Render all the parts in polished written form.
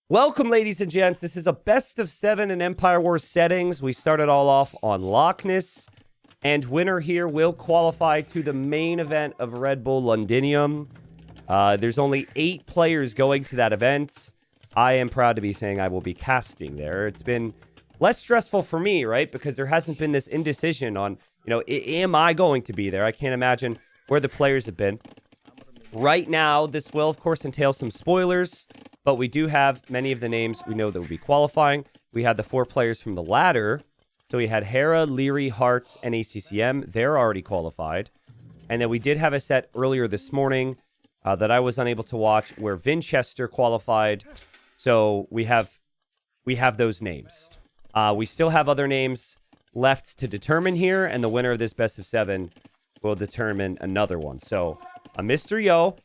Welcome, ladies and gents. This is a best of 7 in Empire Wars settings. We started all off on Loch Ness, and winner here will qualify to the main event of Redbull Londinium. There's only 8 players going to that event. I am proud to be saying I will be casting there. It's been less stressful for me, right? Because there hasn't been this indecision on, am I going to be there? I can't imagine where the players have been. Right now, this will, of course, entail some spoilers. But we do have many of the names we know that will be qualifying. We had the 4 players from the ladder. So we had Hera, Leary, Hart, and ACCM. They're already qualified. And then we did have a set earlier this morning that I was unable to watch where Vinchester qualified. So we have those names. We still have other names left to determine here. And the winner of this best of 7 will determine another one. So Mr. Yo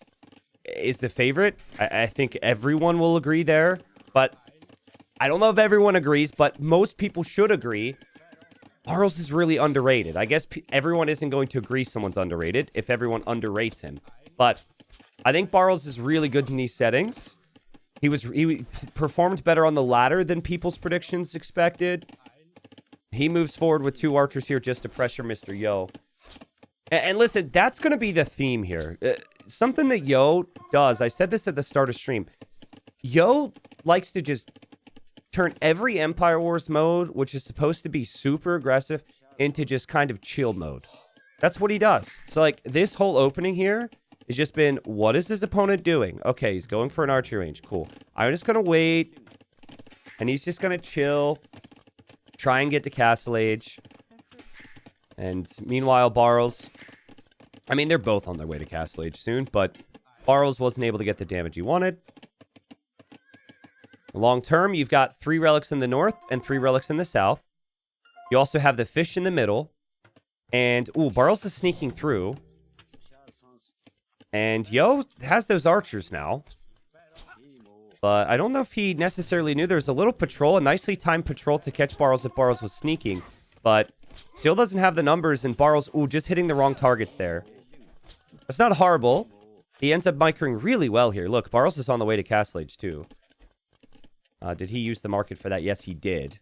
is the favorite. I think everyone will agree there, but I don't know if everyone agrees, but most people should agree. Barles is really underrated. I guess everyone isn't going to agree someone's underrated if everyone underrates him, but I think Barles is really good in these settings. He performed better on the ladder than people's predictions expected. He moves forward with 2 archers here just to pressure Mr. Yo. And listen, that's going to be the theme here. Something that Yo does, I said this at the start of stream. Yo likes to just turn every Empire Wars mode, which is supposed to be super aggressive, into just kind of chill mode. That's what he does. So, like, this whole opening here has just been, what is his opponent doing? Okay, he's going for an archer range. Cool. I'm just going to wait. And he's just going to chill. Try and get to Castle Age. And meanwhile, Barles, I mean, they're both on their way to Castle Age soon, but Barles wasn't able to get the damage he wanted. Long term, you've got 3 relics in the north and 3 relics in the south. You also have the fish in the middle. And, Barles is sneaking through. And Yo has those archers now. But I don't know if he necessarily knew. There's a little patrol, a nicely timed patrol to catch Barles if Barles was sneaking. But still doesn't have the numbers, and Barles, just hitting the wrong targets there. That's not horrible. He ends up microing really well here. Look, Barles is on the way to Castle Age, too. Did he use the market for that? Yes, he did.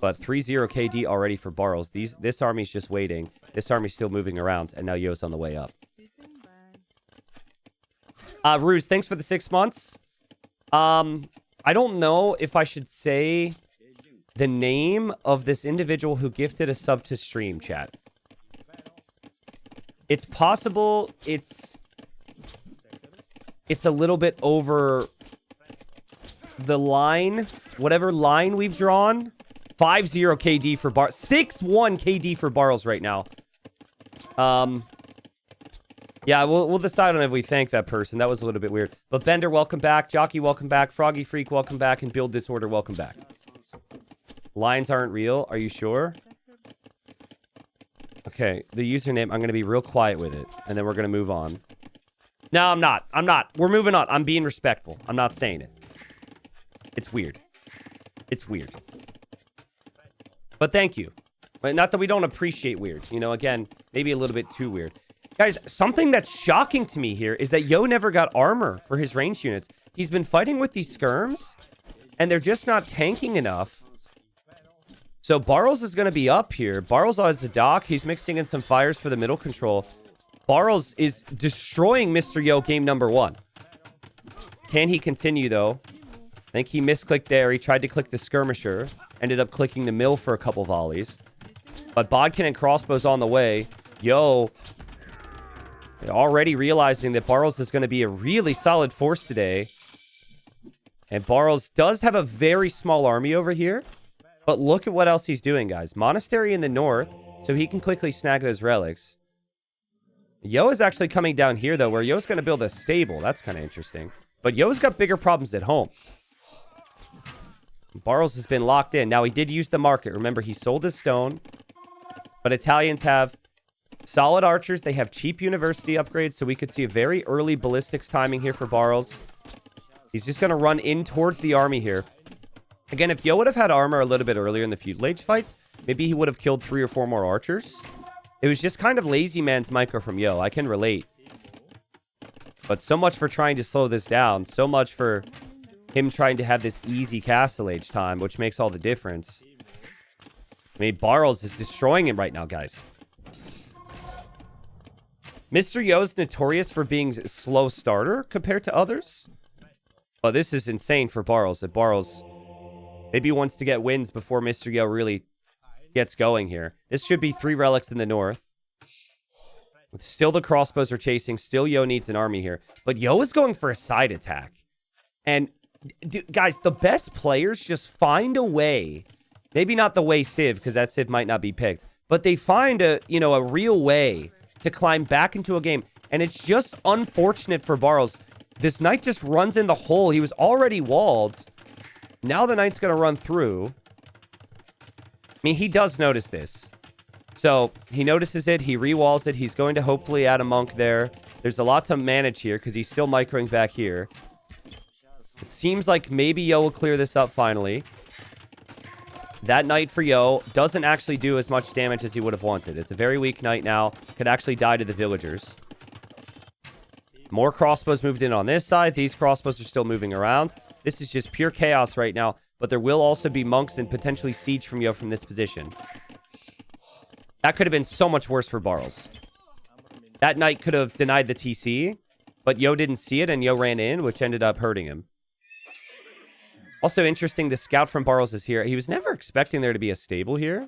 But 3-0 KD already for Barles. This army's just waiting. This army's still moving around, and now Yo's on the way up. Ruse, thanks for the 6 months. I don't know if I should say the name of this individual who gifted a sub to stream, chat. It's possible it's a little bit over the line, whatever line we've drawn. 5-0 KD for Barles. 6-1 KD for Barles right now. Yeah, we'll decide on if we thank that person. That was a little bit weird. But Bender, welcome back. Jockey, welcome back. Froggy Freak, welcome back. And Build Disorder, welcome back. Lions aren't real. Are you sure? Okay, the username, I'm going to be real quiet with it. And then we're going to move on. No, I'm not. We're moving on. I'm being respectful. I'm not saying it. It's weird. It's weird. But thank you. But not that we don't appreciate weird. Again, maybe a little bit too weird. Guys, something that's shocking to me here is that Yo never got armor for his ranged units. He's been fighting with these skirms, and they're just not tanking enough. So Barles is going to be up here. Barles has the dock. He's mixing in some fires for the middle control. Barles is destroying Mr. Yo game number 1. Can he continue, though? I think he misclicked there. He tried to click the skirmisher. Ended up clicking the mill for a couple volleys. But Bodkin and crossbows on the way. Yo already realizing that Barles is going to be a really solid force today. And Barles does have a very small army over here. But look at what else he's doing, guys. Monastery in the north, so he can quickly snag those relics. Yo is actually coming down here, though, where Yo's going to build a stable. That's kind of interesting. But Yo's got bigger problems at home. Barles has been locked in. Now, he did use the market. Remember, he sold his stone. But Italians have solid archers. They have cheap university upgrades, so we could see a very early ballistics timing here for Barles. He's just going to run in towards the army here. Again, if Yo would have had armor a little bit earlier in the feudal age fights, maybe he would have killed 3 or 4 more archers. It was just kind of lazy man's micro from Yo. I can relate. But so much for trying to slow this down. So much for him trying to have this easy castle age time, which makes all the difference. I mean, Barles is destroying him right now, guys. Mr. Yo's notorious for being a slow starter compared to others. Oh, this is insane for Barles. That Barles maybe wants to get wins before Mr. Yo really gets going here. This should be 3 relics in the north. Still the crossbows are chasing. Still Yo needs an army here. But Yo is going for a side attack. And, guys, the best players just find a way. Maybe not the way Civ, because that Civ might not be picked. But they find a real way to climb back into a game. And it's just unfortunate for Barles. This knight just runs in the hole. He was already walled. Now the knight's going to run through. I mean, he does notice this. So he notices it. He re-walls it. He's going to hopefully add a monk there. There's a lot to manage here because he's still microing back here. It seems like maybe Yo will clear this up finally. That knight for Yo doesn't actually do as much damage as he would have wanted. It's a very weak knight now. Could actually die to the villagers. More crossbows moved in on this side. These crossbows are still moving around. This is just pure chaos right now. But there will also be monks and potentially siege from Yo from this position. That could have been so much worse for Barles. That knight could have denied the TC, but Yo didn't see it, and Yo ran in, which ended up hurting him. Also interesting, the scout from Barles is here. He was never expecting there to be a stable here.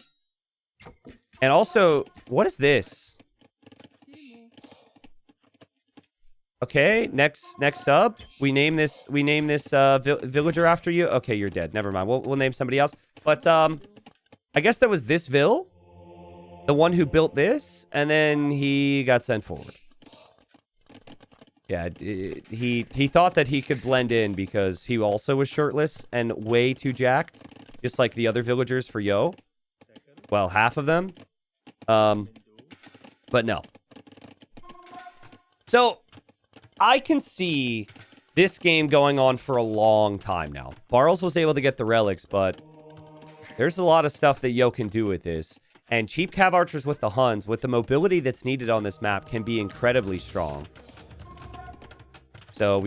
And also, what is this? Okay, next sub. We name this villager after you. Okay, you're dead. Never mind. We'll name somebody else. But I guess that was this Vil, the one who built this, and then he got sent forward. Yeah, he thought that he could blend in because he also was shirtless and way too jacked, just like the other villagers for Yo. Well, half of them. But no. So I can see this game going on for a long time now. Barles was able to get the relics, but there's a lot of stuff that Yo can do with this. And cheap cav archers with the Huns, with the mobility that's needed on this map, can be incredibly strong. So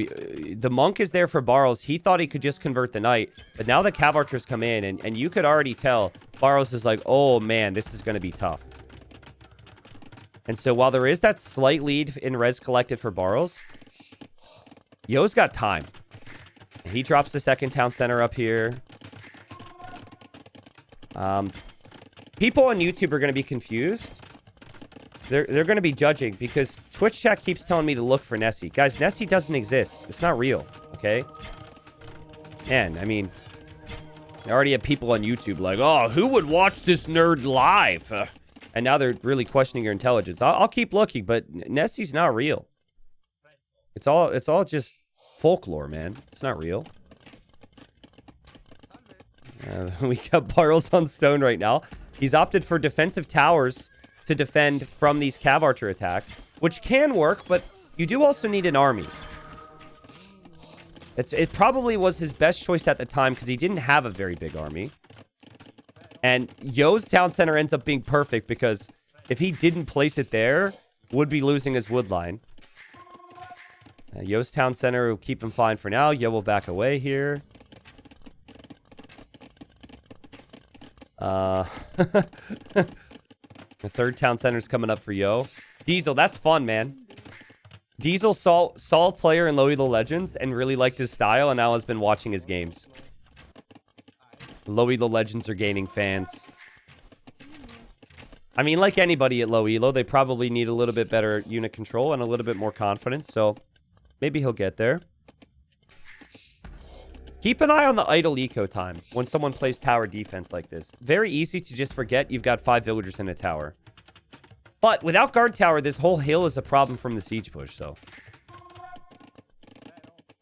the monk is there for Barles. He thought he could just convert the knight, but now the cav archers come in, and you could already tell Barles is like, oh man, this is going to be tough. And so while there is that slight lead in res collected for Barles, Yo's got time. He drops the second town center up here. People on YouTube are going to be confused. They're going to be judging because Twitch chat keeps telling me to look for Nessie. Guys, Nessie doesn't exist. It's not real, okay? Man, I mean, I already have people on YouTube like, oh, who would watch this nerd live? And now they're really questioning your intelligence. I'll keep looking, but Nessie's not real. It's all just folklore, man. It's not real. We got Barles on stone right now. He's opted for defensive towers to defend from these cav archer attacks, which can work, but you do also need an army. It probably was his best choice at the time because he didn't have a very big army. And Yo's town center ends up being perfect because if he didn't place it there, would be losing his wood line. Yo's town center will keep him fine for now. Yo will back away here. The third town center's coming up for Yo. Diesel, that's fun, man. Diesel saw a player in Lowy the Legends and really liked his style and now has been watching his games. Lowy the Legends are gaining fans. I mean, like anybody at low elo, they probably need a little bit better unit control and a little bit more confidence, so maybe he'll get there. Keep an eye on the idle eco time when someone plays tower defense like this. Very easy to just forget you've got 5 villagers in a tower. But without guard tower, this whole hill is a problem from the siege push, so.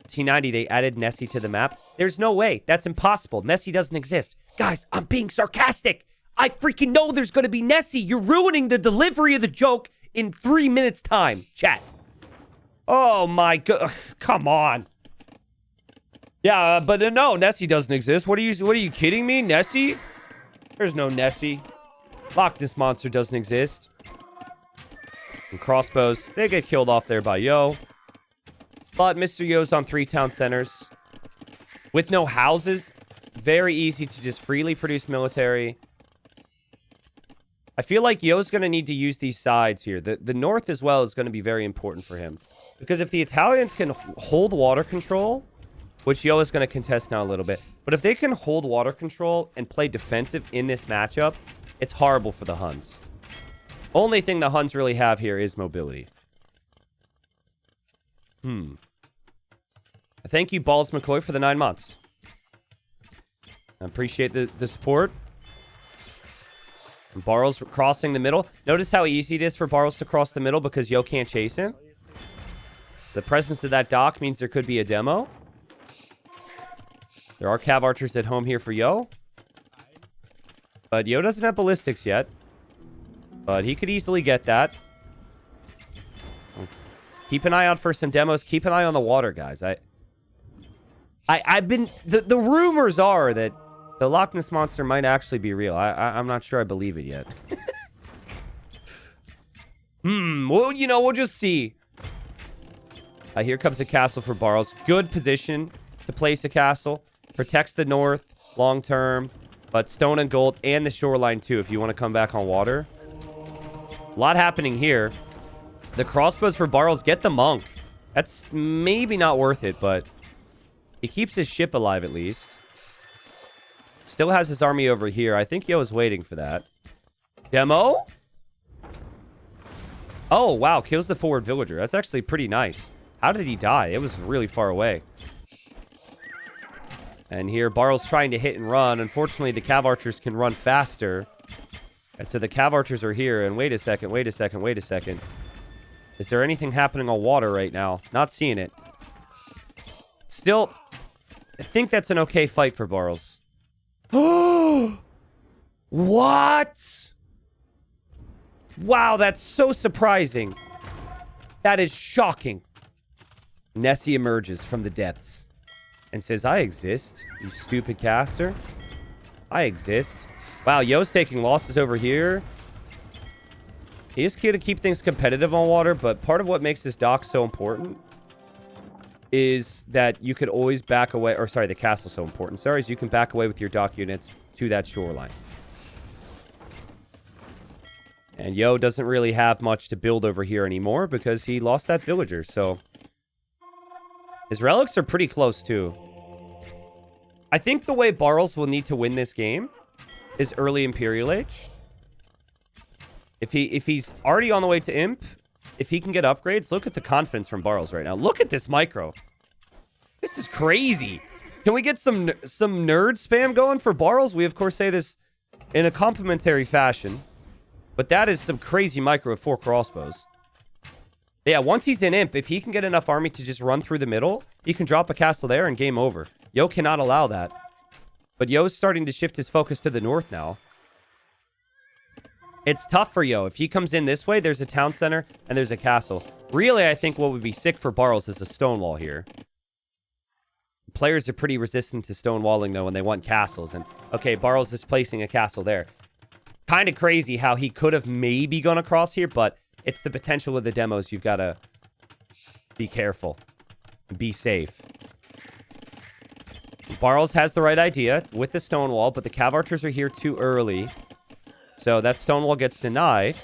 T90, they added Nessie to the map. There's no way. That's impossible. Nessie doesn't exist. Guys, I'm being sarcastic. I freaking know there's going to be Nessie. You're ruining the delivery of the joke in 3 minutes time, chat. Oh my god. Come on. Yeah, but no, Nessie doesn't exist. What are you kidding me? Nessie? There's no Nessie. Loch Ness Monster doesn't exist. And crossbows, they get killed off there by Yo. But Mr. Yo's on 3 town centers. With no houses, very easy to just freely produce military. I feel like Yo's going to need to use these sides here. The north as well is going to be very important for him. Because if the Italians can hold water control, which Yo is going to contest now a little bit, but if they can hold water control and play defensive in this matchup, it's horrible for the Huns. Only thing the Huns really have here is mobility. Thank you, Balls McCoy, for the 9 months. I appreciate the support. And Barles crossing the middle. Notice how easy it is for Barles to cross the middle because Yo can't chase him. The presence of that dock means there could be a demo. There are cav archers at home here for Yo. But Yo doesn't have ballistics yet. But he could easily get that. Keep an eye out for some demos. Keep an eye on the water, guys. I've been... The rumors are that the Loch Ness Monster might actually be real. I'm not sure I believe it yet. Well, you know, we'll just see. Here comes a castle for Barles. Good position to place a castle. Protects the north long term. But stone and gold and the shoreline too if you want to come back on water. A lot happening here. The crossbows for Barles get the monk. That's maybe not worth it, but he keeps his ship alive at least. Still has his army over here. I think Yo is waiting for that. Demo? Oh, wow. Kills the forward villager. That's actually pretty nice. How did he die? It was really far away. And here, Barles trying to hit and run. Unfortunately, the cav archers can run faster. And so the cav archers are here. And wait a second, wait a second, wait a second. Is there anything happening on water right now? Not seeing it. Still, I think that's an okay fight for Barles. What? Wow, that's so surprising. That is shocking. Nessie emerges from the depths and says, I exist, you stupid caster. I exist. Wow, Yo's taking losses over here. He is key to keep things competitive on water, but part of what makes this dock so important is that you could always back away, or sorry, the castle's so important. Sorry, is you can back away with your dock units to that shoreline. And Yo doesn't really have much to build over here anymore because he lost that villager, so... His relics are pretty close, too. I think the way Barles will need to win this game is early Imperial Age. If he's already on the way to Imp, if he can get upgrades, look at the confidence from Barles right now. Look at this micro. This is crazy. Can we get some nerd spam going for Barles? We, of course, say this in a complimentary fashion. But that is some crazy micro with 4 crossbows. Yeah, once he's in Imp, if he can get enough army to just run through the middle, he can drop a castle there and game over. Yo cannot allow that. But Yo's starting to shift his focus to the north now. It's tough for Yo. If he comes in this way, there's a town center and there's a castle. Really, I think what would be sick for Barles is a stone wall here. Players are pretty resistant to stone walling, though, when they want castles. And, okay, Barles is placing a castle there. Kind of crazy how he could have maybe gone across here, but it's the potential of the demos. You've got to be careful. Be safe. Barles has the right idea with the stone wall, but the cav archers are here too early. So that stone wall gets denied.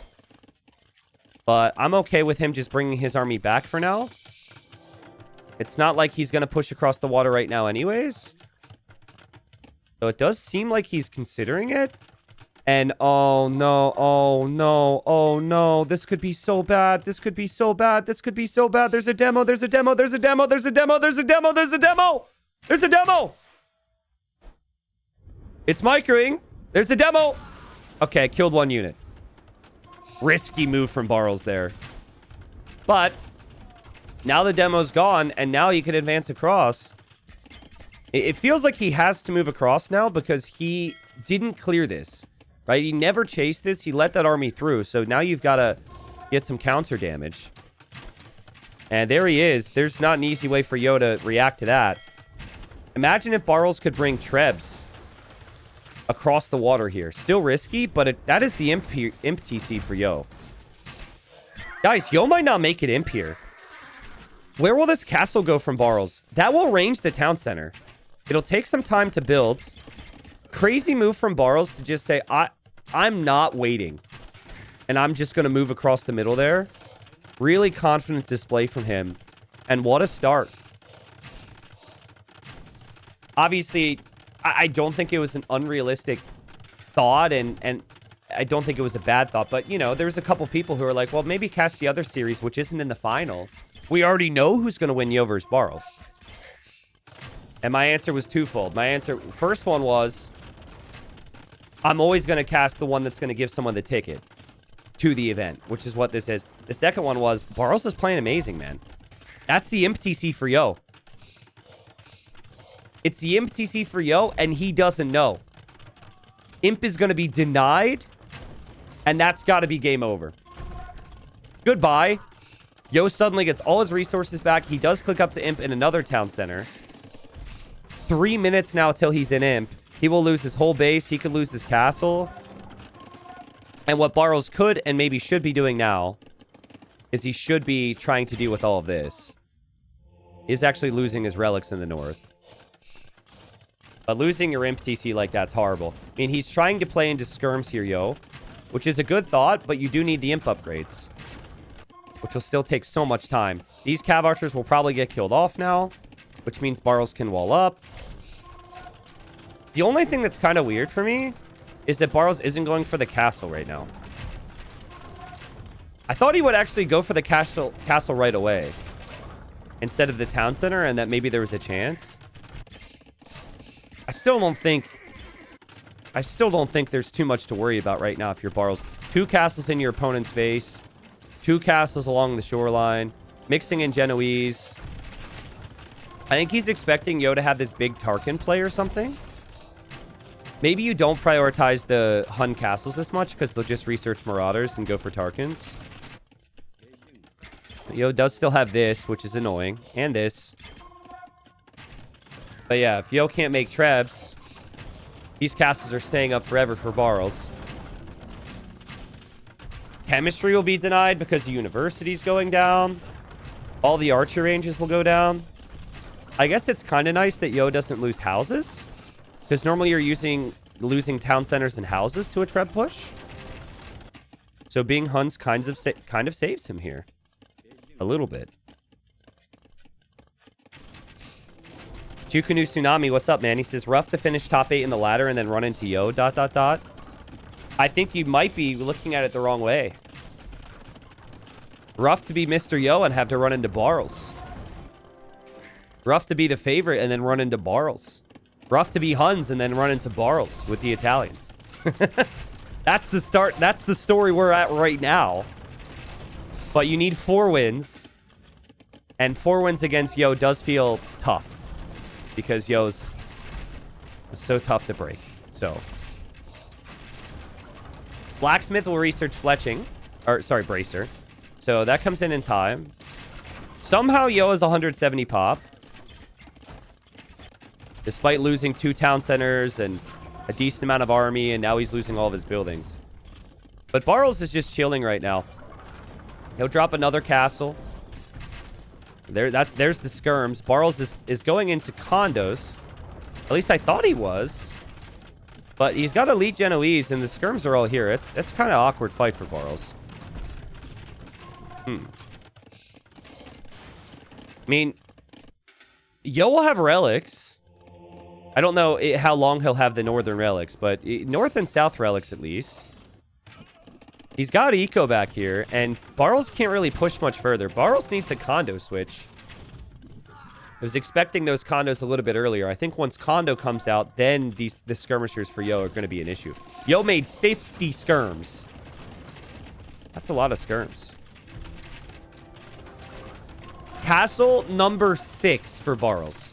But I'm okay with him just bringing his army back for now. It's not like he's going to push across the water right now anyways. So it does seem like he's considering it. And oh no, oh no, oh no. This could be so bad. This could be so bad. This could be so bad. There's a demo. There's a demo. There's a demo. There's a demo. There's a demo. There's a demo. There's a demo. It's microing. There's a demo. Okay, killed 1 unit. Risky move from Barles there. But now the demo's gone, and now he can advance across. It feels like he has to move across now because he didn't clear this, right? He never chased this. He let that army through, so now you've got to get some counter damage. And there he is. There's not an easy way for Yo to react to that. Imagine if Barles could bring Trebs across the water here. Still risky, but that is the imp TC for Yo. Guys, Yo might not make it imp here. Where will this castle go from Barles? That will range the town center. It'll take some time to build. Crazy move from Barles to just say, I'm not waiting. And I'm just going to move across the middle there. Really confident display from him. And what a start. Obviously, I don't think it was an unrealistic thought. And I don't think it was a bad thought. But, you know, there's a couple people who are like, well, maybe cast the other series, which isn't in the final. We already know who's going to win Yo versus Barles. And my answer was twofold. My answer, first one was, I'm always going to cast the one that's going to give someone the ticket to the event, which is what this is. The second one was, Barles is playing amazing, man. That's the Imp TC for Yo. It's the Imp TC for Yo, and he doesn't know. Imp is going to be denied, and that's got to be game over. Goodbye. Yo suddenly gets all his resources back. He does click up to Imp in another town center. 3 minutes now till he's in Imp. He will lose his whole base. He could lose his castle. And what Barles could and maybe should be doing now is he should be trying to deal with all of this. He's actually losing his relics in the north. But losing your Imp TC like that's horrible. I mean, he's trying to play into skirms here, Yo, which is a good thought, but you do need the Imp upgrades, which will still take so much time. These Cav Archers will probably get killed off now, which means Barles can wall up. The only thing that's kind of weird for me is that Barles isn't going for the castle right now. I thought he would actually go for the castle right away instead of the town center, and that maybe there was a chance. I still don't think there's too much to worry about right now if you're Barles. 2 castles in your opponent's base, 2 castles along the shoreline, mixing in Genoese. I think he's expecting Yo to have this big Tarkin play or something. Maybe you don't prioritize the Hun castles this much because they'll just research Marauders and go for Tarkins. But Yo does still have this, which is annoying, and this. But yeah, if Yo can't make Trebs, these castles are staying up forever for Barles. Chemistry will be denied because the university's going down. All the archer ranges will go down. I guess it's kind of nice that Yo doesn't lose houses, because normally you're losing town centers and houses to a Treb push. So being Huns kind of saves him here. A little bit. Jukunu Tsunami, what's up, man? He says, rough to finish top 8 in the ladder and then run into Yo, ... I think you might be looking at it the wrong way. Rough to be Mr. Yo and have to run into Barles. Rough to be the favorite and then run into Barles. Rough to be Huns and then run into Barles with the Italians. That's the start. That's the story we're at right now. But you need 4 wins. And 4 wins against Yo does feel tough. Because Yo's so tough to break. So. Blacksmith will research fletching. Or, sorry, bracer. So that comes in time. Somehow Yo is 170 pop. Despite losing 2 town centers and a decent amount of army, and now he's losing all of his buildings. But Barles is just chilling right now. He'll drop another castle. There's the skirms. Barles is going into condos. At least I thought he was. But he's got elite Genoese, and the skirms are all here. It's kind of awkward fight for Barles. I mean, Yo will have relics. I don't know how long he'll have the northern relics, but north and south relics at least. He's got eco back here, and Barles can't really push much further. Barles needs a condo switch. I was expecting those condos a little bit earlier. I think once condo comes out, then the skirmishers for Yo are going to be an issue. Yo made 50 skirms. That's a lot of skirms. Castle number 6 for Barles.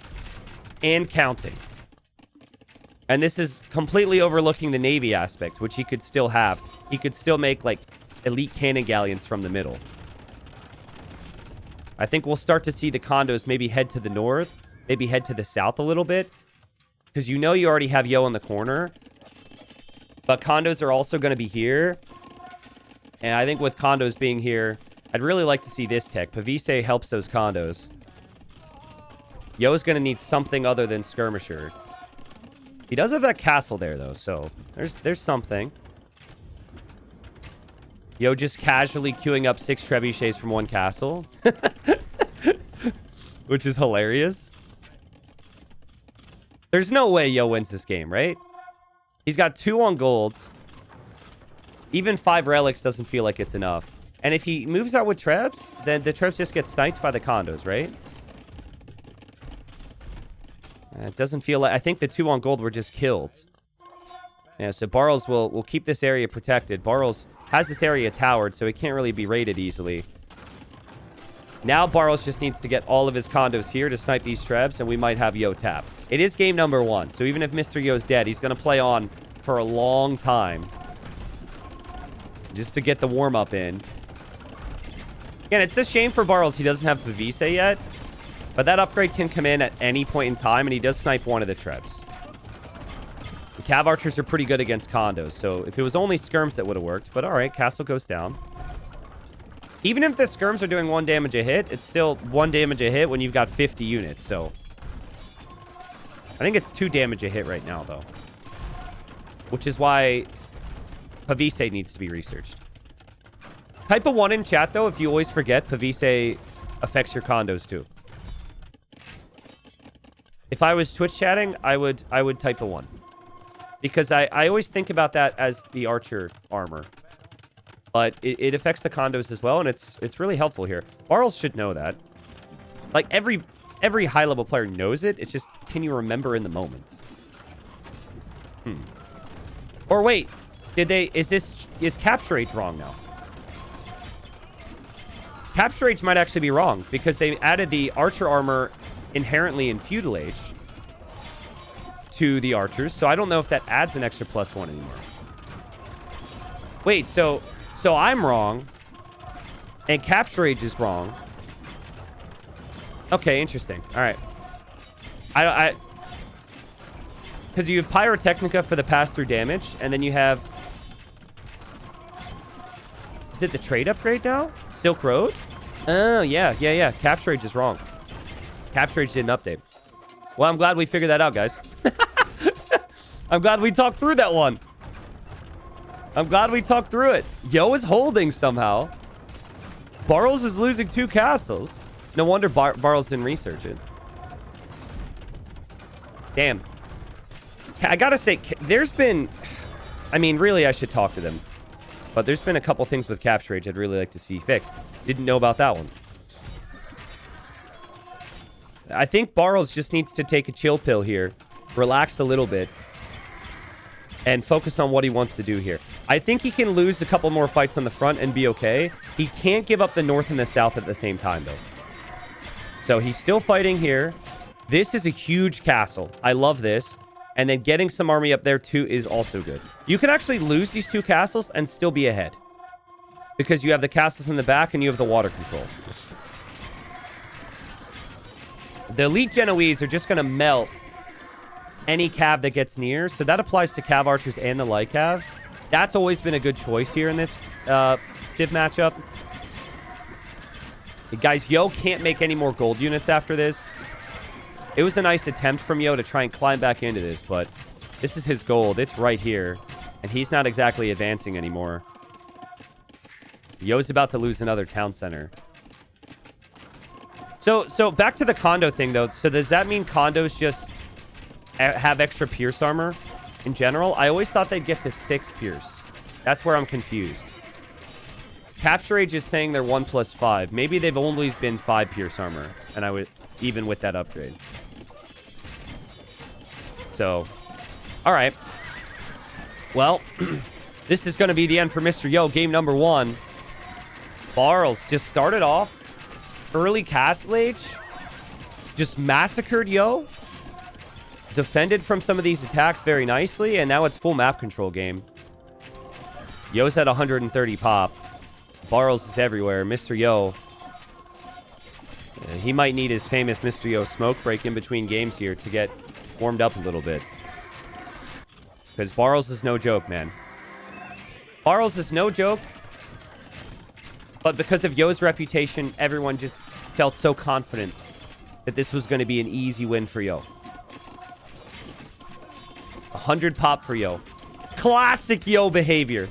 And counting. And this is completely overlooking the Navy aspect, which he could still have. He could still make, like, elite cannon galleons from the middle. I think we'll start to see the condos maybe head to the north. Maybe head to the south a little bit. Because you know you already have Yo in the corner. But condos are also going to be here. And I think with condos being here, I'd really like to see this tech. Pavise helps those condos. Yo's going to need something other than skirmisher. He does have that castle there, though, so there's something. Yo just casually queuing up 6 trebuchets from 1 castle. Which is hilarious. There's no way Yo wins this game, right? He's got 2 on golds. Even 5 relics doesn't feel like it's enough. And if he moves out with trebs, then the trebs just get sniped by the condos, right? It doesn't feel like... I think the 2 on gold were just killed. Yeah, so Barles will keep this area protected. Barles has this area towered, so it can't really be raided easily. Now Barles just needs to get all of his condos here to snipe these trebs, and we might have Yo tap. It is game number 1, so even if Mr. Yo's dead, he's going to play on for a long time. Just to get the warm-up in. Again, it's a shame for Barles he doesn't have Pavise yet. But that upgrade can come in at any point in time, and he does snipe one of the trebs. The Cav Archers are pretty good against condos, so if it was only skirms that would have worked. But alright, castle goes down. Even if the skirms are doing 1 damage a hit, it's still 1 damage a hit when you've got 50 units, so... I think it's 2 damage a hit right now, though. Which is why Pavise needs to be researched. Type a 1 in chat, though, if you always forget Pavise affects your condos, too. If I was Twitch chatting, I would type a 1. Because I always think about that as the archer armor. But it affects the condos as well, and it's really helpful here. Barles should know that. Like, every high-level player knows it. It's just, can you remember in the moment? Or wait, is capture rate wrong now? Capture rates might actually be wrong, because they added the archer armor inherently in feudal age to the archers, so I don't know if that adds an extra +1 anymore. Wait, so I'm wrong and capture age is wrong. Okay, interesting. All right, I because you have pyrotechnica for the pass-through damage, and then you have, is it the trade upgrade now? Silk Road? Oh yeah. Capture age is wrong. Capture age didn't update. Well, I'm glad we figured that out, guys. I'm glad we talked through that one. I'm glad we talked through it. Yo is holding somehow. Barles is losing 2 castles. No wonder Barles didn't research it. Damn. I gotta say, there's been... I mean, really, I should talk to them. But there's been a couple things with capture age I'd really like to see fixed. Didn't know about that one. I think Barles just needs to take a chill pill here. Relax a little bit. And focus on what he wants to do here. I think he can lose a couple more fights on the front and be okay. He can't give up the north and the south at the same time, though. So he's still fighting here. This is a huge castle. I love this. And then getting some army up there, too, is also good. You can actually lose these 2 castles and still be ahead. Because you have the castles in the back and you have the water control. The elite Genoese are just going to melt any cav that gets near. So that applies to cav archers and the light cav. That's always been a good choice here in this Civ matchup. Guys, Yo can't make any more gold units after this. It was a nice attempt from Yo to try and climb back into this, but this is his gold. It's right here. And he's not exactly advancing anymore. Yo's about to lose another town center. So back to the condo thing, though. So does that mean condos just have extra pierce armor in general? I always thought they'd get to 6 pierce. That's where I'm confused. Capture age is saying they're 1+5. Maybe they've always been 5 pierce armor, and I would even with that upgrade. So, all right. Well, this is going to be the end for Mr. Yo. Game number 1. Barles just started off early castle age, just massacred Yo. Defended from some of these attacks very nicely, and now it's full map control game. Yo's at 130 pop. Barles is everywhere. Mr. Yo, he might need his famous Mr. Yo smoke break in between games here to get warmed up a little bit. Because Barles is no joke, man. Barles is no joke. But because of Yo's reputation, everyone just felt so confident that this was going to be an easy win for Yo. 100 pop for Yo. Classic Yo behavior.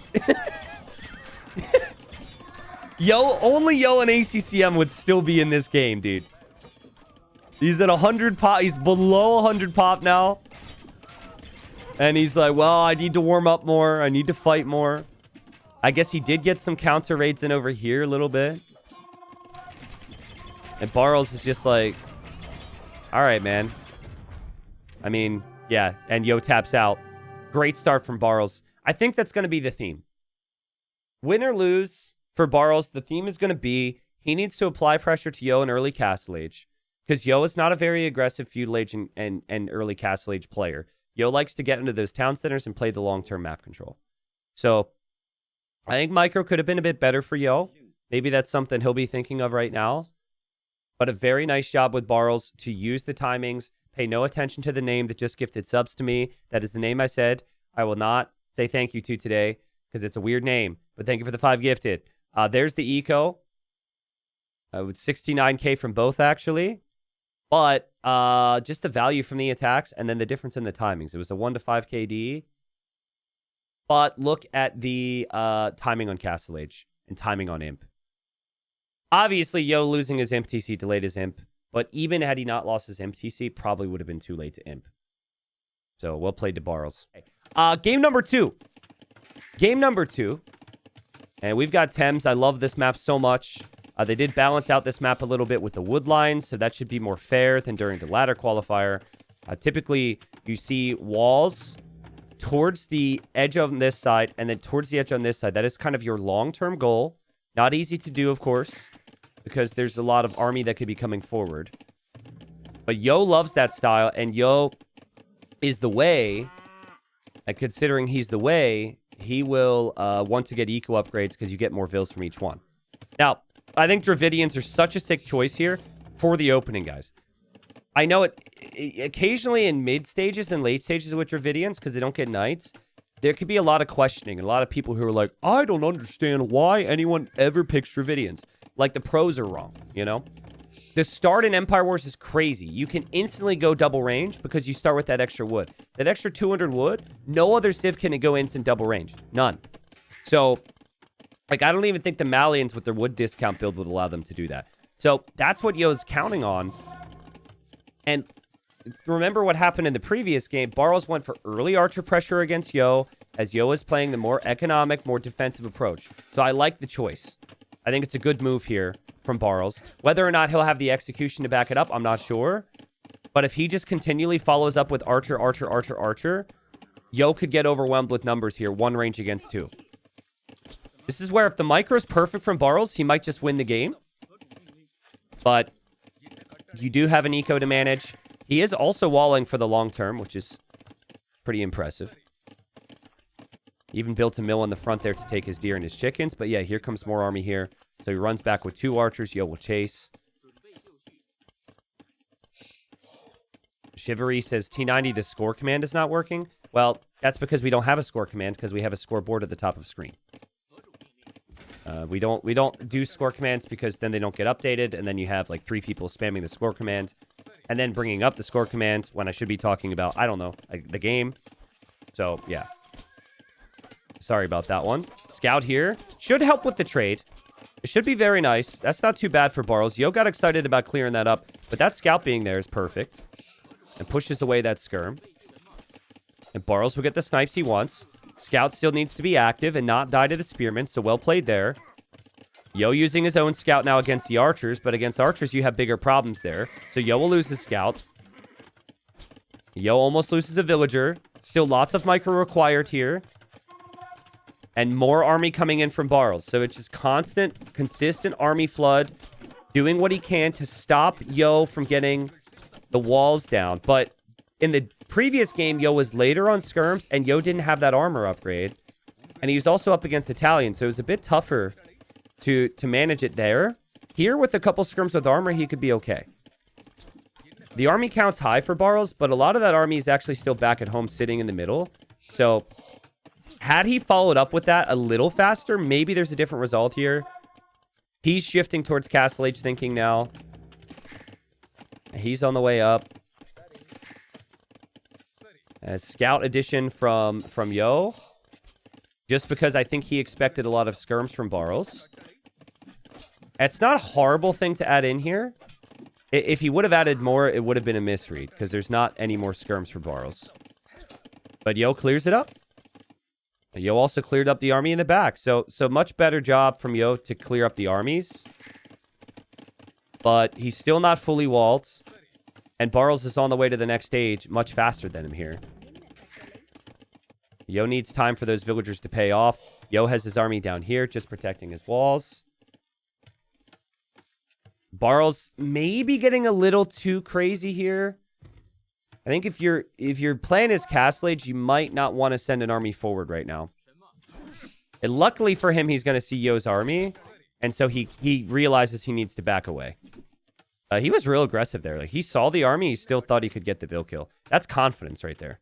Only Yo and ACCM would still be in this game, dude. He's at 100 pop. He's below 100 pop now. And he's like, well, I need to warm up more. I need to fight more. I guess he did get some counter raids in over here a little bit. And Barles is just like, all right, man. I mean, yeah. And Yo taps out. Great start from Barles. I think that's going to be the theme. Win or lose for Barles, the theme is going to be he needs to apply pressure to Yo in early Castle Age. Because Yo is not a very aggressive feudal age and early Castle Age player. Yo likes to get into those town centers and play the long-term map control. So I think Micro could have been a bit better for Yo. Maybe that's something he'll be thinking of right now. But a very nice job with Barles to use the timings, pay no attention to the name that just gifted subs to me. That is the name I said I will not say thank you to today because it's a weird name. But thank you for the 5 gifted. There's the eco. With 69k from both, actually. But just the value from the attacks and then the difference in the timings. It was a 1 to 5 KD. But look at the timing on Castle Age and timing on Imp. Obviously, Yo losing his Imp TC delayed his Imp. But even had he not lost his Imp TC, probably would have been too late to Imp. So, well played to Barles. Game number 2. Game number 2. And we've got Thames. I love this map so much. They did balance out this map a little bit with the wood lines, so that should be more fair than during the ladder qualifier. Typically, you see walls towards the edge on this side and then towards the edge on this side. That is kind of your long-term goal. Not easy to do, of course, because there's a lot of army that could be coming forward. But Yo loves that style, and Yo is the way, and considering he's the way, he will want to get eco upgrades because you get more vills from each one. Now, I think Dravidians are such a sick choice here for the opening, guys. I know it occasionally in mid stages and late stages with Dravidians, because they don't get knights, there could be a lot of questioning and a lot of people who are like, I don't understand why anyone ever picks Dravidians. Like, the pros are wrong, you know? The start in Empire Wars is crazy. You can instantly go double range because you start with that extra wood. That extra 200 wood, no other civ can go instant double range. None. So, like, I don't even think the Malians with their wood discount build would allow them to do that. So, that's what Yo's counting on. And remember what happened in the previous game. Barles went for early archer pressure against Yo, as Yo is playing the more economic, more defensive approach. So, I like the choice. I think it's a good move here from Barles. Whether or not he'll have the execution to back it up, I'm not sure. But if he just continually follows up with archer, archer, archer, archer, Yo could get overwhelmed with numbers here. 1 range against 2. This is where if the micro is perfect from Barles, he might just win the game. But you do have an eco to manage. He is also walling for the long term, which is pretty impressive. Even built a mill on the front there to take his deer and his chickens. But yeah, here comes more army here. So he runs back with 2 archers. Yo will chase. Chivalry says T90, the score command is not working. Well, that's because we don't have a score command because we have a scoreboard at the top of screen. We don't do score commands because then they don't get updated, and then you have like 3 people spamming the score command and then bringing up the score command when I should be talking about, I don't know, like the game. So, yeah. Sorry about that one. Scout here. Should help with the trade. It should be very nice. That's not too bad for Barles. Yo got excited about clearing that up, but that scout being there is perfect. And pushes away that skirm. And Barles will get the snipes he wants. Scout still needs to be active and not die to the spearmen, so well played there. Yo using his own scout now against the archers, but against archers you have bigger problems there. So Yo will lose his scout. Yo almost loses a villager. Still lots of micro required here. And more army coming in from Barles. So it's just constant, consistent army flood. Doing what he can to stop Yo from getting the walls down. But in the previous game, Yo was later on skirms, and Yo didn't have that armor upgrade. And he was also up against Italian, so it was a bit tougher to manage it there. Here, with a couple skirms with armor, he could be okay. The army count's high for Barles, but a lot of that army is actually still back at home sitting in the middle. So, had he followed up with that a little faster, maybe there's a different result here. He's shifting towards Castle Age thinking now. He's on the way up. A scout addition from Yo. Just because I think he expected a lot of skirms from Barles. It's not a horrible thing to add in here. If he would have added more, it would have been a misread. Because there's not any more skirms for Barles. But Yo clears it up. Yo also cleared up the army in the back. So much better job from Yo to clear up the armies. But he's still not fully walled. And Barles is on the way to the next stage much faster than him here. Yo needs time for those villagers to pay off. Yo has his army down here, just protecting his walls. Barles maybe getting a little too crazy here. I think if your plan is Castle Age, you might not want to send an army forward right now. And luckily for him, he's going to see Yo's army. And so he realizes he needs to back away. He was real aggressive there. Like, he saw the army, he still thought he could get the Vil kill. That's confidence right there.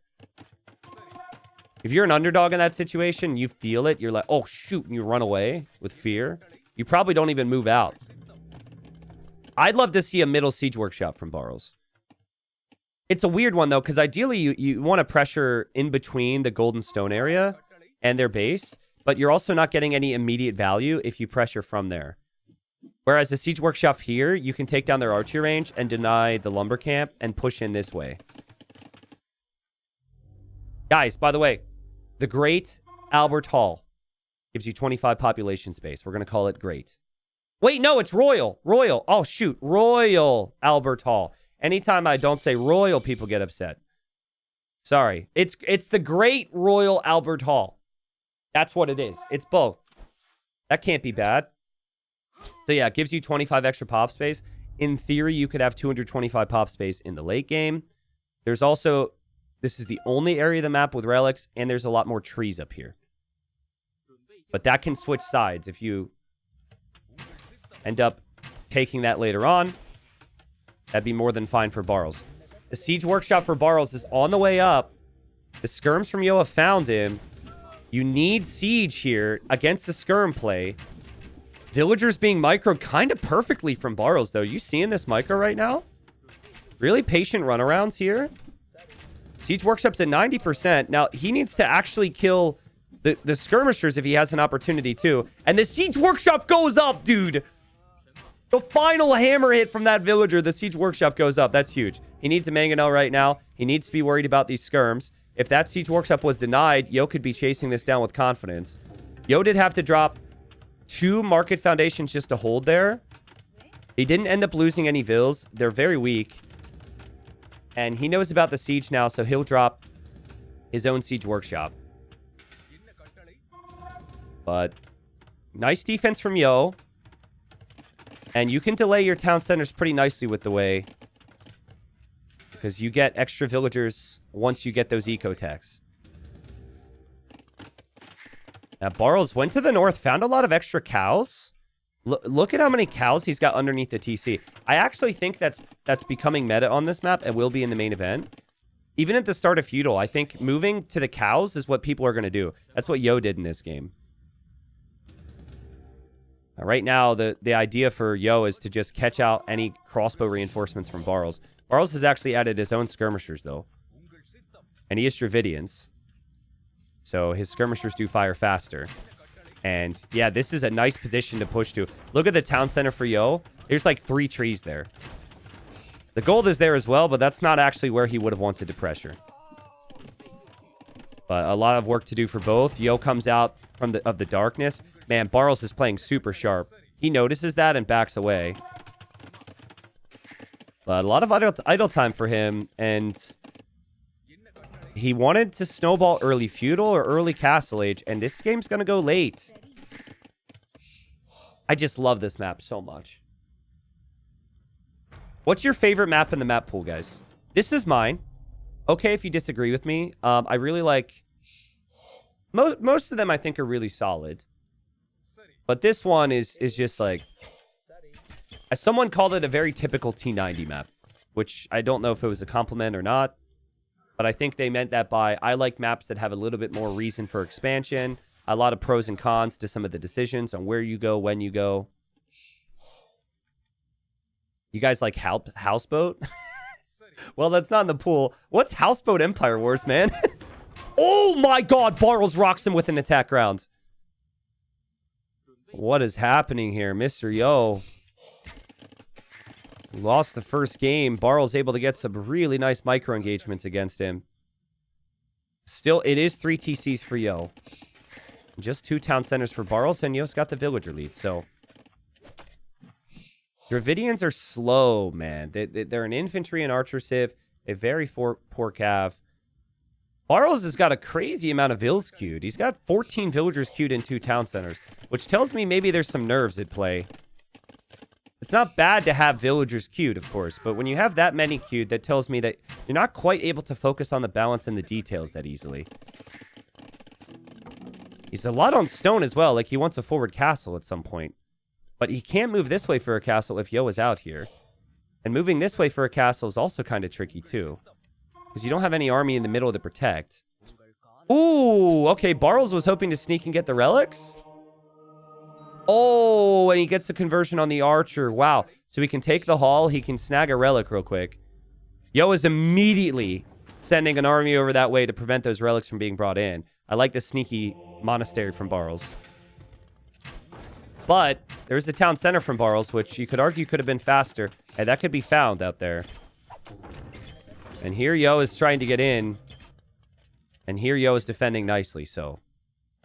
If you're an underdog in that situation, you feel it, you're like, oh, shoot, and you run away with fear, you probably don't even move out. I'd love to see a middle siege workshop from Barles. It's a weird one, though, because ideally you want to pressure in between the Golden Stone area and their base, but you're also not getting any immediate value if you pressure from there. Whereas the siege workshop here, you can take down their archery range and deny the lumber camp and push in this way. Guys, by the way, the Great Albert Hall gives you 25 population space. We're going to call it Great. Wait, no, it's Royal. Royal. Oh, shoot. Royal Albert Hall. Anytime I don't say Royal, people get upset. Sorry. It's the Great Royal Albert Hall. That's what it is. It's both. That can't be bad. So, yeah, it gives you 25 extra pop space. In theory, you could have 225 pop space in the late game. There's also... This is the only area of the map with relics, and there's a lot more trees up here. But that can switch sides if you end up taking that later on. That'd be more than fine for Barles. The siege workshop for Barles is on the way up. The skirms from Yo have found him. You need siege here against the skirm play. Villagers being microed kind of perfectly from Barles, though. You seeing this micro right now? Really patient runarounds here. Siege workshop's at 90%. Now, he needs to actually kill the skirmishers if he has an opportunity to. And the siege workshop goes up, dude. The final hammer hit from that villager, the siege workshop goes up. That's huge. He needs a mangonel right now. He needs to be worried about these skirms. If that siege workshop was denied, Yo could be chasing this down with confidence. Yo did have to drop 2 market foundations just to hold there. He didn't end up losing any vills. They're very weak. And he knows about the siege now, so he'll drop his own siege workshop. But nice defense from Yo. And you can delay your town centers pretty nicely with the way. Because you get extra villagers once you get those eco techs. Now, Barles went to the north, found a lot of extra cows. Look at how many cows he's got underneath the TC. I actually think that's becoming meta on this map and will be in the main event. Even at the start of Feudal, I think moving to the cows is what people are going to do. That's what Yo did in this game. Right now, the idea for Yo is to just catch out any crossbow reinforcements from Barles. Barles has actually added his own skirmishers, though. And he is Dravidians. So his skirmishers do fire faster. And yeah, this is a nice position to push to. Look at the town center for Yo. There's like 3 trees there. The gold is there as well, but that's not actually where he would have wanted to pressure. But a lot of work to do for both. Yo comes out from the darkness. Man, Barles is playing super sharp. He notices that and backs away. But a lot of idle time for him, and he wanted to snowball early Feudal or early Castle Age, and this game's going to go late. I just love this map so much. What's your favorite map in the map pool, guys? This is mine. Okay, if you disagree with me. I really like... Most of them I think are really solid. But this one is just like... As someone called it a very typical T90 map. Which I don't know if it was a compliment or not. But I think they meant that by, I like maps that have a little bit more reason for expansion. A lot of pros and cons to some of the decisions on where you go, when you go. You guys like Houseboat? Well, that's not in the pool. What's Houseboat Empire Wars, man? Oh my god, Barles rocks him with an attack round. What is happening here? Mr. Yo lost the first game. Barles able to get some really nice micro engagements against him. Still, it is 3 TCs for Yo. Just 2 town centers for Barles, and Yo's got the villager lead, so... Dravidians are slow, man. They're an infantry and archer civ, a very poor cav. Barles has got a crazy amount of vills queued. He's got 14 villagers queued in 2 town centers, which tells me maybe there's some nerves at play. It's not bad to have villagers queued, of course, but when you have that many queued, that tells me that you're not quite able to focus on the balance and the details that easily. He's a lot on stone as well, like he wants a forward castle at some point. But he can't move this way for a castle if Yo is out here. And moving this way for a castle is also kind of tricky, too. Because you don't have any army in the middle to protect. Ooh, okay, Barles was hoping to sneak and get the relics. Oh, and he gets the conversion on the archer. Wow. So he can take the hall. He can snag a relic real quick. Yo is immediately sending an army over that way to prevent those relics from being brought in. I like the sneaky monastery from Barles. But there's a town center from Barles, which you could argue could have been faster. And that could be found out there. And here Yo is trying to get in. And here Yo is defending nicely, so...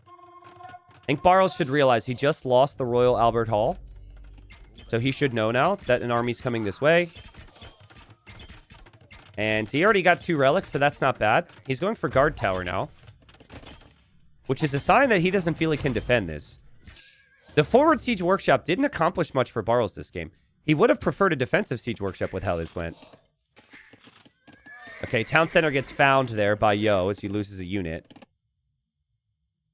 I think Barles should realize he just lost the Royal Albert Hall. So he should know now that an army's coming this way. And he already got 2 relics, so that's not bad. He's going for Guard Tower now. Which is a sign that he doesn't feel he can defend this. The forward Siege Workshop didn't accomplish much for Barles this game. He would have preferred a defensive Siege Workshop with how this went. Okay, Town Center gets found there by Yo as he loses a unit.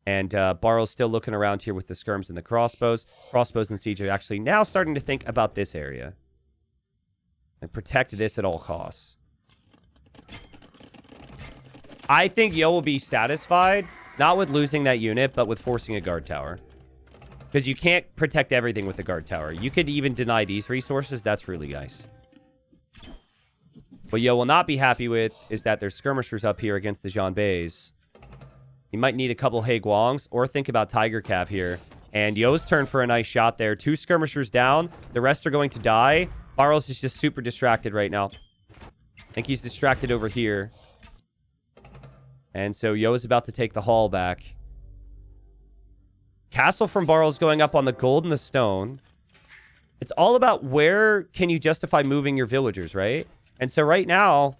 And Barles still looking around here with the skirms and the crossbows. Crossbows and Siege are actually now starting to think about this area. And protect this at all costs. I think Yo will be satisfied, not with losing that unit, but with forcing a guard tower. Because you can't protect everything with the guard tower. You could even deny these resources. That's really nice. What Yo will not be happy with is that there's skirmishers up here against the Janbeis. You might need a couple He Guangs or think about Tiger Cav here. And Yo's turn for a nice shot there. 2 skirmishers down. The rest are going to die. Barles is just super distracted right now. I think he's distracted over here. And so Yo is about to take the hall back. Castle from Barles going up on the gold and the stone. It's all about where can you justify moving your villagers, right? And so right now,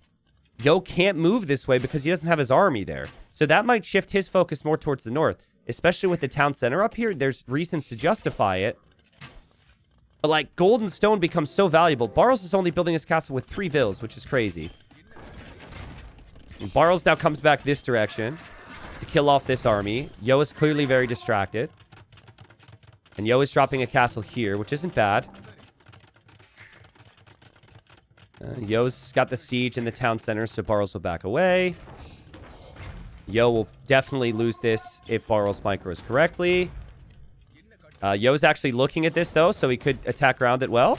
Yo can't move this way because he doesn't have his army there. So that might shift his focus more towards the north. Especially with the town center up here, there's reasons to justify it. But like, gold and stone becomes so valuable. Barles is only building his castle with 3 vills, which is crazy. And Barles now comes back this direction to kill off this army. Yo is clearly very distracted. And Yo is dropping a castle here, which isn't bad. Yo's got the siege in the town center, so Barles will back away. Yo will definitely lose this if Barles micros correctly. Yo's actually looking at this, though, so he could attack around it well.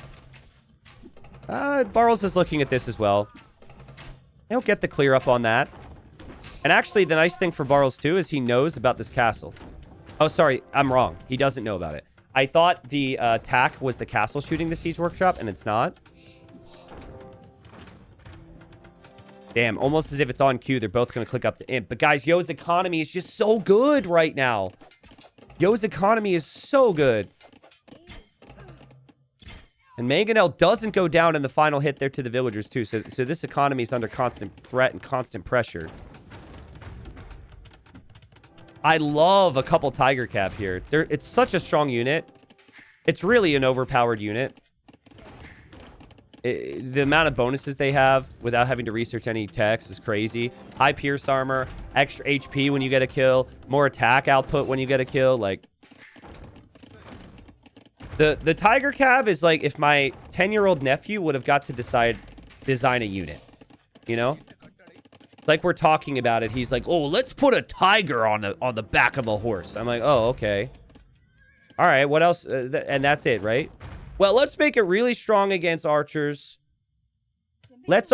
Barles is looking at this as well. He'll get the clear up on that. And actually, the nice thing for Barles, too, is he knows about this castle. Oh, sorry. I'm wrong. He doesn't know about it. I thought the attack was the castle shooting the siege workshop, and it's not. Damn, almost as if it's on cue. They're both going to click up to imp. But guys, Yo's economy is just so good right now. Yo's economy is so good. And Mangonel doesn't go down in the final hit there to the villagers, too. So this economy is under constant threat and constant pressure. I love a couple Tiger Cav here. It's such a strong unit. It's really an overpowered unit. The amount of bonuses they have without having to research any text is crazy. High Pierce Armor, extra HP when you get a kill, more attack output when you get a kill. Like, the Tiger Cav is like if my 10-year-old nephew would have got to design a unit. You know? Like we're talking about it. He's like, oh, let's put a tiger on the back of a horse. I'm like, oh, okay. All right, what else? And that's it, right? Well, let's make it really strong against archers. Let's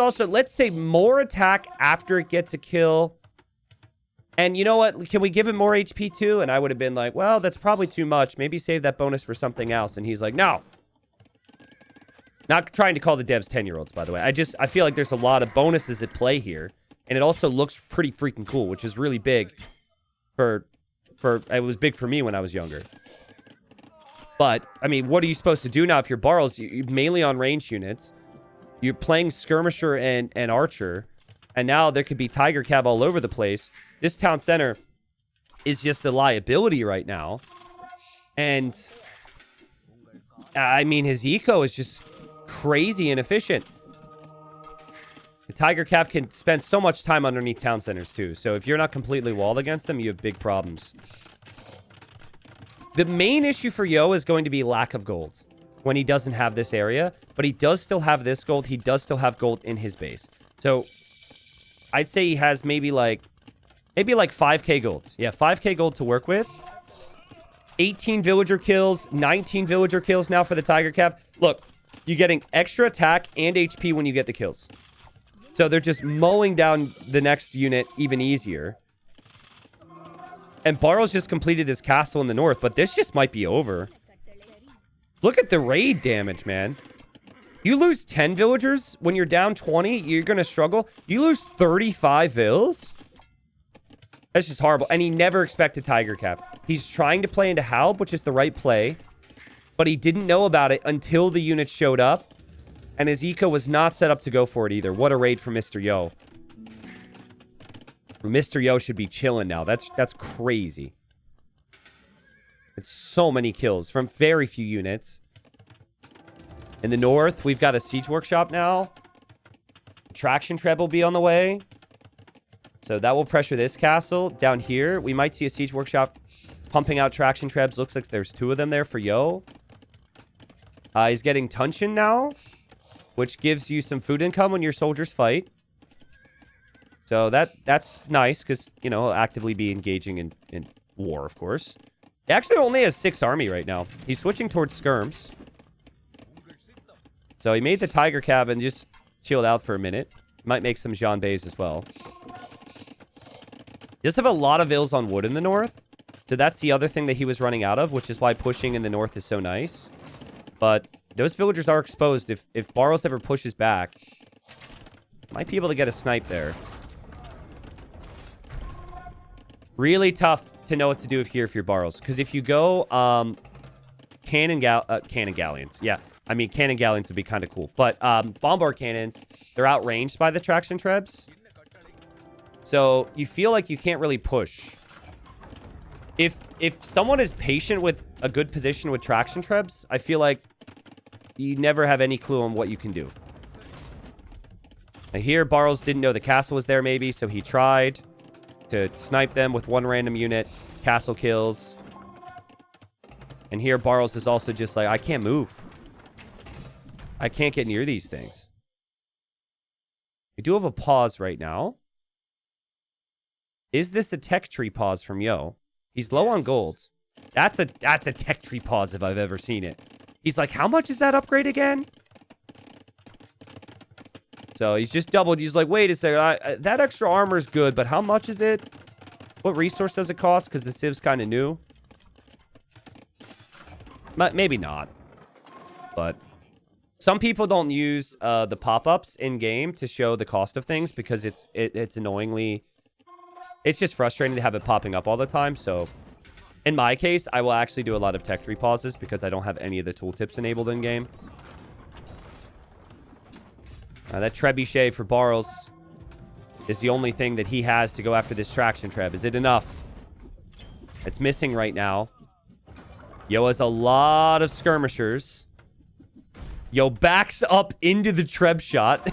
say more attack after it gets a kill. And you know what? Can we give him more HP too? And I would have been like, well, that's probably too much. Maybe save that bonus for something else. And he's like, no. Not trying to call the devs 10-year-olds, by the way. I feel like there's a lot of bonuses at play here. And it also looks pretty freaking cool, which is really big it was big for me when I was younger. But, I mean, what are you supposed to do now if you're Barles? You're mainly on range units. You're playing skirmisher and archer. And now there could be tiger cab all over the place. This town center is just a liability right now. And, I mean, his eco is just crazy inefficient. The tiger cab can spend so much time underneath town centers, too. So if you're not completely walled against them, you have big problems. The main issue for Yo is going to be lack of gold when he doesn't have this area. But he does still have this gold. He does still have gold in his base. So I'd say he has maybe like 5k gold. Yeah, 5k gold to work with. 18 villager kills, 19 villager kills now for the tiger cab. Look, you're getting extra attack and HP when you get the kills. So they're just mowing down the next unit even easier. And Barles just completed his castle in the north, but this just might be over. Look at the raid damage, man. You lose 10 villagers when you're down 20, you're going to struggle. You lose 35 vills? That's just horrible. And he never expected Tiger Cap. He's trying to play into Halb, which is the right play. But he didn't know about it until the unit showed up. And his eco was not set up to go for it either. What a raid for Mr. Yo. Mr. Yo should be chilling now. That's crazy. It's so many kills from very few units. In the north, we've got a siege workshop now. Traction treb will be on the way. So that will pressure this castle. Down here, we might see a siege workshop pumping out traction trebs. Looks like there's 2 of them there for Yo. He's getting Tunshin now, which gives you some food income when your soldiers fight. So that's nice because, you know, he'll actively be engaging in war, of course. He actually only has 6 army right now. He's switching towards skirms. So he made the tiger cab and just chilled out for a minute. Might make some Jean Bays as well. He does have a lot of ills on wood in the north. So that's the other thing that he was running out of, which is why pushing in the north is so nice. But those villagers are exposed. If Barles ever pushes back, might be able to get a snipe there. Really tough to know what to do here if you're Barles. Because if you go cannon galleons. Yeah, I mean, cannon galleons would be kind of cool. But bombard cannons, they're outranged by the traction trebs. So you feel like you can't really push. If someone is patient with a good position with traction trebs, I feel like you never have any clue on what you can do. Now here, Barles didn't know the castle was there maybe, so he tried to snipe them with 1 random unit. Castle kills. And here, Barles is also just like, I can't move. I can't get near these things. We do have a pause right now. Is this a tech tree pause from Yo? He's low on gold. That's a tech tree pause if I've ever seen it. He's like, how much is that upgrade again? So he's just doubled. He's like, wait a second. That extra armor is good, but how much is it? What resource does it cost? Because the civ's kind of new. Maybe not. But some people don't use the pop-ups in-game to show the cost of things because it's annoyingly... It's just frustrating to have it popping up all the time. So in my case, I will actually do a lot of tech tree pauses because I don't have any of the tooltips enabled in-game. That trebuchet for Barles is the only thing that he has to go after this traction treb. Is it enough? It's missing right now. Yo has a lot of skirmishers. Yo backs up into the treb shot.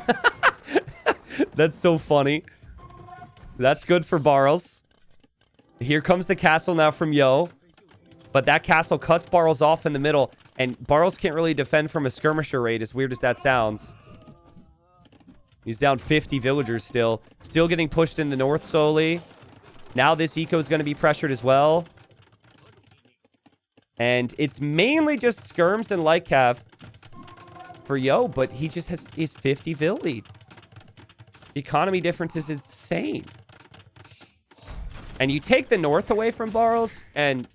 That's so funny. That's good for Barles. Here comes the castle now from Yo. But that castle cuts Barles off in the middle. And Barles can't really defend from a skirmisher raid, as weird as that sounds. He's down 50 villagers still. Still getting pushed in the north slowly. Now this eco is going to be pressured as well. And it's mainly just skirms and light cav for Yo, but he just has his 50 Vil lead. The economy difference is insane. And you take the north away from Barles, and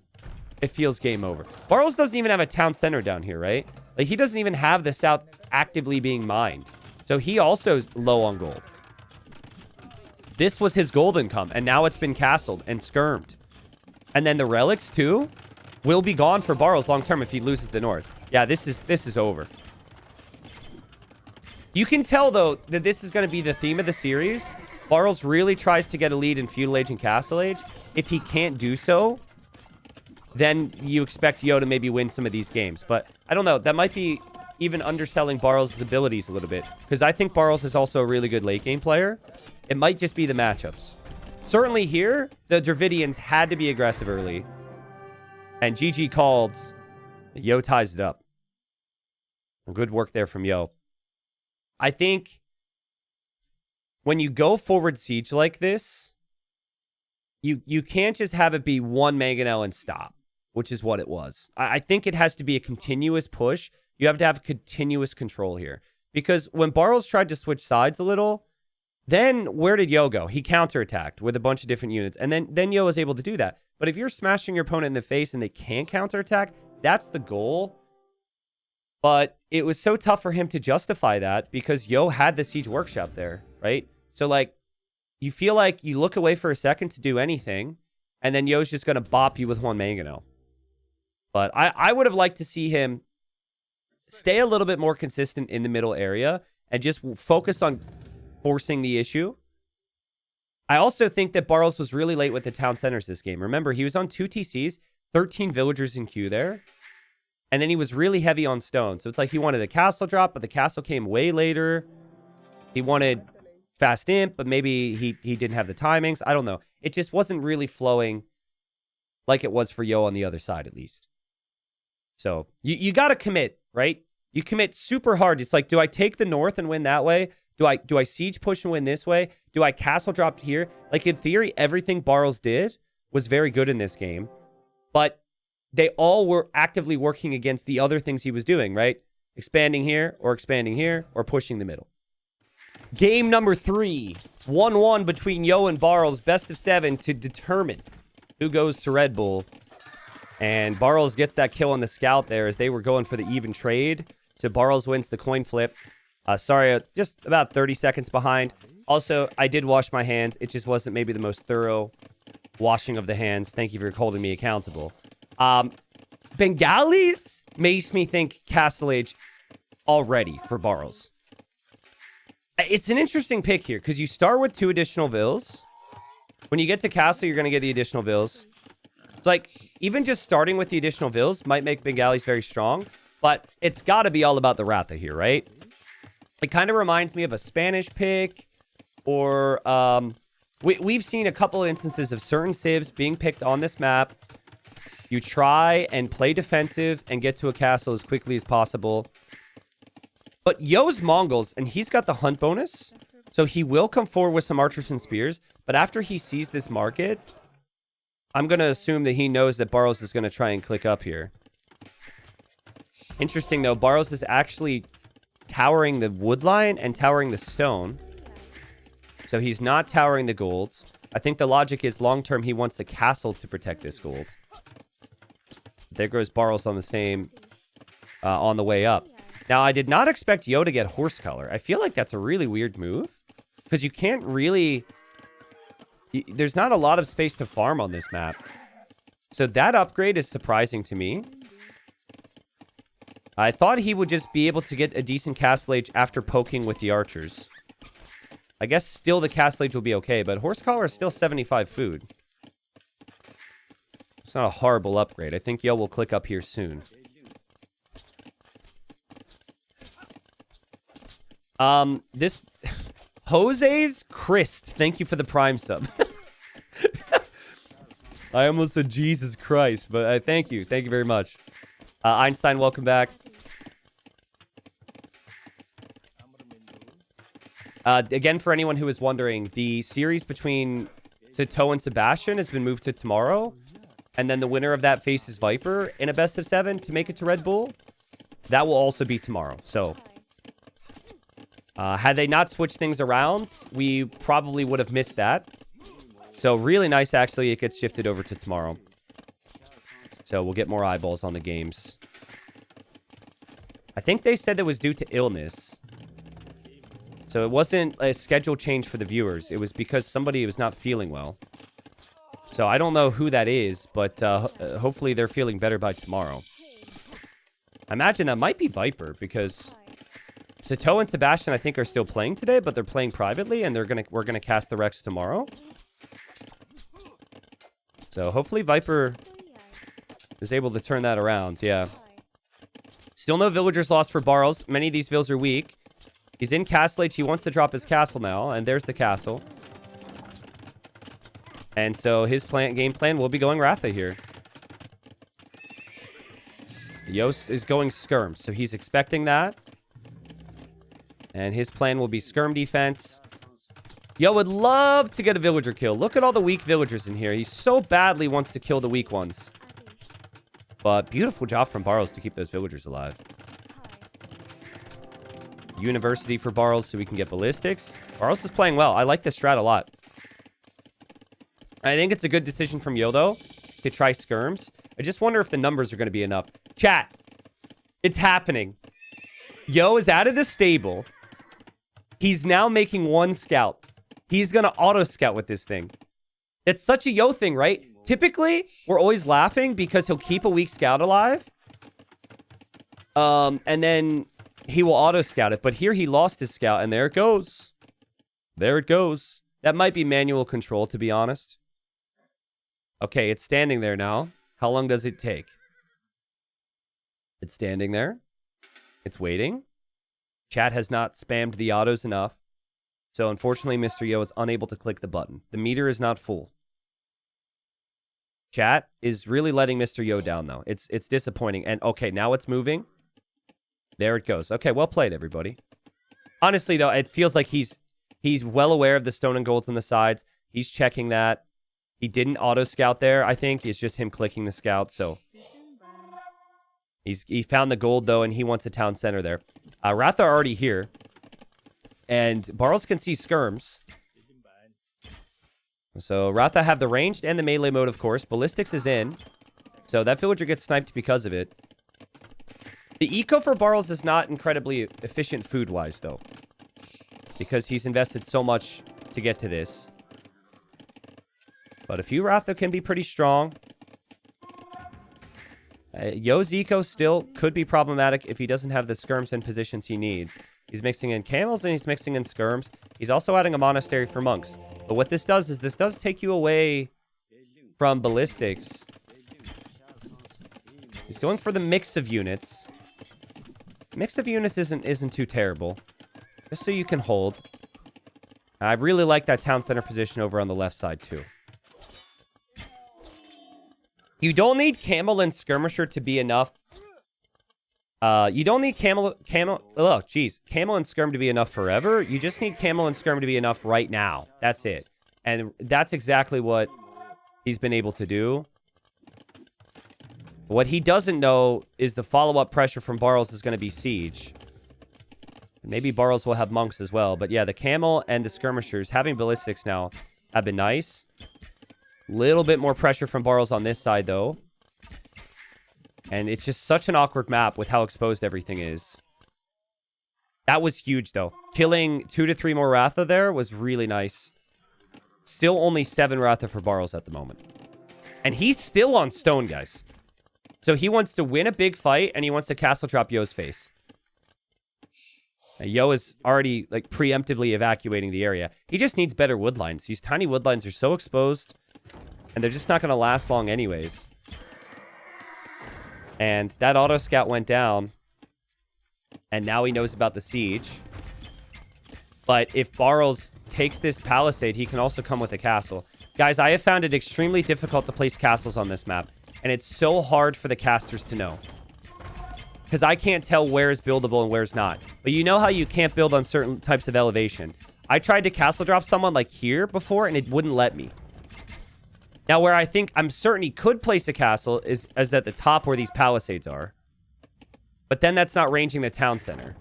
it feels game over. Barles doesn't even have a town center down here, right? Like, he doesn't even have the south actively being mined. So he also is low on gold. This was his gold income, and now it's been castled and skirmed. And then the relics, too, will be gone for Barles long term if he loses the north. Yeah, this is over. You can tell, though, that this is going to be the theme of the series. Barles really tries to get a lead in Feudal Age and Castle Age. If he can't do so, then you expect Yo to maybe win some of these games. But I don't know. That might be even underselling Barles' abilities a little bit. Because I think Barles is also a really good late game player. It might just be the matchups. Certainly here, the Dravidians had to be aggressive early. And GG called. Yo ties it up. Good work there from Yo. I think when you go forward siege like this, you can't just have it be one mangonel and stop, which is what it was. I think it has to be a continuous push. You have to have continuous control here. Because when Barles tried to switch sides a little, then where did Yo go? He counterattacked with a bunch of different units. And then Yo was able to do that. But if you're smashing your opponent in the face and they can't counterattack, that's the goal. But it was so tough for him to justify that because Yo had the Siege Workshop there, right? So, like, you feel like you look away for a second to do anything, and then Yo's just going to bop you with one mangonel. But I would have liked to see him stay a little bit more consistent in the middle area and just focus on forcing the issue. I also think that Barles was really late with the town centers this game. Remember, he was on 2 TCs, 13 villagers in queue there. And then he was really heavy on stone. So it's like he wanted a castle drop, but the castle came way later. He wanted fast imp, but maybe he didn't have the timings. I don't know. It just wasn't really flowing like it was for Yo on the other side, at least. So you got to commit, right? You commit super hard. It's like, do I take the north and win that way? Do I siege push and win this way? Do I castle drop here? Like, in theory, everything Barles did was very good in this game. But they all were actively working against the other things he was doing, right? Expanding here, or pushing the middle. Game number 3. 1-1 between Yo and Barles. Best of 7 to determine who goes to Red Bull. And Barles gets that kill on the scout there as they were going for the even trade. So Barles wins the coin flip. Sorry, just about 30 seconds behind. Also, I did wash my hands. It just wasn't maybe the most thorough washing of the hands. Thank you for holding me accountable. Bengalis makes me think Castle Age already for Barles. It's an interesting pick here because you start with 2 additional vills. When you get to Castle, you're going to get the additional vills. It's like, even just starting with the additional vills might make Bengalis very strong, but it's got to be all about the Ratha here, right? It kind of reminds me of a Spanish pick, or we've seen a couple of instances of certain civs being picked on this map. You try and play defensive and get to a castle as quickly as possible. But Yo's Mongols, and he's got the hunt bonus, so he will come forward with some archers and spears. But after he sees this market, I'm going to assume that he knows that Barles is going to try and click up here. Interesting, though. Barles is actually towering the wood line and towering the stone. So he's not towering the gold. I think the logic is long-term he wants the castle to protect this gold. There goes Barles on the same, on the way up. Now, I did not expect Yo to get horse color. I feel like that's a really weird move. Because you can't really... There's not a lot of space to farm on this map. So that upgrade is surprising to me. I thought he would just be able to get a decent Castle Age after poking with the archers. I guess still the Castle Age will be okay, but horse collar is still 75 food. It's not a horrible upgrade. I think Yo will click up here soon. This Jose's Christ. Thank you for the Prime sub. I almost said Jesus Christ, but thank you. Thank you very much. Einstein, welcome back. Again, for anyone who is wondering, the series between Sato and Sebastian has been moved to tomorrow. And then the winner of that faces Viper in a best of 7 to make it to Red Bull. That will also be tomorrow. So Had they not switched things around, we probably would have missed that. So really nice, actually, it gets shifted over to tomorrow. So we'll get more eyeballs on the games. I think they said it was due to illness. So it wasn't a schedule change for the viewers. It was because somebody was not feeling well. So I don't know who that is, but hopefully they're feeling better by tomorrow. I imagine that might be Viper, because Sato and Sebastian, I think, are still playing today, but they're playing privately, and we're gonna cast the Rex tomorrow. So hopefully Viper is able to turn that around, yeah. Still no villagers lost for Barles. Many of these vills are weak. He's in Castle Age. He wants to drop his castle now, and there's the castle. And so his game plan will be going Ratha here. Yos is going Skirm, so he's expecting that. And his plan will be Skirm defense. Yo would love to get a villager kill. Look at all the weak villagers in here. He so badly wants to kill the weak ones. But beautiful job from Barles to keep those villagers alive. University for Barles so we can get ballistics. Barles is playing well. I like this strat a lot. I think it's a good decision from Yo, though, to try skirms. I just wonder if the numbers are going to be enough. Chat, it's happening. Yo is out of the stable. He's now making one scout. He's going to auto-scout with this thing. It's such a Yo thing, right? Typically, we're always laughing because he'll keep a weak scout alive. And then he will auto-scout it. But here he lost his scout, and there it goes. There it goes. That might be manual control, to be honest. Okay, it's standing there now. How long does it take? It's standing there. It's waiting. Chat has not spammed the autos enough. So unfortunately, Mr. Yo is unable to click the button. The meter is not full. Chat is really letting Mr. Yo down, though. It's disappointing. And okay, now it's moving. There it goes. Okay, well played, everybody. Honestly, though, it feels like he's well aware of the stone and golds on the sides. He's checking that. He didn't auto-scout there, I think. It's just him clicking the scout, so... He found the gold, though, and he wants a town center there. Ratha are already here. And Barles can see skirms. So Ratha have the ranged and the melee mode, of course. Ballistics is in. So that villager gets sniped because of it. The eco for Barles is not incredibly efficient food-wise, though. Because he's invested so much to get to this. But a few Ratha can be pretty strong. Yo's eco still could be problematic if he doesn't have the skirms and positions he needs. He's mixing in camels and he's mixing in skirms. He's also adding a monastery for monks. But what this does is this does take you away from ballistics. He's going for the mix of units. Mix of units isn't too terrible. Just so you can hold. I really like that town center position over on the left side too. You don't need camel and skirmisher to be enough. You don't need camel and skirm to be enough forever. You just need camel and skirm to be enough right now. That's it. And that's exactly what he's been able to do. What he doesn't know is the follow-up pressure from Barles is going to be siege. Maybe Barles will have monks as well. But yeah, the camel and the skirmishers having ballistics now have been nice. Little bit more pressure from Barles on this side, though. And it's just such an awkward map with how exposed everything is. That was huge, though. Killing 2 to 3 more Ratha there was really nice. Still only 7 Ratha for Barles at the moment. And he's still on stone, guys. So he wants to win a big fight, and he wants to castle drop Yo's face. Yo is already, like, preemptively evacuating the area. He just needs better wood lines. These tiny wood lines are so exposed, and they're just not going to last long anyways. And that auto-scout went down, and now he knows about the siege. But if Barles takes this palisade, he can also come with a castle. Guys, I have found it extremely difficult to place castles on this map, and it's so hard for the casters to know. Because I can't tell where is buildable and where's not. But you know how you can't build on certain types of elevation. I tried to castle drop someone like here before, and it wouldn't let me. Now, where I'm certain he could place a castle is at the top where these palisades are. But then that's not ranging the town center.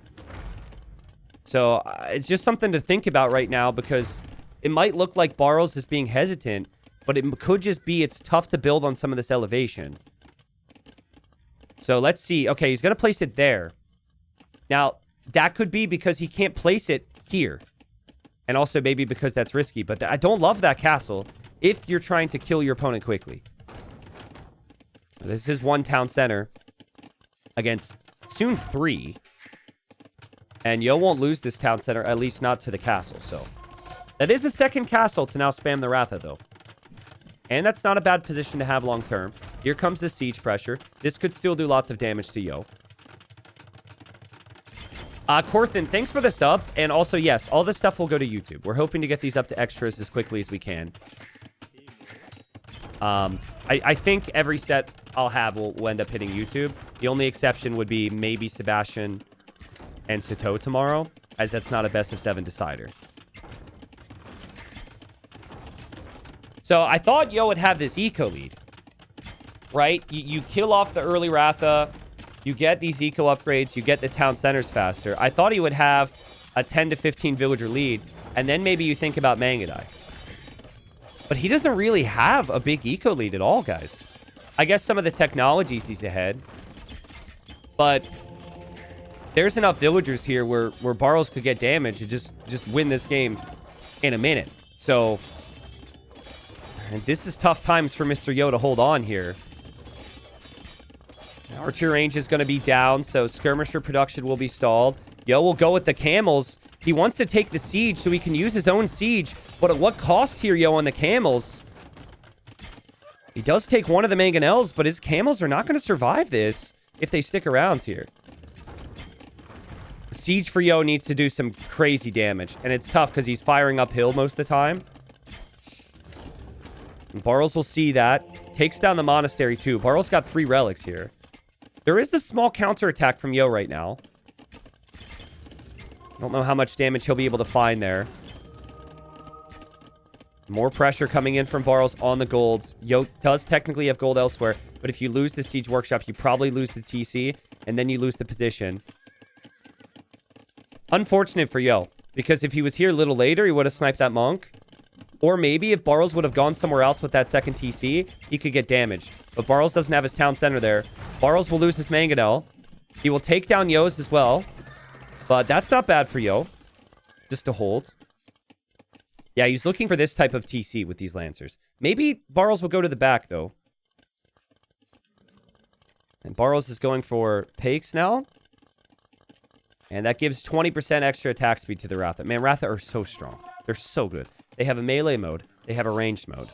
So it's just something to think about right now because it might look like Barles is being hesitant, but it could just be it's tough to build on some of this elevation. So let's see. Okay, he's going to place it there. Now, that could be because he can't place it here. And also maybe because that's risky. But I don't love that castle if you're trying to kill your opponent quickly. This is one town center against soon 3. And Yo won't lose this town center, at least not to the castle. So that is a second castle to now spam the Ratha, though. And that's not a bad position to have long term. Here comes the siege pressure. This could still do lots of damage to Yo. Corthin, thanks for the sub. And also, yes, all this stuff will go to YouTube. We're hoping to get these up to extras as quickly as we can. I think every set I'll have will end up hitting YouTube. The only exception would be maybe Sebastian and Sato tomorrow, as that's not a best of 7 decider. So I thought Yo would have this eco lead, right? You kill off the early Ratha, you get these eco upgrades, you get the town centers faster. I thought he would have a 10 to 15 villager lead, and then maybe you think about Mangadai. But he doesn't really have a big eco lead at all, guys. I guess some of the technologies he's ahead, but there's enough villagers here where Barles could get damage and just win this game in a minute. So, and this is tough times for Mr. Yo to hold on here. Archer range is going to be down, so skirmisher production will be stalled. Yo will go with the camels. He wants to take the siege so he can use his own siege. But at what cost here, Yo, on the camels? He does take one of the mangonels, but his camels are not going to survive this if they stick around here. The siege for Yo needs to do some crazy damage, and it's tough because he's firing uphill most of the time. And Barles will see that. Takes down the monastery, too. Barles got 3 relics here. There is a small counterattack from Yo right now. I don't know how much damage he'll be able to find there. More pressure coming in from Barles on the gold. Yo does technically have gold elsewhere, but if you lose the Siege Workshop, you probably lose the TC, and then you lose the position. Unfortunate for Yo, because if he was here a little later, he would have sniped that monk. Or maybe if Barles would have gone somewhere else with that second TC, he could get damaged. But Barles doesn't have his town center there. Barles will lose his mangonel. He will take down Yo's as well. But that's not bad for Yo. Just to hold. Yeah, he's looking for this type of TC with these Lancers. Maybe Barles will go to the back, though. And Barles is going for Pakes now. And that gives 20% extra attack speed to the Ratha. Man, Ratha are so strong. They're so good. They have a melee mode. They have a ranged mode.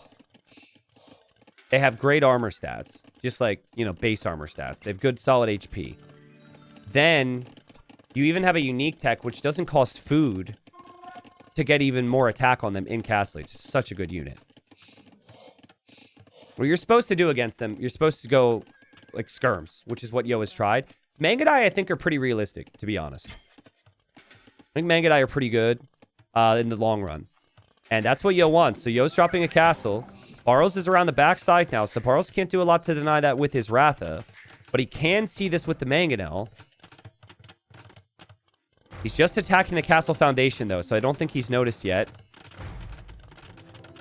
They have great armor stats. Just like, you know, base armor stats. They have good solid HP. Then, you even have a unique tech, which doesn't cost food to get even more attack on them in castle. It's such a good unit. What you're supposed to do against them, you're supposed to go, like, skirms, which is what Yo has tried. Mangadai, I think, are pretty realistic, to be honest. I think Mangadai are pretty good in the long run. And that's what Yo wants. So Yo's dropping a castle. Barles is around the backside now, so Barles can't do a lot to deny that with his Ratha. But he can see this with the Mangonel. He's just attacking the castle foundation, though, so I don't think he's noticed yet.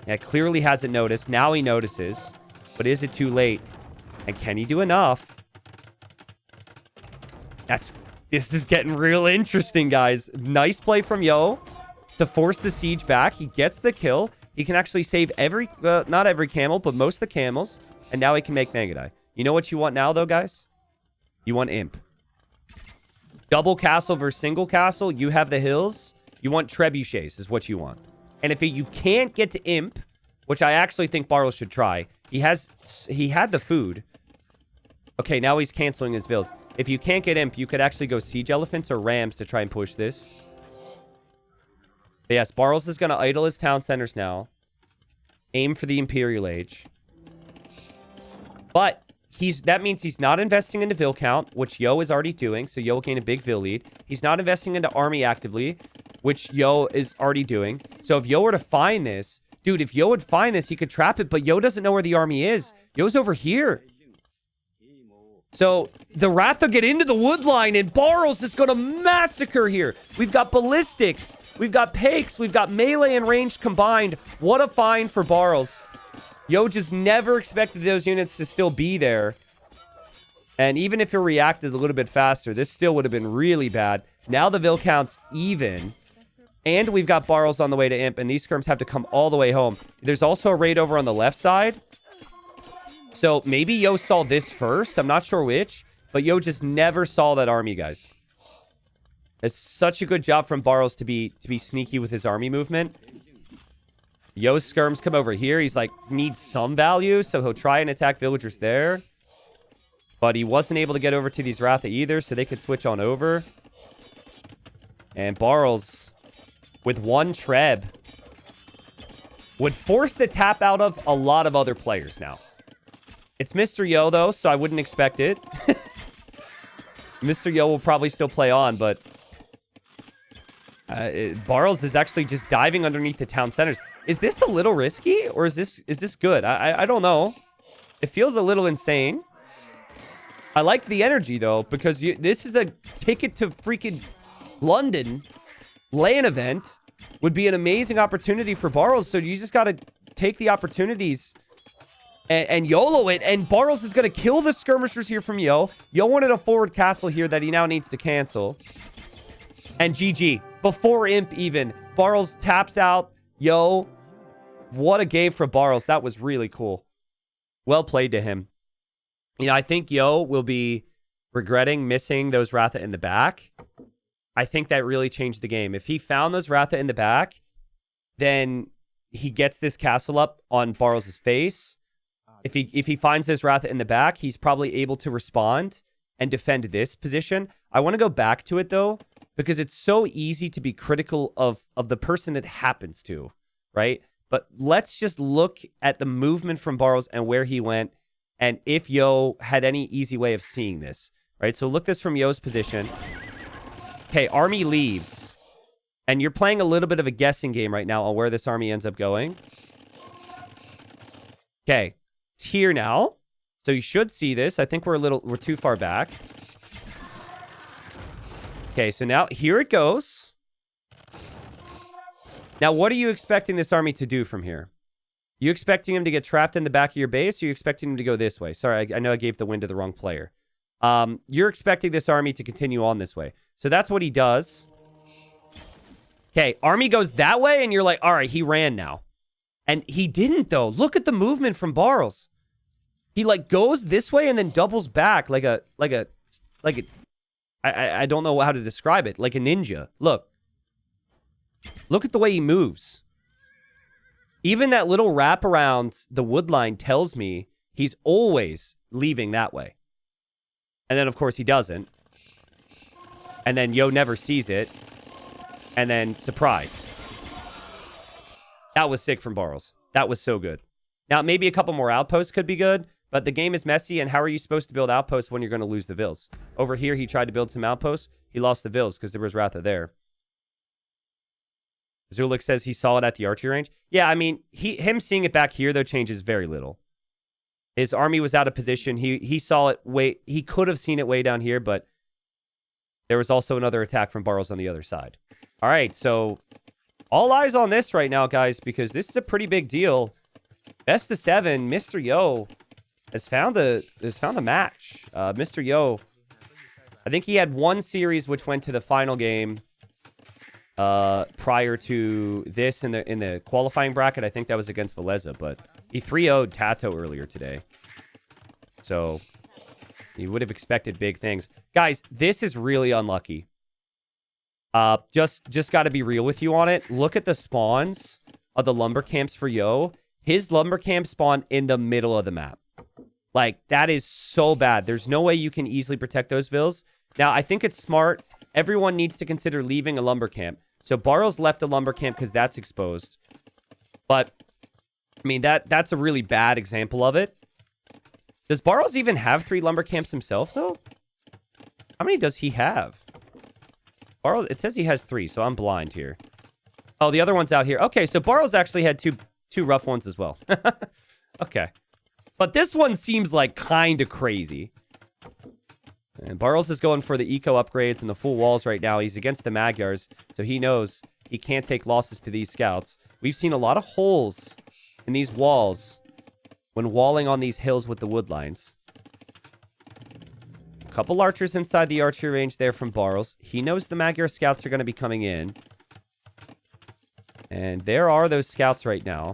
Yeah, clearly hasn't noticed. Now he notices. But is it too late? And can he do enough? This is getting real interesting, guys. Nice play from Yo to force the siege back. He gets the kill. He can actually save not every camel, but most of the camels. And now he can make Mangadai. You know what you want now, though, guys? You want Imp. Double castle versus single castle. You have the hills. You want trebuchets is what you want. And if you can't get to Imp, which I actually think Barles should try. He had the food. Okay, now he's canceling his vills. If you can't get Imp, you could actually go Siege Elephants or Rams to try and push this. But yes, Barles is going to idle his town centers now. Aim for the Imperial Age. But that means he's not investing into Vill count, which Yo is already doing. So Yo will gain a big Vill lead. He's not investing into army actively, which Yo is already doing. So if Yo were to find this, dude, if Yo would find this, he could trap it. But Yo doesn't know where the army is. Yo's over here. So the Ratha get into the wood line, and Barles is going to massacre here. We've got ballistics. We've got pakes. We've got melee and range combined. What a find for Barles. Yo just never expected those units to still be there. And even if it reacted a little bit faster, this still would have been really bad. Now the Vil count's even. And we've got Barles on the way to Imp, and these skirms have to come all the way home. There's also a raid over on the left side. So maybe Yo saw this first. I'm not sure which. But Yo just never saw that army, guys. It's such a good job from Barles to be sneaky with his army movement. Yo's skirms come over here. He's like, needs some value, so he'll try and attack villagers there. But he wasn't able to get over to these Ratha either, so they could switch on over. And Barles, with one Treb, would force the tap out of a lot of other players now. It's Mr. Yo, though, so I wouldn't expect it. Mr. Yo will probably still play on, but... Barles is actually just diving underneath the town centers. Is this a little risky, or is this good? I don't know. It feels a little insane. I like the energy, though, because this is a ticket to freaking London LAN event. Would be an amazing opportunity for Barles, so you just got to take the opportunities and YOLO it, and Barles is going to kill the skirmishers here from Yo. Yo wanted a forward castle here that he now needs to cancel. And GG. Before Imp even, Barles taps out. Yo, what a game for Barles. That was really cool. Well played to him. You know, I think Yo will be regretting missing those Ratha in the back. I think that really changed the game. If he found those Ratha in the back, then he gets this castle up on Barles' face. If he finds those Ratha in the back, he's probably able to respond and defend this position. I want to go back to it, though, because it's so easy to be critical of the person it happens to, right? But let's just look at the movement from Barles and where he went, and if Yo had any easy way of seeing this, right? So look this from Yo's position. Okay, army leaves. And you're playing a little bit of a guessing game right now on where this army ends up going. Okay, it's here now. So you should see this. I think we're too far back. Okay, so now here it goes. Now, what are you expecting this army to do from here? You expecting him to get trapped in the back of your base, or you expecting him to go this way? Sorry, I know I gave the win to the wrong player. You're expecting this army to continue on this way. So that's what he does. Okay, army goes that way, and you're like, all right, he ran now. And he didn't, though. Look at the movement from Barles. He, like, goes this way and then doubles back like a I don't know how to describe it. Like a ninja. Look. Look at the way he moves. Even that little wrap around the wood line tells me he's always leaving that way. And then, of course, he doesn't. And then Yo never sees it. And then, surprise. That was sick from Barles. That was so good. Now, maybe a couple more outposts could be good, but the game is messy, and how are you supposed to build outposts when you're going to lose the Vils? Over here, he tried to build some outposts. He lost the Vils because there was Ratha there. Zulik says he saw it at the archery range. Yeah, I mean, him seeing it back here, though, changes very little. His army was out of position. He saw it he could have seen it way down here, but there was also another attack from Barles on the other side. All right, so all eyes on this right now, guys, because this is a pretty big deal. Best of 7, Mr. Yo has found a match. Mr. Yo, I think he had one series which went to the final game prior to this in the qualifying bracket. I think that was against Valeza, but he 3-0'd Tato earlier today. So you would have expected big things. Guys, this is really unlucky. Just got to be real with you on it. Look at the spawns of the lumber camps for Yo. His lumber camp spawned in the middle of the map. Like, that is so bad. There's no way you can easily protect those vills. Now, I think it's smart. Everyone needs to consider leaving a lumber camp. So Barles left a lumber camp because that's exposed. But, I mean, that's a really bad example of it. Does Barles even have 3 lumber camps himself, though? How many does he have? Barles, it says he has 3, so I'm blind here. Oh, the other one's out here. Okay, so Barles actually had two rough ones as well. Okay. But this one seems like kind of crazy. And Barles is going for the eco upgrades and the full walls right now. He's against the Magyars, so he knows he can't take losses to these scouts. We've seen a lot of holes in these walls when walling on these hills with the wood lines. A couple archers inside the archery range there from Barles. He knows the Magyar scouts are going to be coming in. And there are those scouts right now.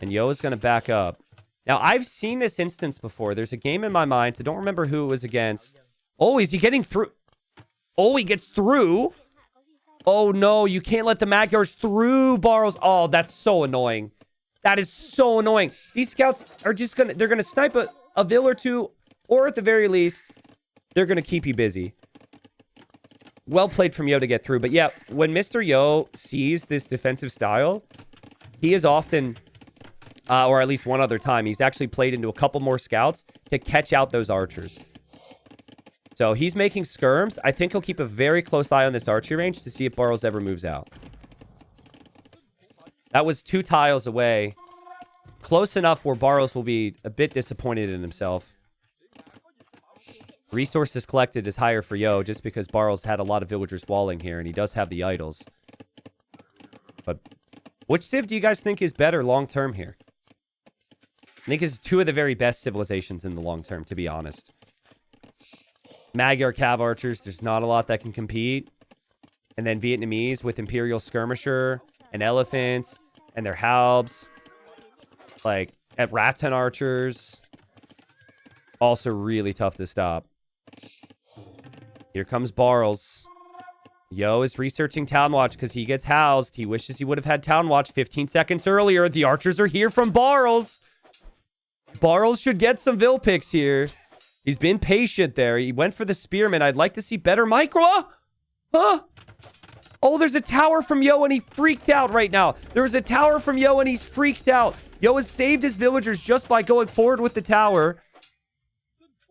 And Yo is going to back up. Now, I've seen this instance before. There's a game in my mind. I don't remember who it was against. Oh, is he getting through? Oh, he gets through. Oh, no. You can't let the Magyars through, Barles. Oh, that's so annoying. That is so annoying. These scouts are just going to... They're going to snipe a vill or two. Or at the very least, they're going to keep you busy. Well played from Yo to get through. But yeah, when Mr. Yo sees this defensive style, he is often... or at least one other time, he's actually played into a couple more scouts to catch out those archers. So he's making skirms. I think he'll keep a very close eye on this archery range to see if Barles ever moves out. That was 2 tiles away. Close enough where Barles will be a bit disappointed in himself. Resources collected is higher for Yo just because Barles had a lot of villagers walling here and he does have the idols. But which civ do you guys think is better long-term here? I think it's 2 of the very best civilizations in the long term, to be honest. Magyar Cav Archers, there's not a lot that can compete. And then Vietnamese with Imperial Skirmisher and Elephants and their Halbs. Like, at Rattan Archers. Also really tough to stop. Here comes Barles. Yo is researching Town Watch because he gets housed. He wishes he would have had Town Watch 15 seconds earlier. The archers are here from Barles. Barles should get some Vill picks here. He's been patient there. He went for the Spearman. I'd like to see better micro. Huh? Oh, there's a tower from Yo and he freaked out right now. There's a tower from Yo and he's freaked out. Yo has saved his villagers just by going forward with the tower.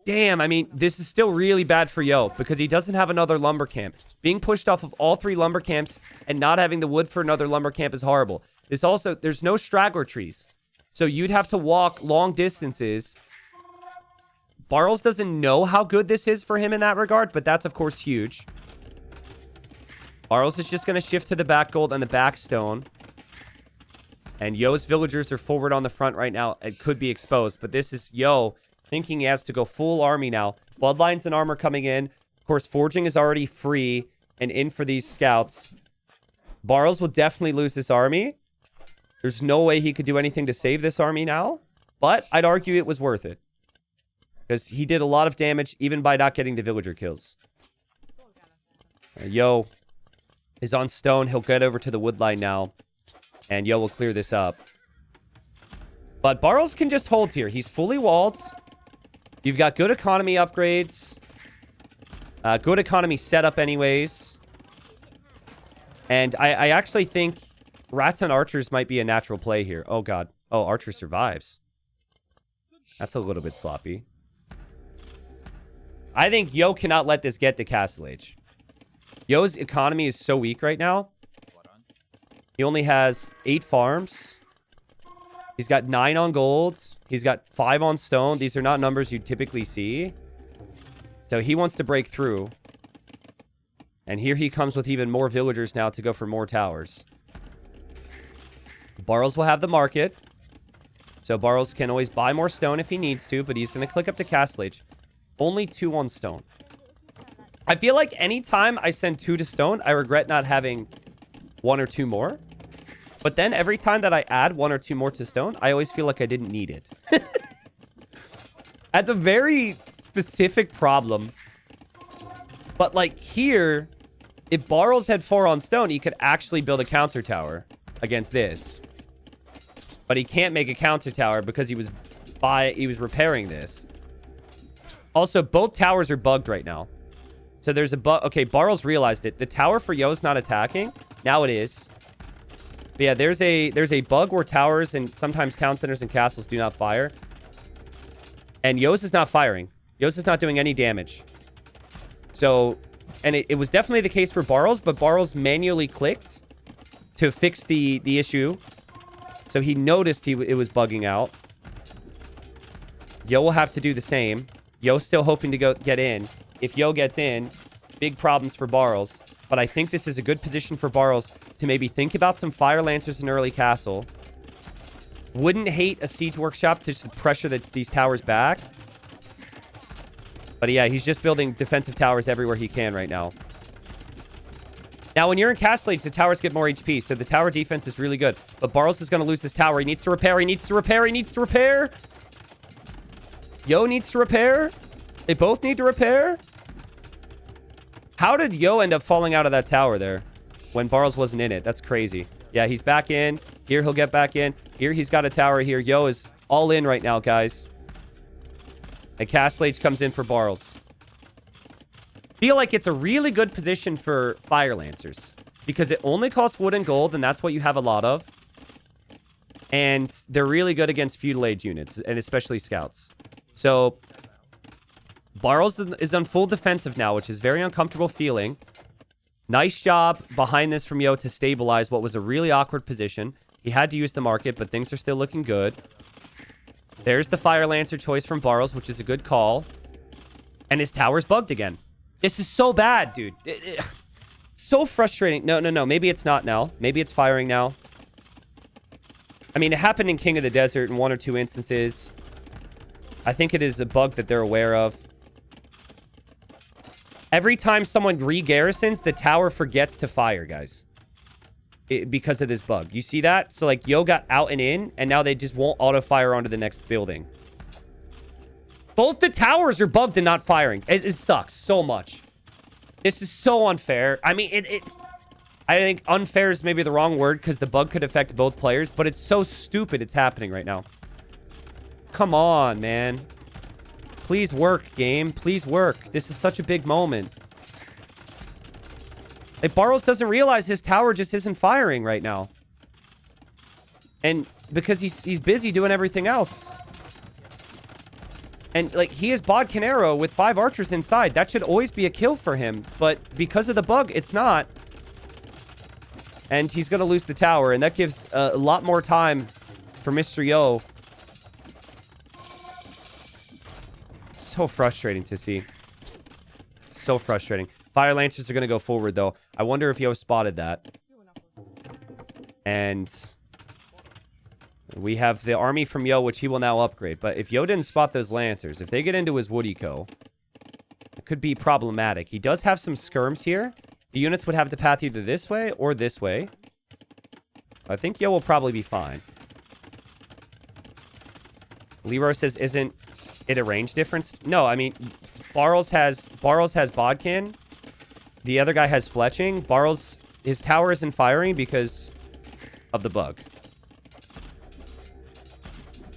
Damn, I mean, this is still really bad for Yo because he doesn't have another lumber camp. Being pushed off of all 3 lumber camps and not having the wood for another lumber camp is horrible. There's no straggler trees. So you'd have to walk long distances. Barles doesn't know how good this is for him in that regard, but that's, of course, huge. Barles is just going to shift to the back gold and the back stone. And Yo's villagers are forward on the front right now. It could be exposed, but this is Yo thinking he has to go full army now. Bloodlines and armor coming in. Of course, forging is already free and in for these scouts. Barles will definitely lose this army. There's no way he could do anything to save this army now, but I'd argue it was worth it. Because he did a lot of damage even by not getting the villager kills. Yo is on stone. He'll get over to the wood line now. And Yo will clear this up. But Barles can just hold here. He's fully walled. You've got good economy upgrades. Good economy setup anyways. And I actually think Rattan Archers might be a natural play here. Oh, God. Oh, Archer survives. That's a little bit sloppy. I think Yo cannot let this get to Castle Age. Yo's economy is so weak right now. He only has 8 farms. He's got 9 on gold. He's got 5 on stone. These are not numbers you typically see. So he wants to break through. And here he comes with even more villagers now to go for more towers. Barles will have the market. So Barles can always buy more stone if he needs to, but he's going to click up to Castle Age. Only 2 on stone. I feel like anytime I send 2 to stone, I regret not having 1 or 2 more. But then every time that I add 1 or 2 more to stone, I always feel like I didn't need it. That's a very specific problem. But like here, if Barles had 4 on stone, he could actually build a counter tower against this. But he can't make a counter tower because he was repairing this. Also, both towers are bugged right now. So there's a bug. Okay, Barles realized it. The tower for Yo is not attacking. Now it is. But yeah, there's a bug where towers and sometimes town centers and castles do not fire. And Yo's is not firing. Yo's is not doing any damage. So, and it was definitely the case for Barles, but Barles manually clicked to fix the issue. So he noticed it was bugging out. Yo will have to do the same. Yo's still hoping to get in. If Yo gets in, big problems for Barles. But I think this is a good position for Barles to maybe think about some Fire Lancers in early castle. Wouldn't hate a Siege Workshop to just pressure these towers back. But yeah, he's just building defensive towers everywhere he can right now. Now, when you're in Castle Age, the towers get more HP, so the tower defense is really good. But Barles is going to lose this tower. He needs to repair. He needs to repair. He needs to repair. Yo needs to repair. They both need to repair. How did Yo end up falling out of that tower there when Barles wasn't in it? That's crazy. Yeah, he's back in. Here, he'll get back in. Here, he's got a tower here. Yo is all in right now, guys. And Castle Age comes in for Barles. Feel like it's a really good position for Fire Lancers because it only costs wood and gold, and that's what you have a lot of. And they're really good against Feudal Age units, and especially scouts. So, Barles is on full defensive now, which is very uncomfortable feeling. Nice job behind this from Yo to stabilize what was a really awkward position. He had to use the market, but things are still looking good. There's the Fire Lancer choice from Barles, which is a good call. And his tower's bugged again. This is so bad, dude. So frustrating. No. Maybe it's not now. Maybe it's firing now. I mean, it happened in King of the Desert in 1 or 2 instances. I think it is a bug that they're aware of. Every time someone re-garrisons, the tower forgets to fire, guys. Because of this bug. You see that? So, like, Yo got out and in, and now they just won't auto-fire onto the next building. Both the towers are bugged and not firing. It sucks so much. This is so unfair. I mean, I think unfair is maybe the wrong word because the bug could affect both players, but it's so stupid it's happening right now. Come on, man. Please work, game. Please work. This is such a big moment. Like, Barles doesn't realize his tower just isn't firing right now. And because he's busy doing everything else. And, like, he is Bodkin Arrow with 5 archers inside. That should always be a kill for him. But because of the bug, it's not. And he's going to lose the tower. And that gives a lot more time for Mr. Yo. So frustrating to see. So frustrating. Fire Lancers are going to go forward, though. I wonder if Yo spotted that. And we have the army from Yo, which he will now upgrade. But if Yo didn't spot those Lancers, if they get into his Wood Eco, it could be problematic. He does have some skirms here. The units would have to path either this way or this way. I think Yo will probably be fine. Leroy says, isn't it a range difference? No, I mean, Barles has Bodkin. The other guy has Fletching. Barles, his tower isn't firing because of the bug.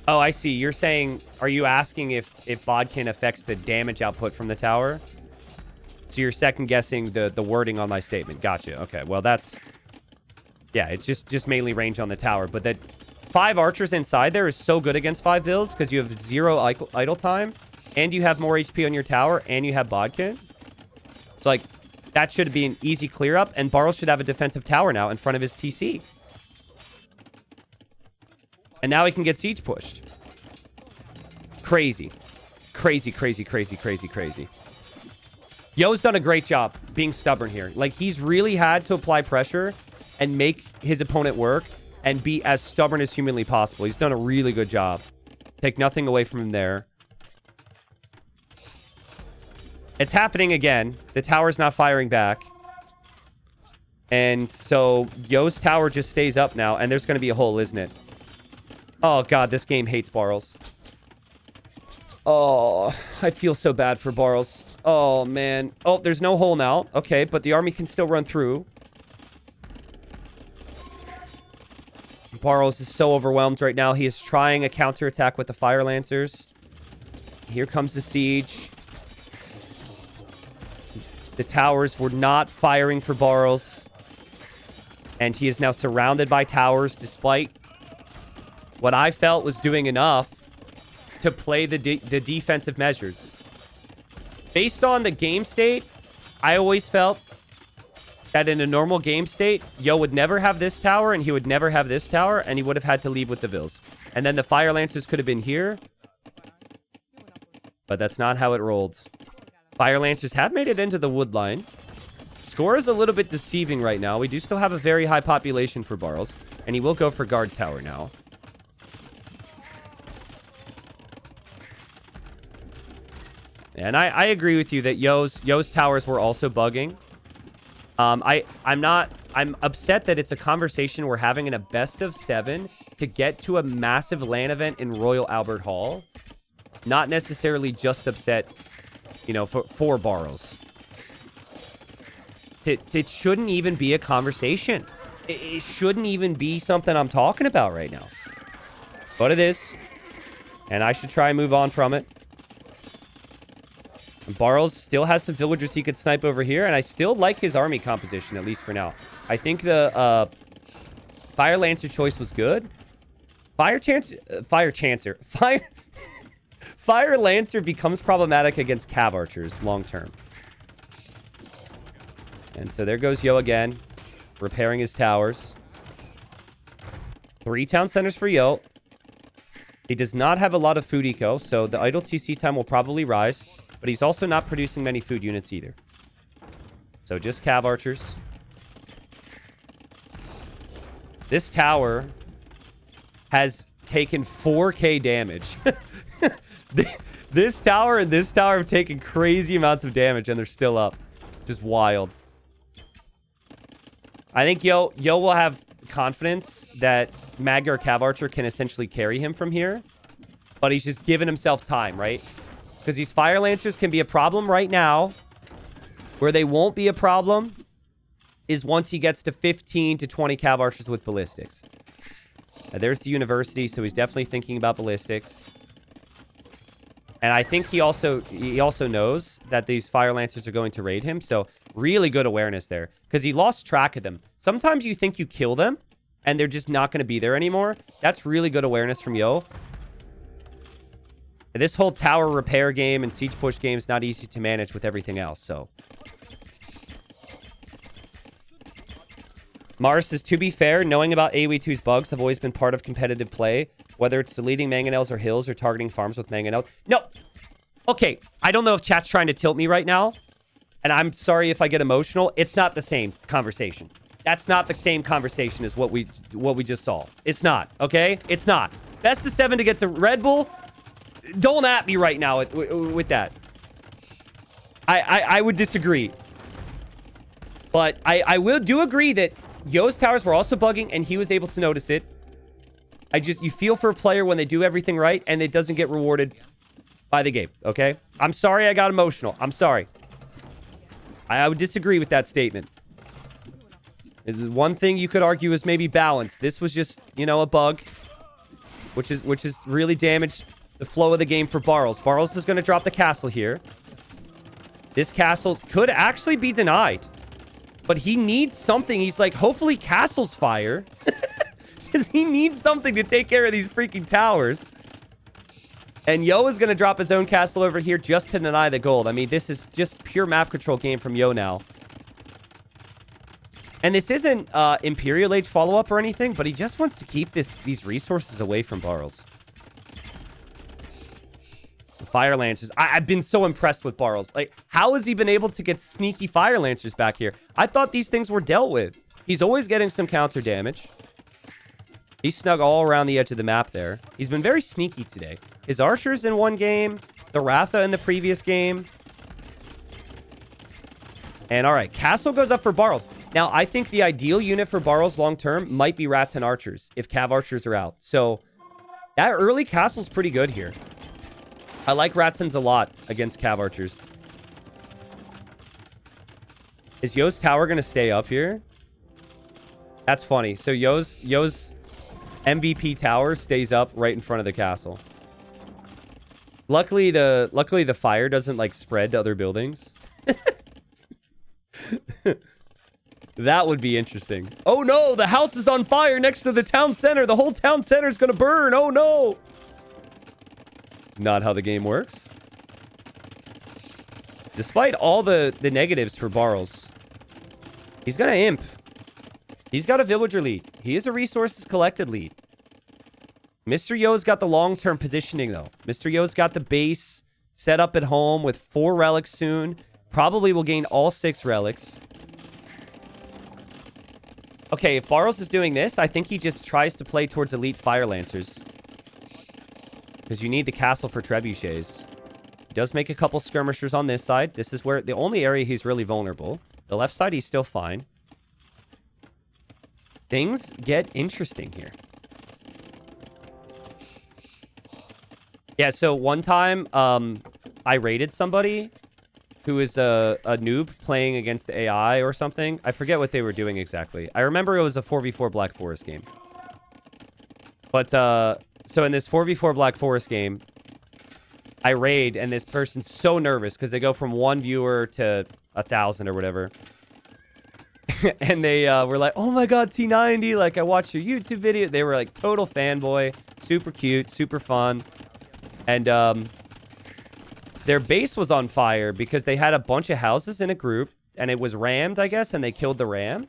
Oh, I see. You're saying, are you asking if Bodkin affects the damage output from the tower? So you're second guessing the wording on my statement. Gotcha. Okay. Well, that's, yeah, it's just mainly range on the tower. But that 5 archers inside there is so good against 5 bills because you have 0 idle time and you have more HP on your tower and you have Bodkin. It's like, that should be an easy clear up, and Barles should have a defensive tower now in front of his TC. And now he can get siege pushed. Crazy. Crazy. Yo's done a great job being stubborn here. Like, he's really had to apply pressure and make his opponent work and be as stubborn as humanly possible. He's done a really good job. Take nothing away from him there. It's happening again. The tower's not firing back. And so Yo's tower just stays up now. And there's going to be a hole, isn't it? Oh, God. This game hates Barles. Oh, I feel so bad for Barles. Oh, man. Oh, there's no hole now. Okay, but the army can still run through. Barles is so overwhelmed right now. He is trying a counterattack with the Fire Lancers. Here comes the siege. The towers were not firing for Barles. And he is now surrounded by towers, despite what I felt was doing enough to play the defensive measures. Based on the game state, I always felt that in a normal game state, Yo would never have this tower, and he would never have this tower, and he would have had to leave with the Vills. And then the Fire Lancers could have been here. But that's not how it rolled. Fire Lancers have made it into the wood line. Score is a little bit deceiving right now. We do still have a very high population for Barles. And he will go for guard tower now. And I agree with you that Yo's towers were also bugging. I'm upset that it's a conversation we're having in a best of 7 to get to a massive LAN event in Royal Albert Hall. Not necessarily just upset, you know, for Barles. It shouldn't even be a conversation. It shouldn't even be something I'm talking about right now. But it is. And I should try and move on from it. Barles still has some villagers he could snipe over here, and I still like his army composition, at least for now. I think the Fire Lancer choice was good. Fire Lancer becomes problematic against Cav Archers long term. And so there goes Yo again, repairing his towers. 3 town centers for Yo. He does not have a lot of food eco, so the idle TC time will probably rise. But he's also not producing many food units either. So just Cav Archers. This tower has taken 4k damage. This tower and this tower have taken crazy amounts of damage, and they're still up. Just wild. I think Yo will have confidence that Magyar Cav Archer can essentially carry him from here. But he's just giving himself time, right? Because these Fire Lancers can be a problem right now. Where they won't be a problem is once he gets to 15 to 20 Cav Archers with ballistics. There's the university, so he's definitely thinking about ballistics. And I think he also knows that these Fire Lancers are going to raid him. So really good awareness there. Because he lost track of them. Sometimes you think you kill them, and they're just not going to be there anymore. That's really good awareness from Yo. This whole tower repair game and siege push game is not easy to manage with everything else, so. Mars says, to be fair, knowing about AoE2's bugs have always been part of competitive play, whether it's deleting mangonels or hills or targeting farms with mangonels. No. Okay, I don't know if chat's trying to tilt me right now, and I'm sorry if I get emotional. It's not the same conversation. That's not the same conversation as what we just saw. It's not, okay? It's not. Best of 7 to get to Red Bull. Don't at me right now with that. I would disagree. But I do agree that Yo's towers were also bugging, and he was able to notice it. You feel for a player when they do everything right, and it doesn't get rewarded by the game, okay? I'm sorry I got emotional. I'm sorry. I would disagree with that statement. One thing you could argue is maybe balance. This was just, you know, a bug, which is really damaged the flow of the game for Barles. Barles is going to drop the castle here. This castle could actually be denied. But he needs something. He's like, hopefully castle's fire. Because he needs something to take care of these freaking towers. And Yo is going to drop his own castle over here just to deny the gold. I mean, this is just pure map control game from Yo now. And this isn't Imperial Age follow-up or anything, but he just wants to keep these resources away from Barles. Fire Lancers. I've been so impressed with Barles. Like, how has he been able to get sneaky Fire Lancers back here? I thought these things were dealt with. He's always getting some counter damage. He's snug all around the edge of the map there. He's been very sneaky today. His Archers in one game. The Ratha in the previous game. And all right, Castle goes up for Barles. Now, I think the ideal unit for Barles long-term might be Rats and Archers if Cav Archers are out. So, that early Castle's pretty good here. I like Ratsons a lot against Cav Archers. Is Yo's tower going to stay up here? That's funny. So Yo's MVP tower stays up right in front of the castle. Luckily the fire doesn't like spread to other buildings. That would be interesting. Oh no, the house is on fire next to the town center. The whole town center is going to burn. Oh no. Not how the game works. Despite all the negatives for Barles, he's got an imp. He's got a villager lead. He is a resources collected lead. Mr. Yo's got the long-term positioning, though. Mr. Yo's got the base set up at home with 4 relics soon. Probably will gain all 6 relics. Okay, if Barles is doing this, I think he just tries to play towards elite Fire Lancers. Because you need the castle for trebuchets. He does make a couple skirmishers on this side. This is where the only area he's really vulnerable. The left side, he's still fine. Things get interesting here. Yeah, so one time, I raided somebody who is a noob playing against the AI or something. I forget what they were doing exactly. I remember it was a 4v4 Black Forest game. But, so in this 4v4 Black Forest game, I raid, and this person's so nervous because they go from 1 viewer to 1,000 or whatever. And they were like, oh my god, T90, like, I watched your YouTube video. They were like total fanboy, super cute, super fun. And their base was on fire because they had a bunch of houses in a group, and it was rammed, I guess, and they killed the ram.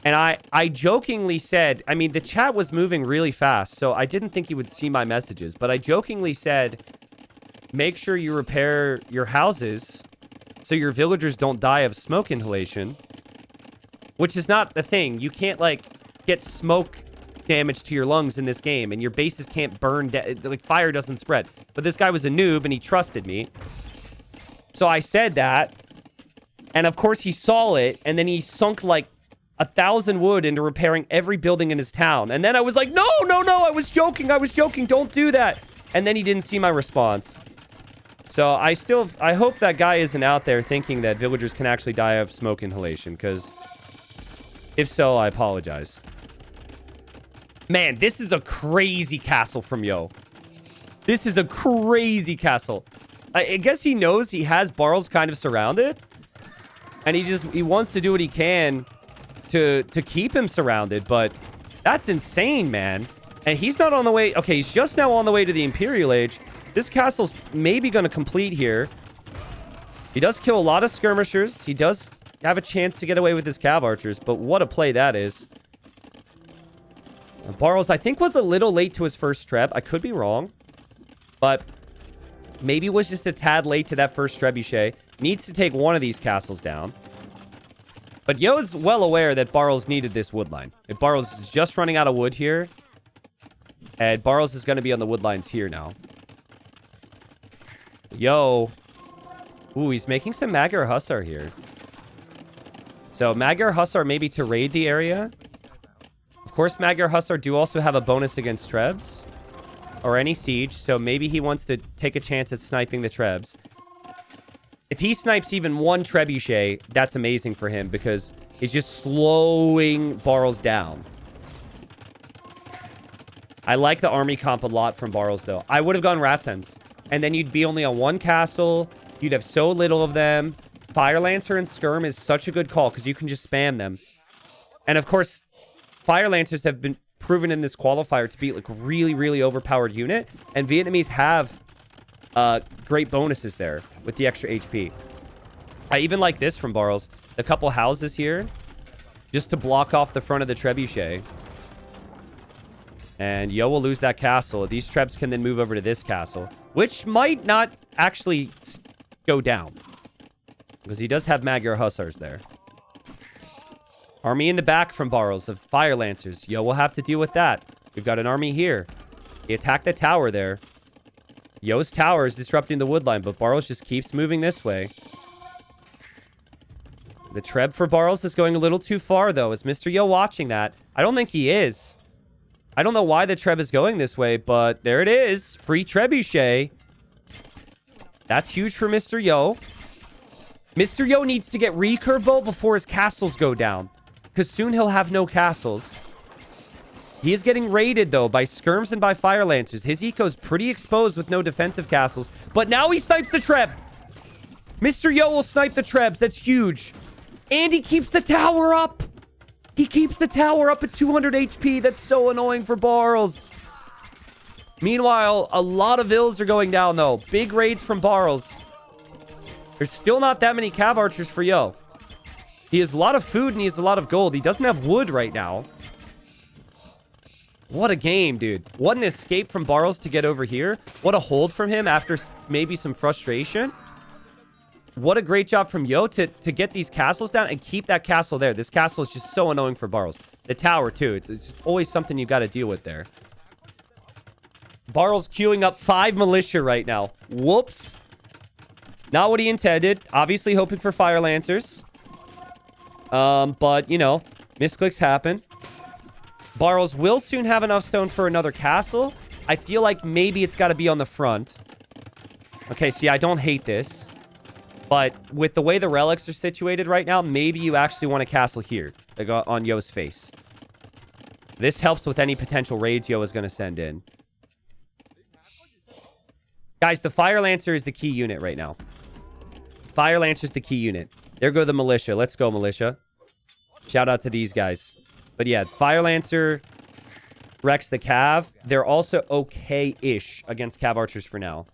And I jokingly said, I mean, the chat was moving really fast, so I didn't think he would see my messages, but I jokingly said, make sure you repair your houses so your villagers don't die of smoke inhalation, which is not the thing. You can't, like, get smoke damage to your lungs in this game, and your bases can't burn like, fire doesn't spread. But this guy was a noob, and he trusted me. So I said that, and of course he saw it, and then he sunk, like, 1,000 wood into repairing every building in his town. And then I was like, no, I was joking, don't do that. And then he didn't see my response. So I hope that guy isn't out there thinking that villagers can actually die of smoke inhalation, because if so, I apologize. Man, this is a crazy castle from Yo. This is a crazy castle. I guess he knows he has Barles kind of surrounded, and he wants to do what he can to keep him surrounded, but that's insane, man. And he's not on the way. Okay, he's just now on the way to the Imperial Age. This castle's maybe going to complete here. He does kill a lot of skirmishers. He does have a chance to get away with his cav archers, but what a play that is. Barles, I think, was a little late to his first treb. I could be wrong, but maybe was just a tad late to that first trebuchet. Needs to take one of these castles down. But Yo is well aware that Barles needed this wood line. If Barles is just running out of wood here, and Barles is going to be on the wood lines here now. Yo. Ooh, he's making some Magyar Hussar here. So Magyar Hussar maybe to raid the area. Of course, Magyar Hussar do also have a bonus against trebs. Or any siege. So maybe he wants to take a chance at sniping the trebs. If he snipes even one trebuchet, that's amazing for him because he's just slowing Barles down. I like the army comp a lot from Barles, though. I would have gone Ratans. And then you'd be only on one castle. You'd have so little of them. Fire Lancer and Skirm is such a good call because you can just spam them. And, of course, Fire Lancers have been proven in this qualifier to be like a really, really overpowered unit. And Vietnamese have great bonuses there with the extra HP. I even like this from Barles. A couple houses here just to block off the front of the trebuchet. And Yo will lose that castle. These trebs can then move over to this castle, which might not actually go down because he does have Magyar Hussars there. Army in the back from Barles of Fire Lancers. Yo will have to deal with that. We've got an army here. He attacked the tower there. Yo's tower is disrupting the wood line, but Barles just keeps moving this way. The treb for Barles is going a little too far, though. Is Mr. Yo watching that? I don't think he is. I don't know why the treb is going this way, but there it is. Free trebuchet. That's huge for Mr. Yo. Mr. Yo needs to get recurve bow before his castles go down, because soon he'll have no castles. He is getting raided, though, by skirms and by Fire Lancers. His eco's pretty exposed with no defensive castles. But now he snipes the treb. Mr. Yo will snipe the trebs. That's huge. And he keeps the tower up. He keeps the tower up at 200 HP. That's so annoying for Barles. Meanwhile, a lot of vills are going down, though. Big raids from Barles. There's still not that many cav archers for Yo. He has a lot of food and he has a lot of gold. He doesn't have wood right now. What a game, dude. What an escape from Barles to get over here. What a hold from him after maybe some frustration. What a great job from Yo to get these castles down and keep that castle there. This castle is just so annoying for Barles. The tower, too. It's just always something you got to deal with there. Barles queuing up 5 militia right now. Whoops. Not what he intended. Obviously hoping for Fire Lancers. But, you know, misclicks happen. Barles will soon have enough stone for another castle. I feel like maybe it's got to be on the front. Okay, see, I don't hate this. But with the way the relics are situated right now, maybe you actually want a castle here, like on Yo's face. This helps with any potential raids Yo is going to send in. Guys, the Fire Lancer is the key unit right now. Fire Lancer is the key unit. There go the militia. Let's go, militia. Shout out to these guys. But yeah, Fire Lancer wrecks the Cav. They're also okay-ish against Cav Archers for now.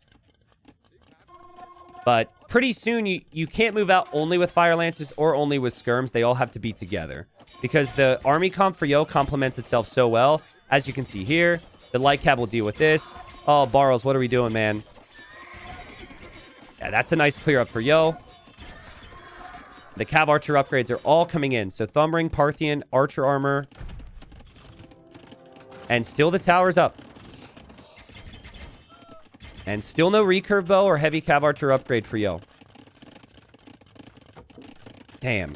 But pretty soon, you can't move out only with Fire Lancers or only with Skirms. They all have to be together. Because the army comp for Yo complements itself so well. As you can see here, the Light Cav will deal with this. Oh, Barles, what are we doing, man? Yeah, that's a nice clear up for Yo. The Cav Archer upgrades are all coming in. So Thumb Ring, Parthian, Archer Armor. And still the tower's up. And still no recurve bow or heavy Cav Archer upgrade for Yo. Damn.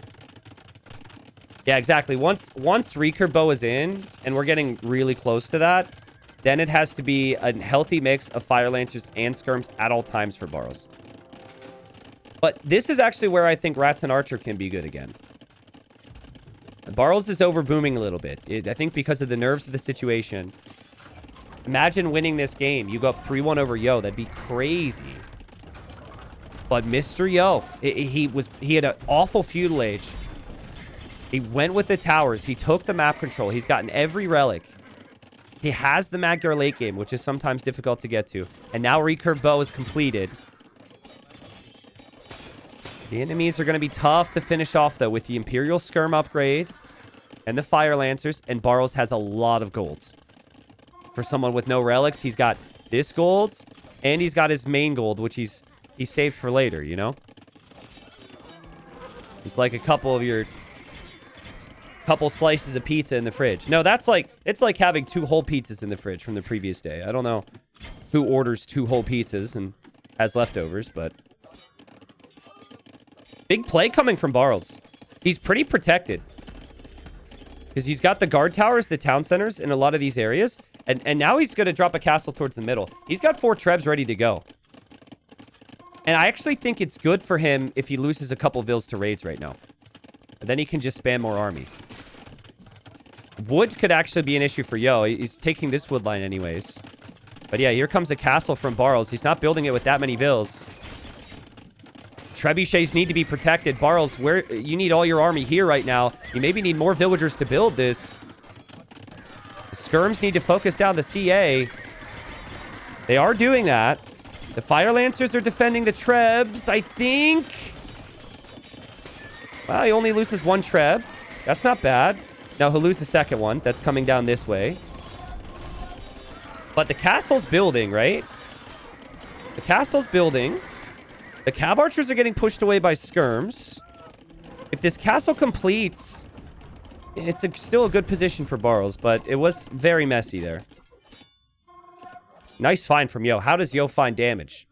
Yeah, exactly. Once recurve bow is in, and we're getting really close to that, then it has to be a healthy mix of Fire Lancers and Skirms at all times for Barles. But this is actually where I think Rats and Archer can be good again. Barles is over booming a little bit. I think because of the nerves of the situation. Imagine winning this game. You go up 3-1 over Yo. That'd be crazy. But Mr. Yo, he had an awful feudal age. He went with the towers. He took the map control. He's gotten every relic. He has the Magyar late game, which is sometimes difficult to get to. And now recurve bow is completed. The enemies are going to be tough to finish off, though, with the Imperial Skirm upgrade and the Fire Lancers. And Barles has a lot of golds. For someone with no relics, he's got this gold, and he's got his main gold, which he's saved for later, you know? It's like a couple slices of pizza in the fridge. No, it's like having 2 whole pizzas in the fridge from the previous day. I don't know who orders 2 whole pizzas and has leftovers, but big play coming from Barles. He's pretty protected because he's got the guard towers, the town centers in a lot of these areas. And now he's going to drop a castle towards the middle. He's got 4 trebs ready to go. And I actually think it's good for him if he loses a couple vills to raids right now. And then he can just spam more army. Wood could actually be an issue for Yo. He's taking this wood line anyways. But yeah, here comes a castle from Barles. He's not building it with that many vills. Trebuchets need to be protected. Barles, you need all your army here right now. You maybe need more villagers to build this. Skirms need to focus down the CA. They are doing that. The Fire Lancers are defending the Trebs, I think. Well, he only loses 1 Treb. That's not bad. Now he'll lose the second one. That's coming down this way. But the castle's building, right? The castle's building. The Cav Archers are getting pushed away by Skirms. If this castle completes, it's still a good position for Barles, but it was very messy there. Nice find from Yo. How does Yo find damage?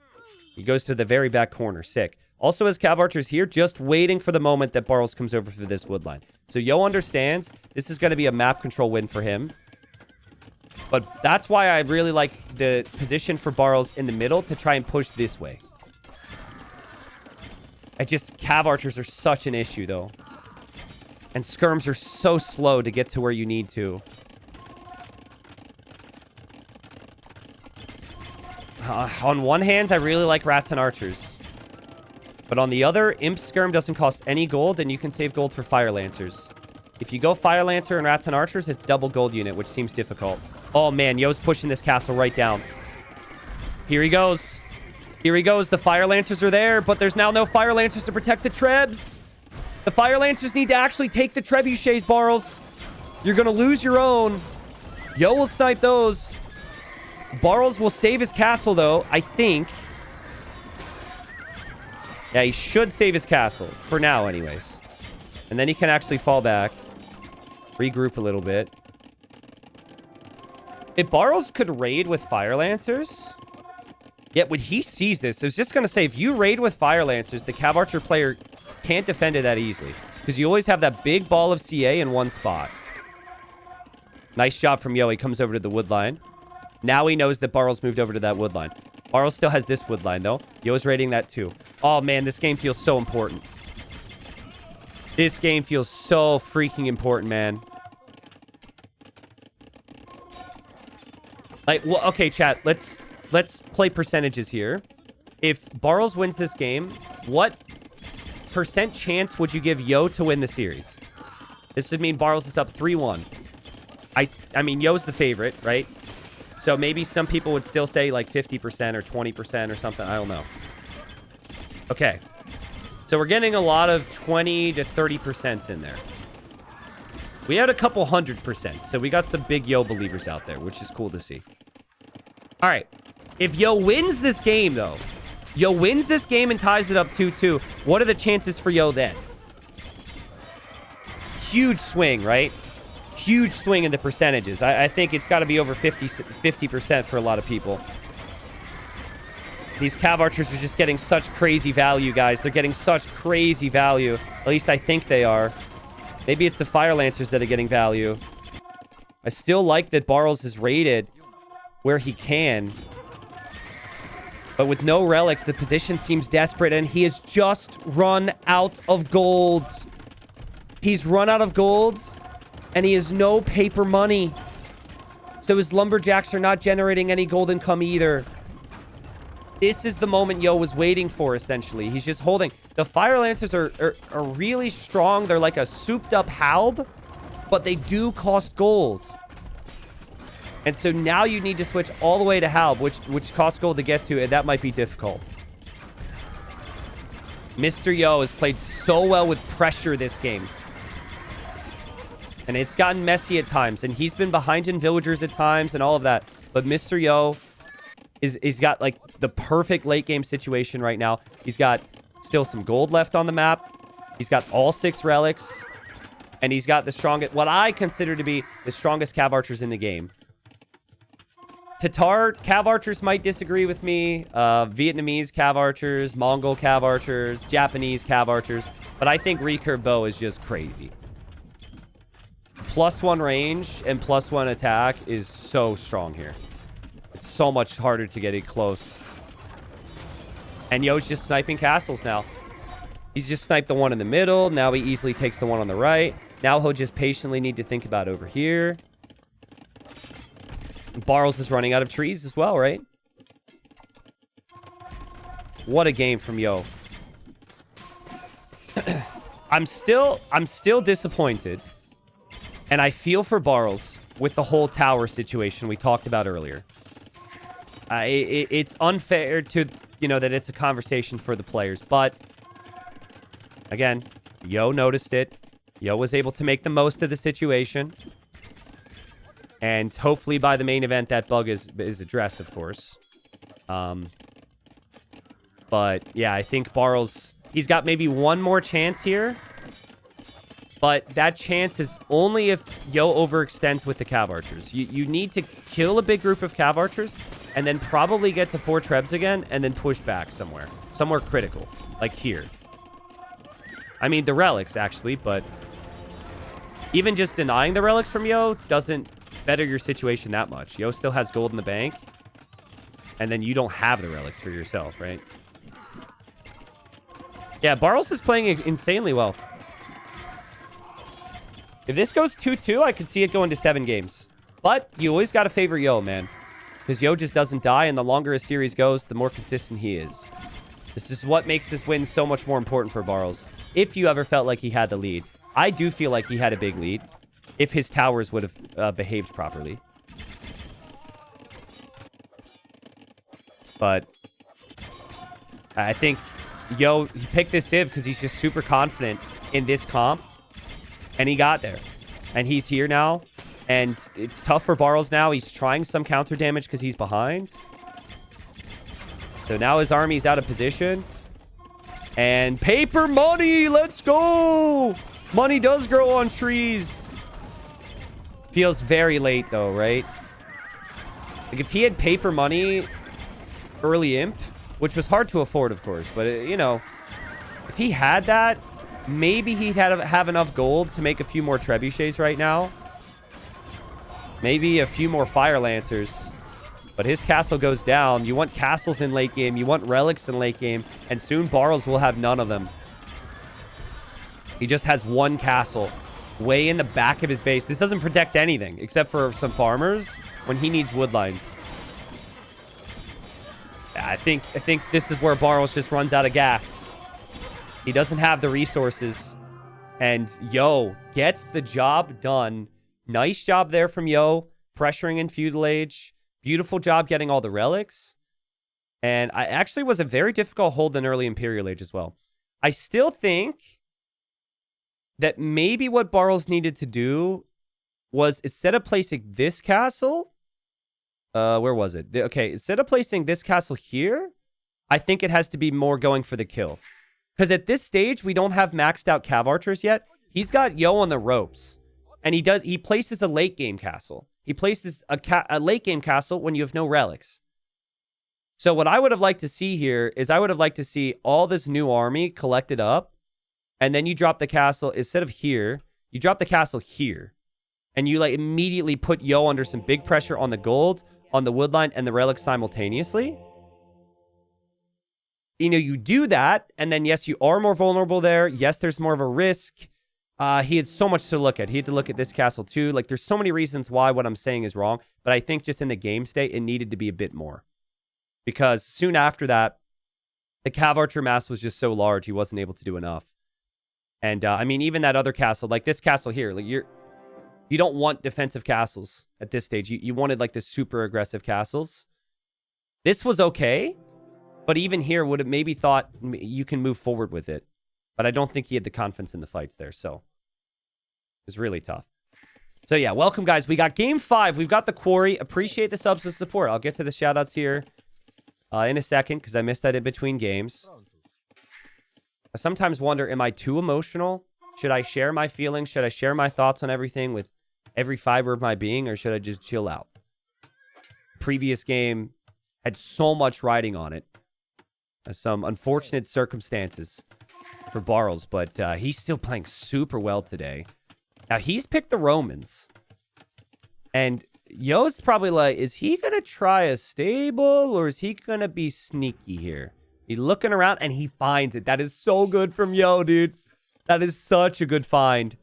He goes to the very back corner. Sick. Also has Cav Archers here, just waiting for the moment that Barles comes over for this wood line. So Yo understands this is going to be a map control win for him. But that's why I really like the position for Barles in the middle to try and push this way. Cav Archers are such an issue, though. And Skirms are so slow to get to where you need to. On one hand, I really like Rats and Archers. But on the other, Imp Skirm doesn't cost any gold, and you can save gold for Fire Lancers. If you go Fire Lancer and Rats and Archers, it's double gold unit, which seems difficult. Oh, man, Yo's pushing this castle right down. Here he goes. Here he goes. The Fire Lancers are there, but there's now no Fire Lancers to protect the Trebs. The Fire Lancers need to actually take the Trebuchets, Barles. You're going to lose your own. Yo will snipe those. Barles will save his castle, though, I think. Yeah, he should save his castle. For now, anyways. And then he can actually fall back. Regroup a little bit. If Barles could raid with Fire Lancers... Yeah, when he sees this, I was just going to say, if you raid with Fire Lancers, the Cav Archer player can't defend it that easily. Because you always have that big ball of CA in one spot. Nice job from Yo. He comes over to the wood line. Now he knows that Barles moved over to that wood line. Barles still has this wood line, though. Yo's raiding that, too. Oh, man, this game feels so important. This game feels so freaking important, man. Like, well, okay, chat, let's play percentages here. If Barles wins this game, what percent chance would you give Yo to win the series? This would mean Barles is up 3-1. I mean, Yo's the favorite, right? So maybe some people would still say like 50% or 20% or something. I don't know. Okay. So we're getting a lot of 20 to 30% in there. We had a couple 100%. So we got some big Yo believers out there, which is cool to see. All right. If Yo wins this game, though, Yo wins this game and ties it up 2-2, what are the chances for Yo then? Huge swing, right? Huge swing in the percentages. I think it's got to be over 50% for a lot of people. These Cav Archers are just getting such crazy value, guys. They're getting such crazy value. At least I think they are. Maybe it's the Fire Lancers that are getting value. I still like that Barles is rated where he can. But with no relics, the position seems desperate, and he has just run out of golds. He's run out of golds, and he has no paper money. So his lumberjacks are not generating any gold income either. This is the moment Yo was waiting for, essentially. He's just holding. The Fire Lancers are really strong. They're like a souped-up Haub, but they do cost gold. And so now you need to switch all the way to Haub, which costs gold to get to, and that might be difficult. Mr. Yo has played so well with pressure this game. And it's gotten messy at times, and he's been behind in villagers at times and all of that. But Mr. Yo he's got like the perfect late game situation right now. He's got still some gold left on the map. He's got all 6 relics, and he's got the strongest, what I consider to be the strongest Cav Archers in the game. Tatar Cav Archers might disagree with me. Vietnamese Cav Archers, Mongol Cav Archers, Japanese Cav Archers. But I think recurve bow is just crazy. +1 range and +1 attack is so strong here. It's so much harder to get it close. And Yo's just sniping castles now. He's just sniped the one in the middle. Now he easily takes the one on the right. Now he'll just patiently need to think about over here. Barles is running out of trees as well, right? What a game from Yo. I'm still disappointed. And I feel for Barles with the whole tower situation we talked about earlier. It's unfair to, that it's a conversation for the players. But, again, Yo noticed it. Yo was able to make the most of the situation. And hopefully by the main event, that bug is addressed, of course. But, yeah, I think Barles, he's got maybe one more chance here. But that chance is only if Yo overextends with the Cav Archers. You need to kill a big group of Cav Archers and then probably get to 4 Trebs again and then push back somewhere. Somewhere critical. Like here. I mean, the relics, actually, but even just denying the relics from Yo doesn't better your situation that much. Yo still has gold in the bank. And then you don't have the relics for yourself, right? Yeah, Barles is playing insanely well. If this goes 2-2, I could see it going to 7 games. But you always got to favor Yo, man. Because Yo just doesn't die, and the longer a series goes, the more consistent he is. This is what makes this win so much more important for Barles. If you ever felt like he had the lead. I do feel like he had a big lead. If his towers would have behaved properly. But I think Yo, he picked this Civ because he's just super confident in this comp. And he got there. And he's here now. And it's tough for Barles now. He's trying some counter damage because he's behind. So now his army's out of position. And paper money! Let's go! Money does grow on trees. Feels very late, though, right? Like, if he had paper money early imp, which was hard to afford, of course, but, you know, if he had that, maybe he'd have enough gold to make a few more trebuchets right now. Maybe a few more fire lancers. But his castle goes down. You want castles in late game. You want relics in late game. And soon Barles will have none of them. He just has one castle way in the back of his base. This doesn't protect anything except for some farmers when he needs wood lines. I think this is where Barles just runs out of gas. He doesn't have the resources. And Yo gets the job done. Nice job there from Yo. Pressuring in Feudal Age. Beautiful job getting all the relics. And I actually was a very difficult hold in early Imperial Age as well. I still think that maybe what Barles needed to do was, instead of placing this castle, where was it? Okay, instead of placing this castle here, I think it has to be more going for the kill. Because at this stage, we don't have maxed out Cav Archers yet. He's got Yo on the ropes. And he places a late game castle. He places a late game castle when you have no relics. So what I would have liked to see here is I would have liked to see all this new army collected up. And then you drop the castle, instead of here, you drop the castle here. And you like immediately put Yo under some big pressure on the gold, on the woodline, and the relics simultaneously. You know, you do that, and then yes, you are more vulnerable there. Yes, there's more of a risk. He had so much to look at. He had to look at this castle too. Like, there's so many reasons why what I'm saying is wrong. But I think just in the game state, it needed to be a bit more. Because soon after that, the Cav Archer mass was just so large, he wasn't able to do enough. And, I mean, even that other castle, like this castle here, like you don't want defensive castles at this stage. You wanted, like, the super aggressive castles. This was okay. But even here, would have maybe thought you can move forward with it. But I don't think he had the confidence in the fights there. So it's really tough. So yeah, welcome, guys. We got game 5. We've got the quarry. Appreciate the subs and support. I'll get to the shout-outs here in a second because I missed that in between games. I sometimes wonder, am I too emotional? Should I share my feelings? Should I share my thoughts on everything with every fiber of my being? Or should I just chill out? Previous game had so much riding on it. Some unfortunate circumstances for Barles, but he's still playing super well today. Now, he's picked the Romans. And Yo's probably like, is he going to try a stable or is he going to be sneaky here? He's looking around and he finds it. That is so good from Yo, dude. That is such a good find.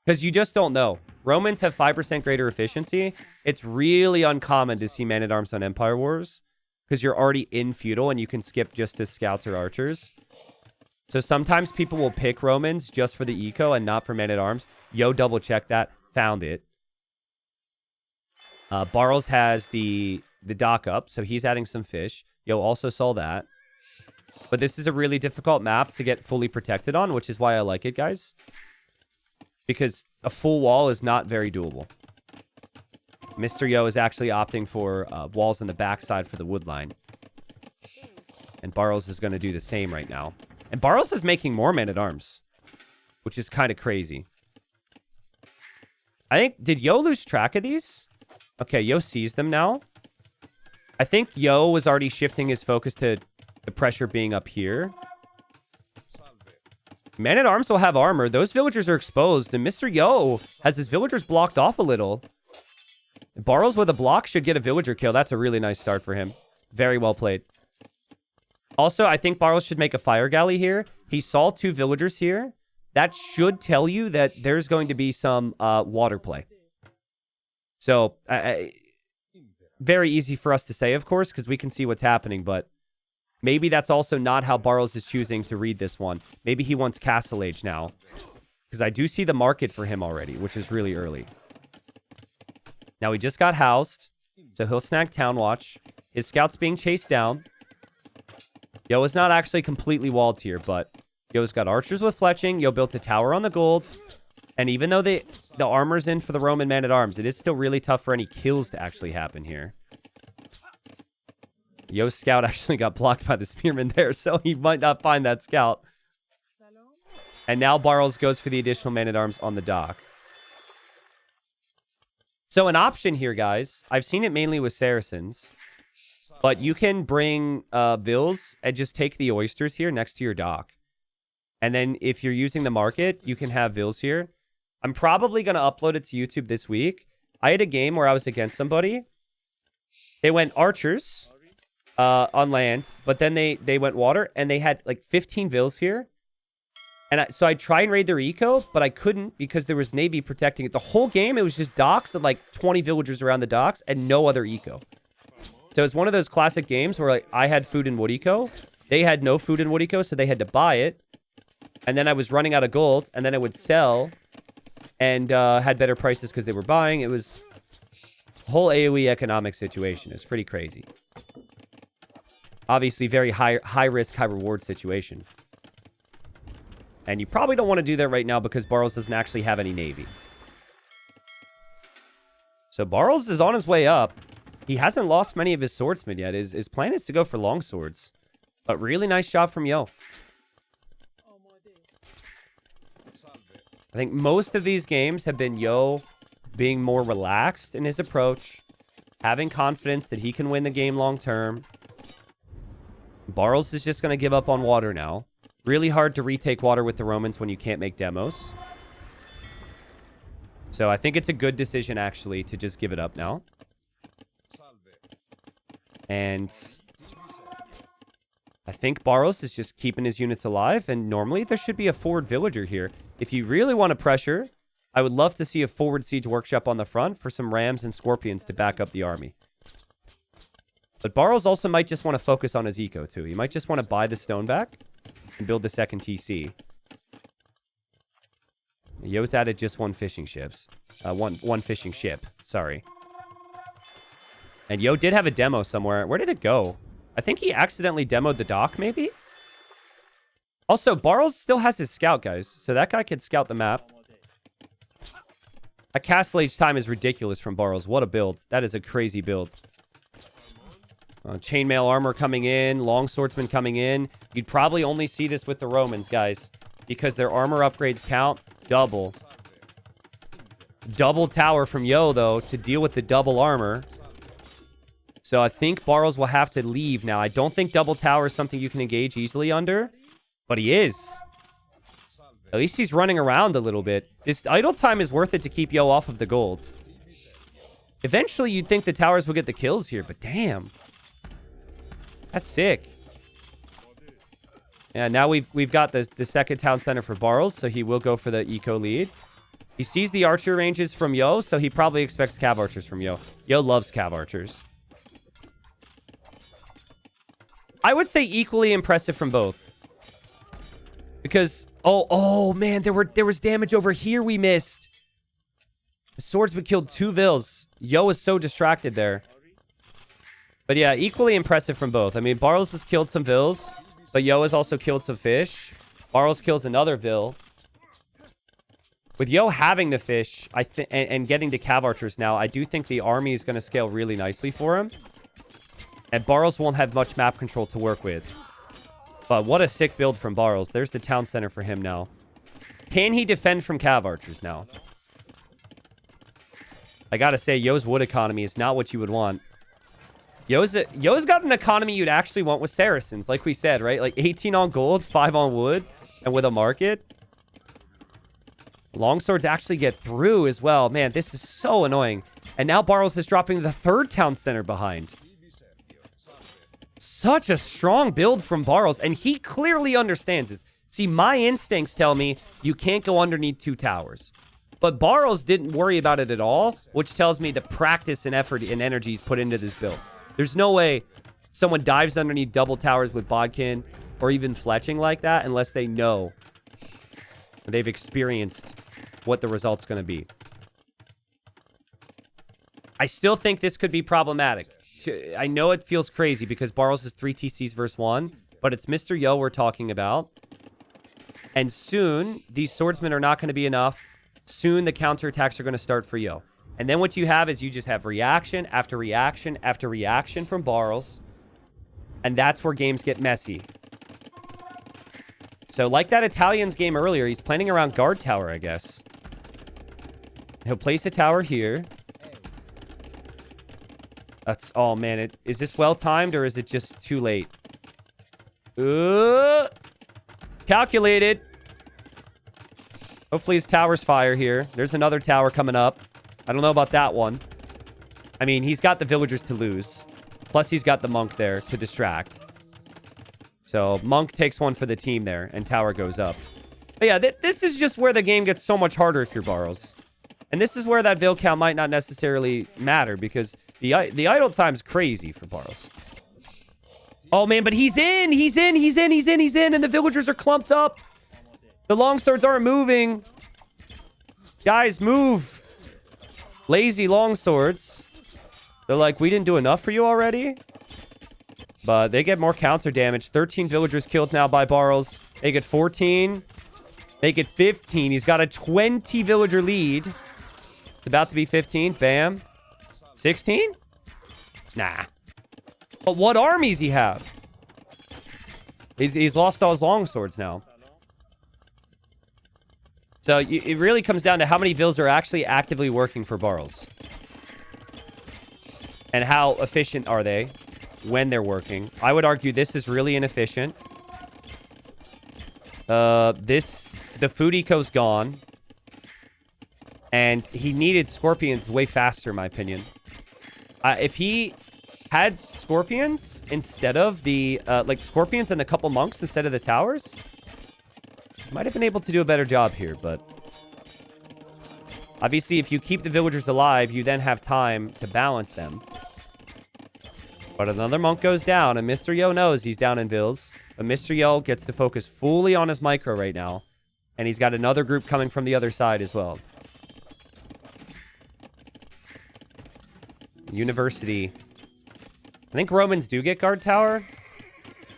Because you just don't know. Romans have 5% greater efficiency. It's really uncommon to see Man-at-Arms on Empire Wars. Because you're already in feudal and you can skip just to scouts or archers. So sometimes people will pick Romans just for the eco and not for men-at-arms. Yo double checked that, found it. Barles has the dock up, so he's adding some fish. Yo also saw that. But this is a really difficult map to get fully protected on, which is why I like it, guys. Because a full wall is not very doable. Mr. Yo is actually opting for walls on the backside for the wood line. And Barles is going to do the same right now. And Barles is making more men-at-arms, which is kind of crazy. I think, did Yo lose track of these? Okay, Yo sees them now. I think Yo was already shifting his focus to the pressure being up here. Men-at-arms will have armor. Those villagers are exposed. And Mr. Yo has his villagers blocked off a little. Barles with a block should get a villager kill. That's a really nice start for him. Very well played. Also, I think Barles should make a fire galley here. He saw 2 villagers here. That should tell you that there's going to be some water play. So, very easy for us to say, of course, because we can see what's happening. But maybe that's also not how Barles is choosing to read this one. Maybe he wants Castle Age now. Because I do see the market for him already, which is really early. Now, he just got housed, so he'll snag Town Watch. His scout's being chased down. Yo is not actually completely walled here, but Yo's got archers with fletching. Yo built a tower on the gold. And even though the armor's in for the Roman man-at-arms, it is still really tough for any kills to actually happen here. Yo's scout actually got blocked by the spearman there, so he might not find that scout. And now Barles goes for the additional man-at-arms on the dock. So an option here, guys, I've seen it mainly with Saracens, but you can bring Vils and just take the oysters here next to your dock. And then if you're using the market, you can have Vils here. I'm probably going to upload it to YouTube this week. I had a game where I was against somebody. They went archers on land, but then they went water, and they had like 15 Vils here. And so I tried and raid their eco, but I couldn't because there was Navy protecting it. The whole game, it was just docks and like 20 villagers around the docks and no other eco. So it's one of those classic games where like I had food and wood eco. They had no food and wood eco, so they had to buy it. And then I was running out of gold, and then I would sell and had better prices because they were buying. It was a whole AoE economic situation. It's pretty crazy. Obviously, very high risk, high reward situation. And you probably don't want to do that right now because Barles doesn't actually have any Navy. So Barles is on his way up. He hasn't lost many of his swordsmen yet. His plan is to go for long swords. But really nice job from Yo. I think most of these games have been Yo being more relaxed in his approach, having confidence that he can win the game long term. Barles is just going to give up on water now. Really hard to retake water with the Romans when you can't make demos. So I think it's a good decision, actually, to just give it up now. And I think Barles is just keeping his units alive. And normally there should be a forward villager here. If you really want to pressure, I would love to see a forward siege workshop on the front for some rams and scorpions to back up the army. But Barles also might just want to focus on his eco, too. He might just want to buy the stone back and build the second TC. Yo's added just one fishing ships. One fishing ship. Sorry. And Yo did have a demo somewhere. Where did it go? I think he accidentally demoed the dock, maybe? Also, Barles still has his scout, guys. So that guy could scout the map. That castle age time is ridiculous from Barles. What a build. That is a crazy build. Chainmail armor coming in. Long swordsman coming in. You'd probably only see this with the Romans, guys. Because their armor upgrades count double. Double tower from Yo, though, to deal with the double armor. So I think Barles will have to leave now. I don't think double tower is something you can engage easily under. But he is. At least he's running around a little bit. This idle time is worth it to keep Yo off of the gold. Eventually, you'd think the towers will get the kills here, but damn. That's sick. Yeah, now we've got the second town center for Barles, so he will go for the eco lead. He sees the archer ranges from Yo, so he probably expects cav archers from Yo. Yo loves cav archers. I would say equally impressive from both. Because, oh man, there was damage over here we missed. The swordsman killed 2 Vils. Yo is so distracted there. But yeah, equally impressive from both. I mean, Barles has killed some Vils, but Yo has also killed some fish. Barles kills another Vil. With Yo having the fish, and getting to cav archers now, I do think the army is going to scale really nicely for him. And Barles won't have much map control to work with. But what a sick build from Barles. There's the town center for him now. Can he defend from cav archers now? I gotta say, Yo's wood economy is not what you would want. Yo's got an economy you'd actually want with Saracens, like we said, right? Like 18 on gold, 5 on wood, and with a market. Longswords actually get through as well. Man, this is so annoying. And now Barles is dropping the third town center behind. Such a strong build from Barles, and he clearly understands this. See, my instincts tell me you can't go underneath 2 towers. But Barles didn't worry about it at all, which tells me the practice and effort and energy he's put into this build. There's no way someone dives underneath double towers with Bodkin or even fletching like that unless they know they've experienced what the result's going to be. I still think this could be problematic. I know it feels crazy because Barles is 3 TCs versus 1, but it's Mr. Yo we're talking about. And soon, these swordsmen are not going to be enough soon the counterattacks are going to start for Yo. And then what you have is you just have reaction after reaction after reaction from Barles. And that's where games get messy. So like that Italians game earlier, he's planning around guard tower, I guess. He'll place a tower here. That's... Oh, man. Is this well-timed or is it just too late? Calculated. Hopefully his tower's fire here. There's another tower coming up. I don't know about that one. I mean, he's got the villagers to lose. Plus, he's got the monk there to distract. So, monk takes one for the team there, and tower goes up. But yeah, this is just where the game gets so much harder if you're Barles. And this is where that vill count might not necessarily matter, because the idle time's crazy for Barles. Oh, man, but he's in! He's in! And the villagers are clumped up! The longswords aren't moving! Guys, move! Lazy longswords. They're like, we didn't do enough for you already? But they get more counter damage. 13 villagers killed now by Barles. They get 14. They get 15. He's got a 20 villager lead. It's about to be 15. Bam. 16? Nah. But what armies he have? He's lost all his longswords now. So it really comes down to how many vills are actually actively working for Barles. And how efficient are they when they're working. I would argue this is really inefficient. The food eco's gone. And he needed scorpions way faster, in my opinion. If he had scorpions instead of the... like scorpions and a couple monks instead of the towers... Might have been able to do a better job here, but... Obviously, if you keep the villagers alive, you then have time to balance them. But another monk goes down, and Mr. Yo knows he's down in vills. But Mr. Yo gets to focus fully on his micro right now. And he's got another group coming from the other side as well. University. I think Romans do get guard tower.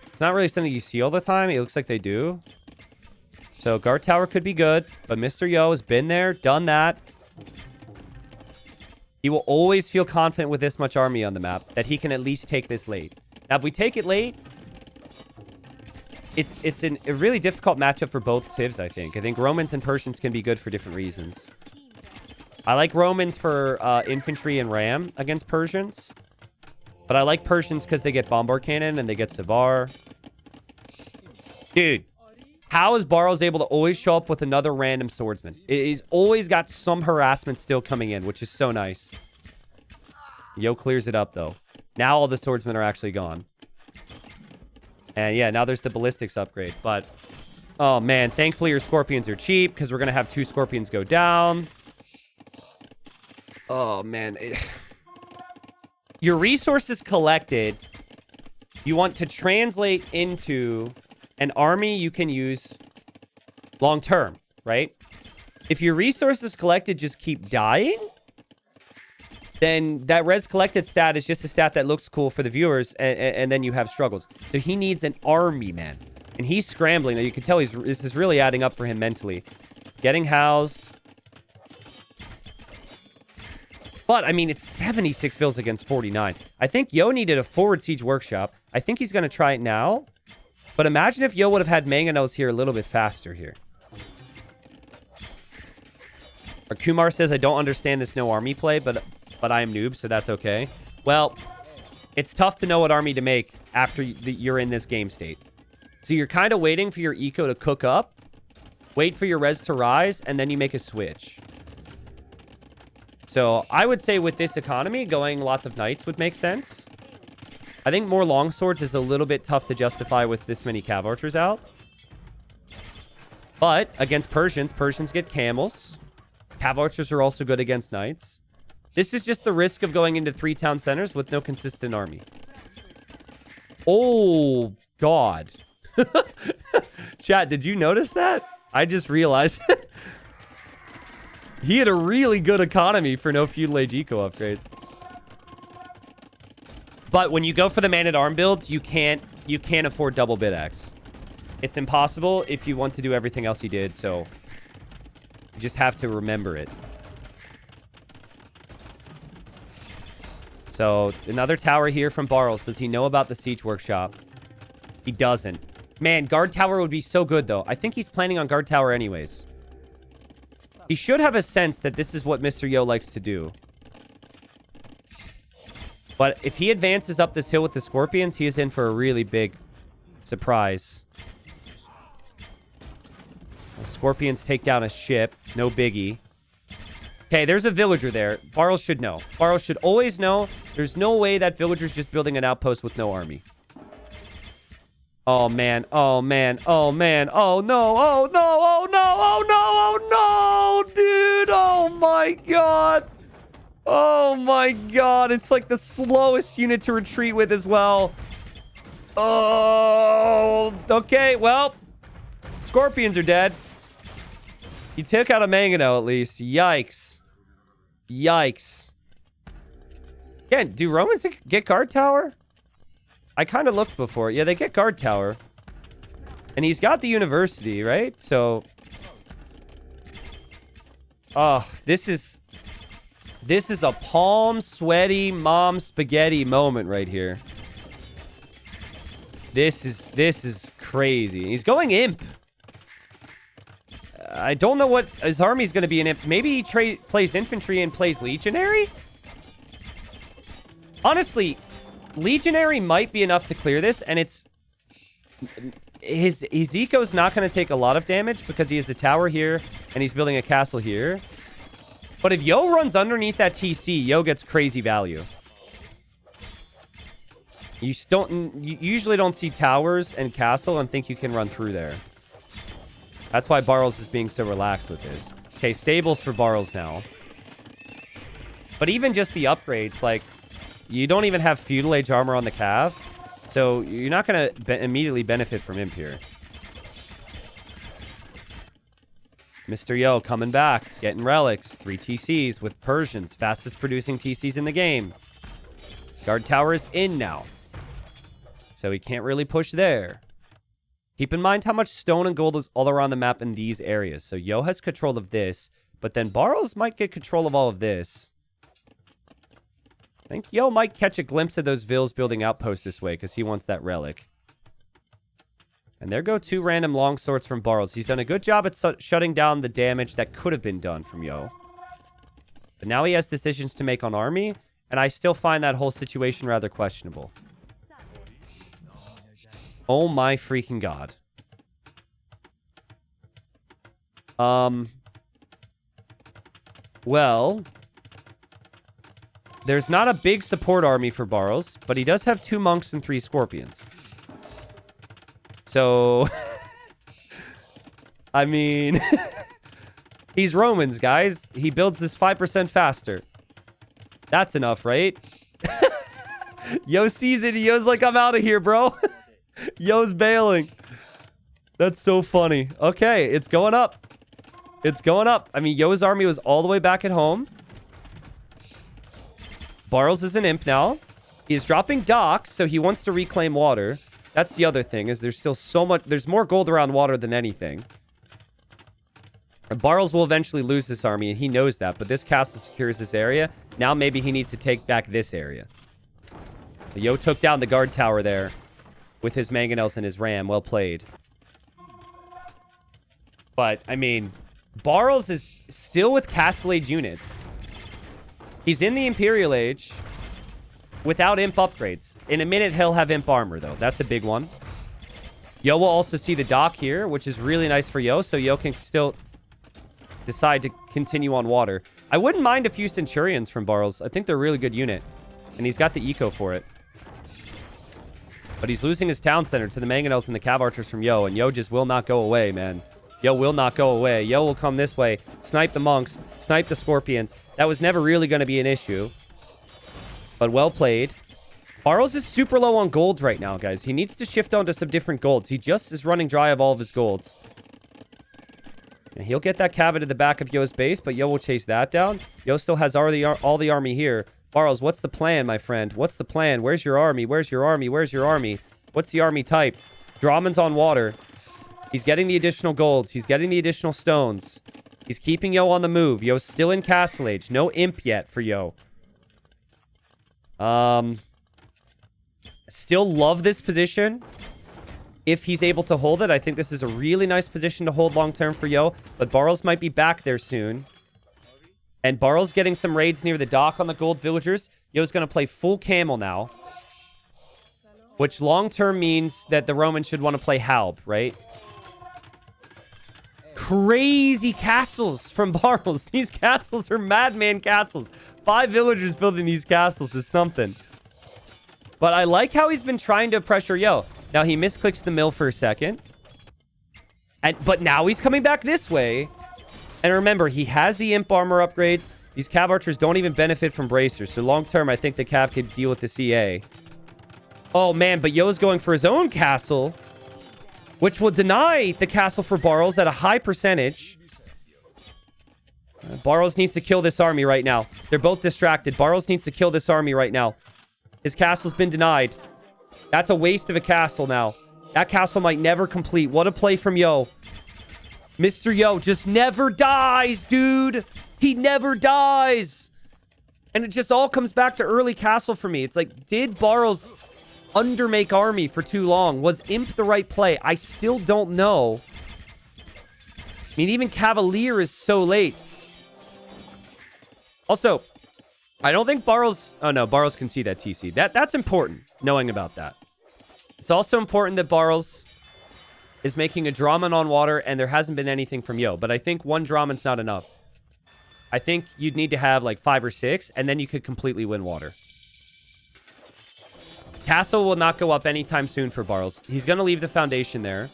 It's not really something you see all the time. It looks like they do. So, guard tower could be good, but Mr. Yo has been there, done that. He will always feel confident with this much army on the map that he can at least take this late. Now, if we take it late, it's a really difficult matchup for both civs, I think. I think Romans and Persians can be good for different reasons. I like Romans for infantry and ram against Persians. But I like Persians because they get bombard cannon and they get Savar. Dude. How is Barles able to always show up with another random swordsman? He's always got some harassment still coming in, which is so nice. Yo clears it up, though. Now all the swordsmen are actually gone. And yeah, now there's the ballistics upgrade. But, oh man, thankfully your scorpions are cheap because we're going to have 2 scorpions go down. Oh man. Your resources collected, you want to translate into... an army you can use long term, right? If your resources collected just keep dying, then that res collected stat is just a stat that looks cool for the viewers, and then you have struggles. So he needs an army, man. And he's scrambling. Now you can tell this is really adding up for him mentally. Getting housed. But, I mean, it's 76 vills against 49. I think Yo needed a forward siege workshop. I think he's going to try it now. But imagine if Yo would have had mangonels here a little bit faster here. Or Kumar says, I don't understand this no army play, but I am noob, so that's okay. Well, it's tough to know what army to make after you're in this game state. So you're kind of waiting for your eco to cook up, wait for your res to rise, and then you make a switch. So I would say with this economy, going lots of knights would make sense. I think more longswords is a little bit tough to justify with this many cav archers out. But against Persians get camels. Cav archers are also good against knights. This is just the risk of going into 3 town centers with no consistent army. Oh, God. Chat, did you notice that? I just realized. He had a really good economy for no feudal age eco upgrades. But when you go for the man-at-arm build, you can't afford double bid X. It's impossible if you want to do everything else he did, so... You just have to remember it. So, another tower here from Barles. Does he know about the Siege Workshop? He doesn't. Man, Guard Tower would be so good, though. I think he's planning on Guard Tower anyways. He should have a sense that this is what Mr. Yo likes to do. But if he advances up this hill with the Scorpions, he is in for a really big surprise. The Scorpions take down a ship. No biggie. Okay, there's a villager there. Barles should know. Barles should always know. There's no way that villager's just building an outpost with no army. Oh, man. Oh, man. Oh, man. Oh, no. Oh, no. Oh, no. Oh, no. Oh, no. Dude. Oh, my God. Oh, my God. It's like the slowest unit to retreat with as well. Oh, okay. Well, Scorpions are dead. He took out a Mangano at least. Yikes. Yikes. Again, do Romans get guard tower? I kind of looked before. Yeah, they get guard tower. And he's got the university, right? So... Oh, this is a palm sweaty mom spaghetti moment right here. This is crazy. He's going imp. I don't know what his army's going to be in imp. Maybe he plays infantry and plays legionary? Honestly, legionary might be enough to clear this, and it's... His eco's not going to take a lot of damage because he has a tower here, and he's building a castle here. But if Yo runs underneath that TC, Yo gets crazy value. You usually don't see towers and castle and think you can run through there. That's why Barles is being so relaxed with this. Okay, stables for Barles now. But even just the upgrades, like, you don't even have feudal age armor on the cav, so you're not going to immediately benefit from imp here. Mr. Yo coming back, getting relics, 3 TCs with Persians, fastest producing TCs in the game. Guard tower is in now, so he can't really push there. Keep in mind how much stone and gold is all around the map in these areas. So Yo has control of this, but then Barles might get control of all of this. I think Yo might catch a glimpse of those vills building outposts this way because he wants that relic. And there go 2 random longswords from Barles. He's done a good job at shutting down the damage that could have been done from Yo. But now he has decisions to make on army, and I still find that whole situation rather questionable. Oh my freaking God. Well, there's not a big support army for Barles, but he does have 2 monks and 3 scorpions. So, I mean, he's Romans, guys. He builds this 5% faster. That's enough, right? Yo sees it. Yo's like, I'm out of here, bro. Yo's bailing. That's so funny. Okay, it's going up. It's going up. I mean, Yo's army was all the way back at home. Barles is an imp now. He's dropping docks, so he wants to reclaim water. That's the other thing, is there's still so much... There's more gold around water than anything. And Barles will eventually lose this army, and he knows that. But this castle secures this area. Now maybe he needs to take back this area. Yo took down the guard tower there with his mangonels and his ram. Well played. But, I mean, Barles is still with Castle Age units. He's in the Imperial Age without imp upgrades. In a minute, he'll have imp armor, though. That's a big one. Yo will also see the dock here, which is really nice for Yo, so Yo can still decide to continue on water. I wouldn't mind a few Centurions from Barles. I think they're a really good unit, and he's got the eco for it. But he's losing his town center to the mangonels and the cav archers from Yo, and Yo just will not go away, man. Yo will not go away. Yo will come this way, snipe the monks, snipe the scorpions. That was never really going to be an issue. But well played. Barles is super low on gold right now, guys. He needs to shift on to some different golds. He just is running dry of all of his golds. And he'll get that cav to the back of Yo's base, but Yo will chase that down. Yo still has all the army here. Barles, what's the plan, my friend? What's the plan? Where's your army? Where's your army? Where's your army? What's the army type? Drahman's on water. He's getting the additional golds. He's getting the additional stones. He's keeping Yo on the move. Yo's still in Castle Age. No imp yet for Yo. Still love this position. If he's able to hold it, I think this is a really nice position to hold long-term for Yo. But Barles might be back there soon. And Barles getting some raids near the dock on the gold villagers. Yo's going to play full camel now. Which long-term means that the Romans should want to play Halb, right? Crazy castles from Barles. These castles are madman castles. 5 villagers building these castles is something. But I like how he's been trying to pressure Yo. Now he misclicks the mill for a second. But now he's coming back this way. And remember, he has the imp armor upgrades. These cav archers don't even benefit from bracers. So long term, I think the cav could deal with the CA. Oh man, but Yo's going for his own castle, which will deny the castle for Barles at a high percentage. Barles needs to kill this army right now. They're both distracted. Barles needs to kill this army right now. His castle's been denied. That's a waste of a castle now. That castle might never complete. What a play from Yo. Mr. Yo just never dies, dude. He never dies. And it just all comes back to early castle for me. It's like, did Barles undermake army for too long? Was imp the right play? I still don't know. I mean, even Cavalier is so late. Also, I don't think Barles... Oh, no. Barles can see that TC. That's important, knowing about that. It's also important that Barles is making a Draman on water, and there hasn't been anything from Yo. But I think one Draman's not enough. I think you'd need to have like 5 or 6, and then you could completely win water. Castle will not go up anytime soon for Barles. He's going to leave the foundation there.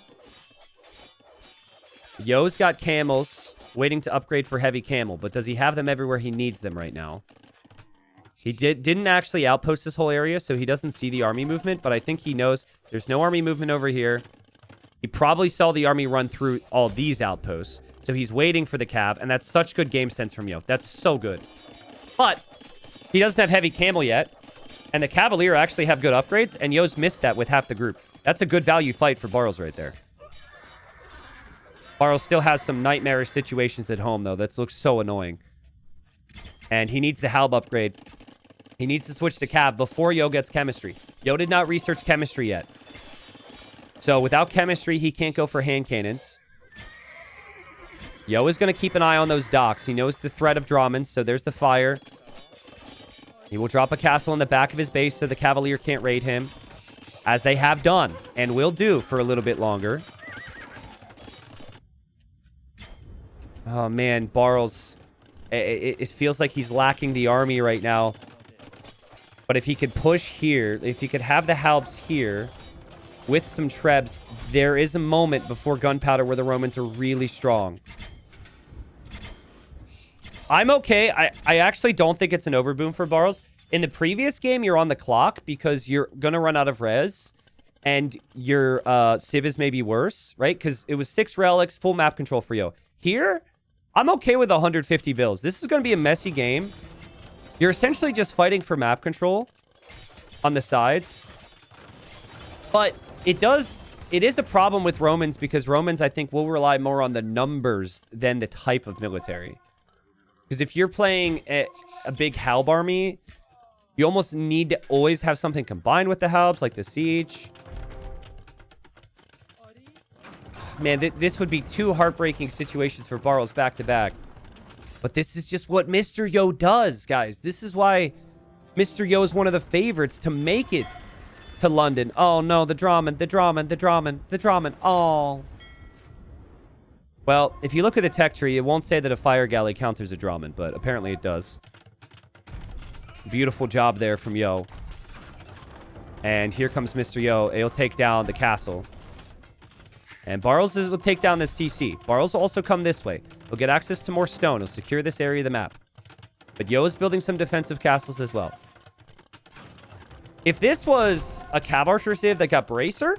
Yo's got camels waiting to upgrade for heavy camel, but does he have them everywhere he needs them right now? He didn't actually outpost this whole area, so he doesn't see the army movement, but I think he knows there's no army movement over here. He probably saw the army run through all these outposts, so he's waiting for the cav, and that's such good game sense from Yo. That's so good. But he doesn't have heavy camel yet, and the Cavalier actually have good upgrades, and Yo's missed that with half the group. That's a good value fight for Barles right there. Barles still has some nightmarish situations at home, though. That looks so annoying. And he needs the Halb upgrade. He needs to switch to Cav before Yo gets chemistry. Yo did not research chemistry yet. So without chemistry, he can't go for hand cannons. Yo is going to keep an eye on those docks. He knows the threat of Dramans, so there's the fire. He will drop a castle in the back of his base so the Cavalier can't raid him. As they have done, and will do for a little bit longer. Oh, man, Barles. It feels like he's lacking the army right now. But if he could push here, if he could have the Halbs here with some Trebs, there is a moment before gunpowder where the Romans are really strong. I'm okay. I actually don't think it's an overboom for Barles. In the previous game, you're on the clock because you're going to run out of res. And your Civ is maybe worse, right? Because it was 6 relics, full map control for Yo. Here, I'm okay with 150 vills. This is going to be a messy game. You're essentially just fighting for map control on the sides. But it is a problem with Romans because Romans, I think, will rely more on the numbers than the type of military. Because if you're playing a big Halb army, you almost need to always have something combined with the Halbs, like the siege. Man, this would be 2 heartbreaking situations for Barles back-to-back. But this is just what Mr. Yo does, guys. This is why Mr. Yo is one of the favorites to make it to London. Oh, no, the Draman. Oh. Well, if you look at the tech tree, it won't say that a fire galley counts as a Draman, but apparently it does. Beautiful job there from Yo. And here comes Mr. Yo. He'll take down the castle. And Barles will take down this TC. Barles will also come this way. He'll get access to more stone. He'll secure this area of the map. But Yo is building some defensive castles as well. If this was a Cav Archer Civ that got Bracer,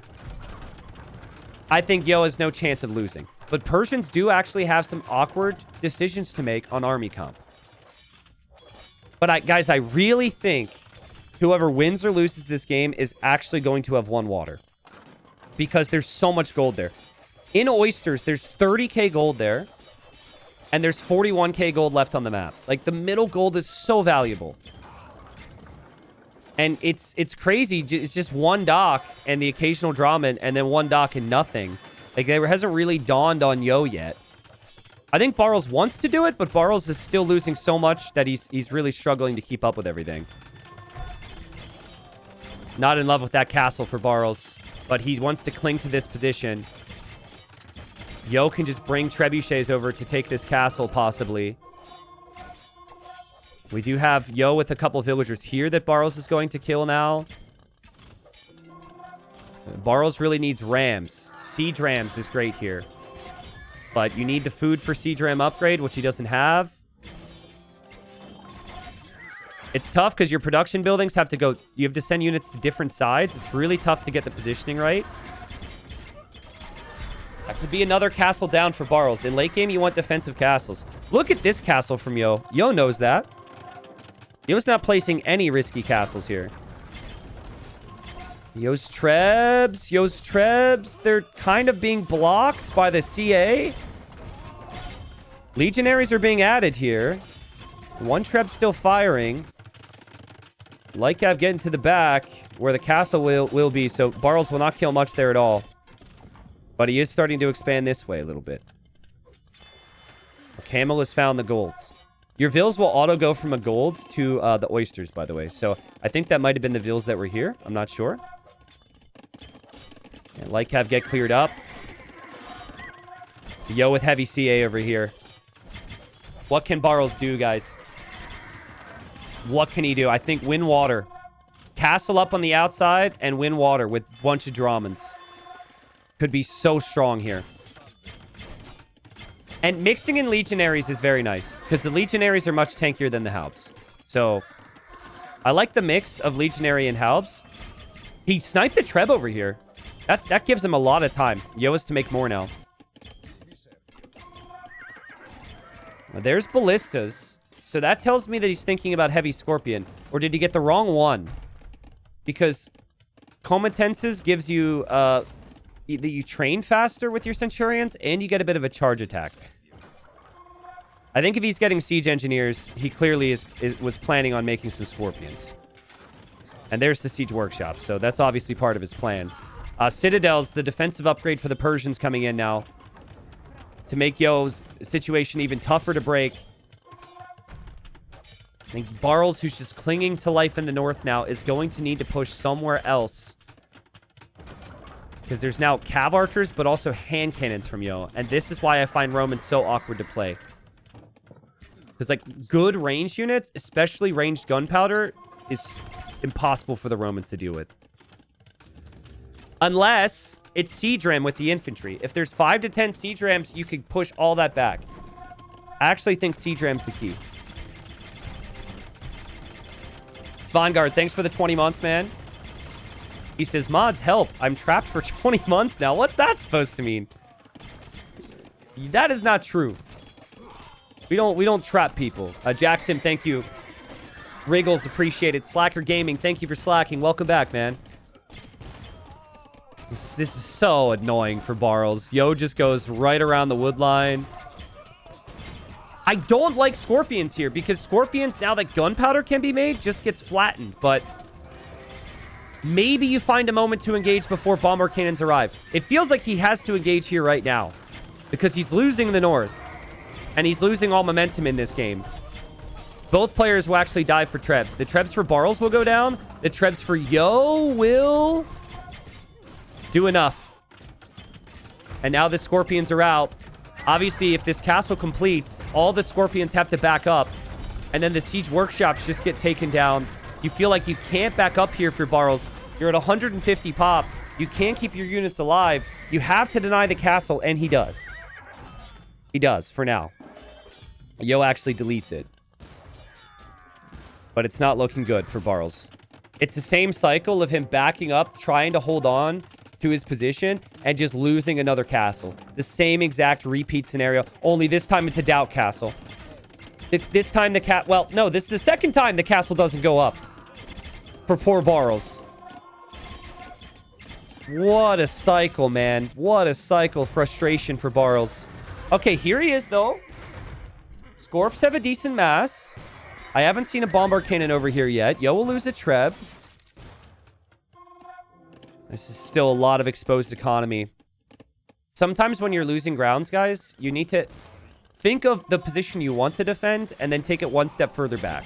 I think Yo has no chance of losing. But Persians do actually have some awkward decisions to make on army comp. But guys, I really think whoever wins or loses this game is actually going to have won water. Because there's so much gold there. In Oysters, there's 30k gold there. And there's 41k gold left on the map. Like, the middle gold is so valuable. And it's crazy. It's just one dock and the occasional drama, and then one dock and nothing. Like, it hasn't really dawned on Yo yet. I think Barles wants to do it, but Barles is still losing so much that he's really struggling to keep up with everything. Not in love with that castle for Barles, but he wants to cling to this position. Yo can just bring trebuchets over to take this castle, possibly. We do have Yo with a couple villagers here that Barles is going to kill now. Barles really needs rams. Siege rams is great here. But you need the food for siege ram upgrade, which he doesn't have. It's tough because your production buildings have to go... You have to send units to different sides. It's really tough to get the positioning right. That could be another castle down for Barles. In late game, you want defensive castles. Look at this castle from Yo. Yo knows that. Yo's not placing any risky castles here. Yo's Trebs. They're kind of being blocked by the CA. Legionaries are being added here. One Treb's still firing. Lycav getting to the back where the castle will be, so Barles will not kill much there at all. But he is starting to expand this way a little bit. Camel has found the golds. Your vills will auto go from a gold to the oysters, by the way. So I think that might have been the vills that were here. I'm not sure. And Lycav get cleared up. Yo with heavy CA over here. What can Barles do, guys? What can he do? I think win water. Castle up on the outside and win water with a bunch of Dramans. Could be so strong here. And mixing in Legionaries is very nice, because the Legionaries are much tankier than the Halbs. So, I like the mix of Legionary and Halbs. He sniped the Treb over here. That gives him a lot of time. Yo is to make more now. There's Ballistas. So that tells me that he's thinking about Heavy Scorpion. Or did he get the wrong one? Because Comatenses gives you... you train faster with your Centurions, and you get a bit of a charge attack. I think if he's getting Siege Engineers, he clearly was planning on making some Scorpions. And there's the Siege Workshop, so that's obviously part of his plans. Citadels, the defensive upgrade for the Persians coming in now. To make Yo's situation even tougher to break. I think Barles, who's just clinging to life in the north now, is going to need to push somewhere else. Because there's now cav archers, but also hand cannons from Yo. And this is why I find Romans so awkward to play. Because, like, good ranged units, especially ranged gunpowder, is impossible for the Romans to deal with. Unless it's siege ram with the infantry. If there's 5 to 10 siege rams, you can push all that back. I actually think siege ram's the key. Svangard, thanks for the 20 months, man. He says, mods, help. I'm trapped for 20 months now. What's that supposed to mean? That is not true. We don't trap people. Jackson, thank you. Wriggles, appreciate it. Slacker Gaming, thank you for slacking. Welcome back, man. This is so annoying for Barles. Yo just goes right around the wood line. I don't like Scorpions here, because Scorpions, now that gunpowder can be made, just gets flattened. But maybe you find a moment to engage before bomber cannons arrive. It feels like he has to engage here right now, because he's losing the north. And he's losing all momentum in this game. Both players will actually die for Trebs. The Trebs for Barles will go down. The Trebs for Yo will do enough. And now the Scorpions are out. Obviously, if this castle completes, all the Scorpions have to back up. And then the siege workshops just get taken down. You feel like you can't back up here for Barles. You're at 150 pop. You can't keep your units alive. You have to deny the castle, and he does. He does, for now. Yo actually deletes it. But it's not looking good for Barles. It's the same cycle of him backing up, trying to hold on to his position, and just losing another castle. The same exact repeat scenario, only this time it's a doubt castle. This time the well, no, this is the second time the castle doesn't go up. For poor Barles. What a cycle, man. What a cycle. Frustration for Barles. Okay, here he is, though. Scorps have a decent mass. I haven't seen a Bombard Cannon over here yet. Yo will lose a Treb. This is still a lot of exposed economy. Sometimes when you're losing grounds, guys, you need to think of the position you want to defend and then take it one step further back.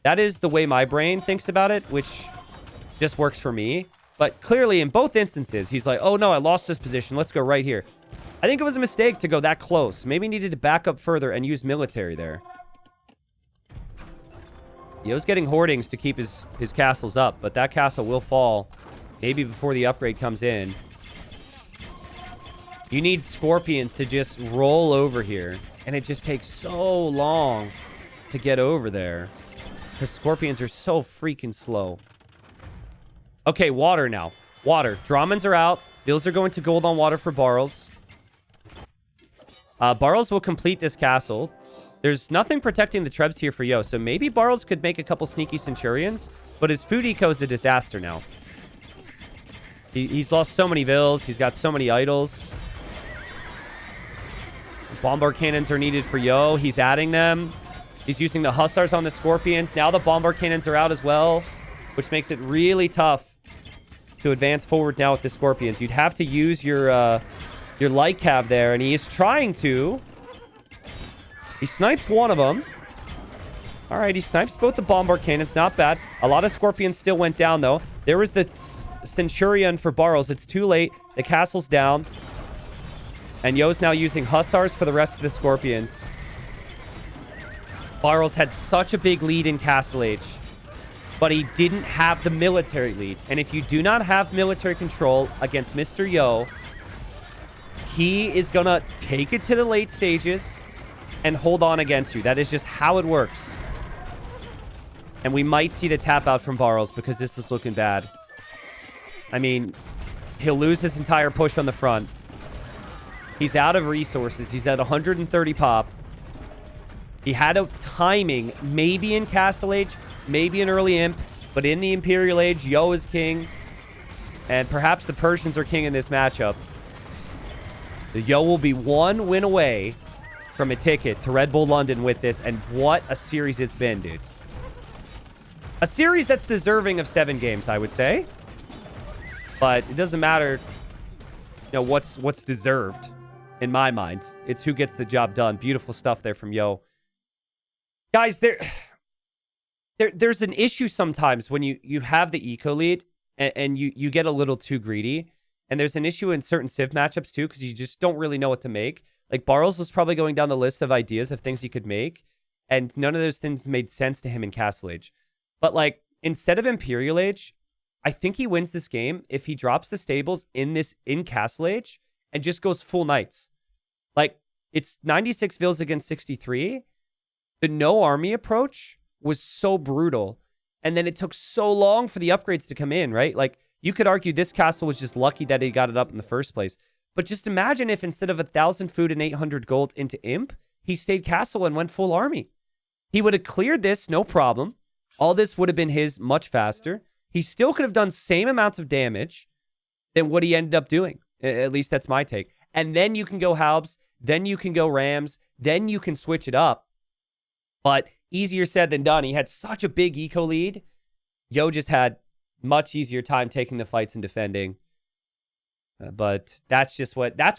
That is the way my brain thinks about it, which just works for me. But clearly, in both instances, he's like, oh no, I lost this position. Let's go right here. I think it was a mistake to go that close. Maybe needed to back up further and use military there. Yo's getting hoardings to keep his castles up, but that castle will fall maybe before the upgrade comes in. You need Scorpions to just roll over here, and it just takes so long to get over there because Scorpions are so freaking slow. Okay, water now. Water. Dramans are out. Bills are going to gold on water for Barles. Barles will complete this castle. There's nothing protecting the Trebs here for Yo, so maybe Barles could make a couple sneaky Centurions, but his food eco is a disaster now. He's lost so many vills. He's got so many idols. Bombard Cannons are needed for Yo. He's adding them. He's using the Hussars on the Scorpions. Now the Bombard Cannons are out as well, which makes it really tough to advance forward now with the Scorpions. You'd have to use your light cav there, and he is trying to. He snipes one of them. All right, he snipes both the Bombard Cannons. Not bad. A lot of Scorpions still went down, though. There was the Centurion for Barles. It's too late. The castle's down. And Yo's now using Hussars for the rest of the Scorpions. Barles had such a big lead in Castle Age, but he didn't have the military lead. And if you do not have military control against Mr. Yo, he is going to take it to the late stages and hold on against you. That is just how it works. And we might see the tap out from Barles because this is looking bad. I mean, he'll lose this entire push on the front. He's out of resources. He's at 130 pop. He had a timing, maybe in Castle Age, maybe in early Imp, but in the Imperial Age, Yo is king. And perhaps the Persians are king in this matchup. The Yo will be one win away from a ticket to Red Bull London with this, and what a series it's been, dude. A series that's deserving of 7 games, I would say. But it doesn't matter, you know, what's deserved in my mind. It's who gets the job done. Beautiful stuff there from Yo. Guys, there's an issue sometimes when you have the eco lead and you get a little too greedy. And there's an issue in certain Civ matchups too, because you just don't really know what to make. Like, Barles was probably going down the list of ideas of things he could make, and none of those things made sense to him in Castle Age. But, like, instead of Imperial Age, I think he wins this game if he drops the stables in Castle Age and just goes full knights. Like, it's 96 vills against 63. The no army approach was so brutal. And then it took so long for the upgrades to come in, right? Like, you could argue this castle was just lucky that he got it up in the first place. But just imagine if instead of 1,000 food and 800 gold into Imp, he stayed castle and went full army. He would have cleared this, no problem. All this would have been his much faster. He still could have done same amounts of damage than what he ended up doing. At least that's my take. And then you can go Halbs, then you can go Rams, then you can switch it up. But easier said than done. He had such a big eco lead. Yo just had much easier time taking the fights and defending. But that's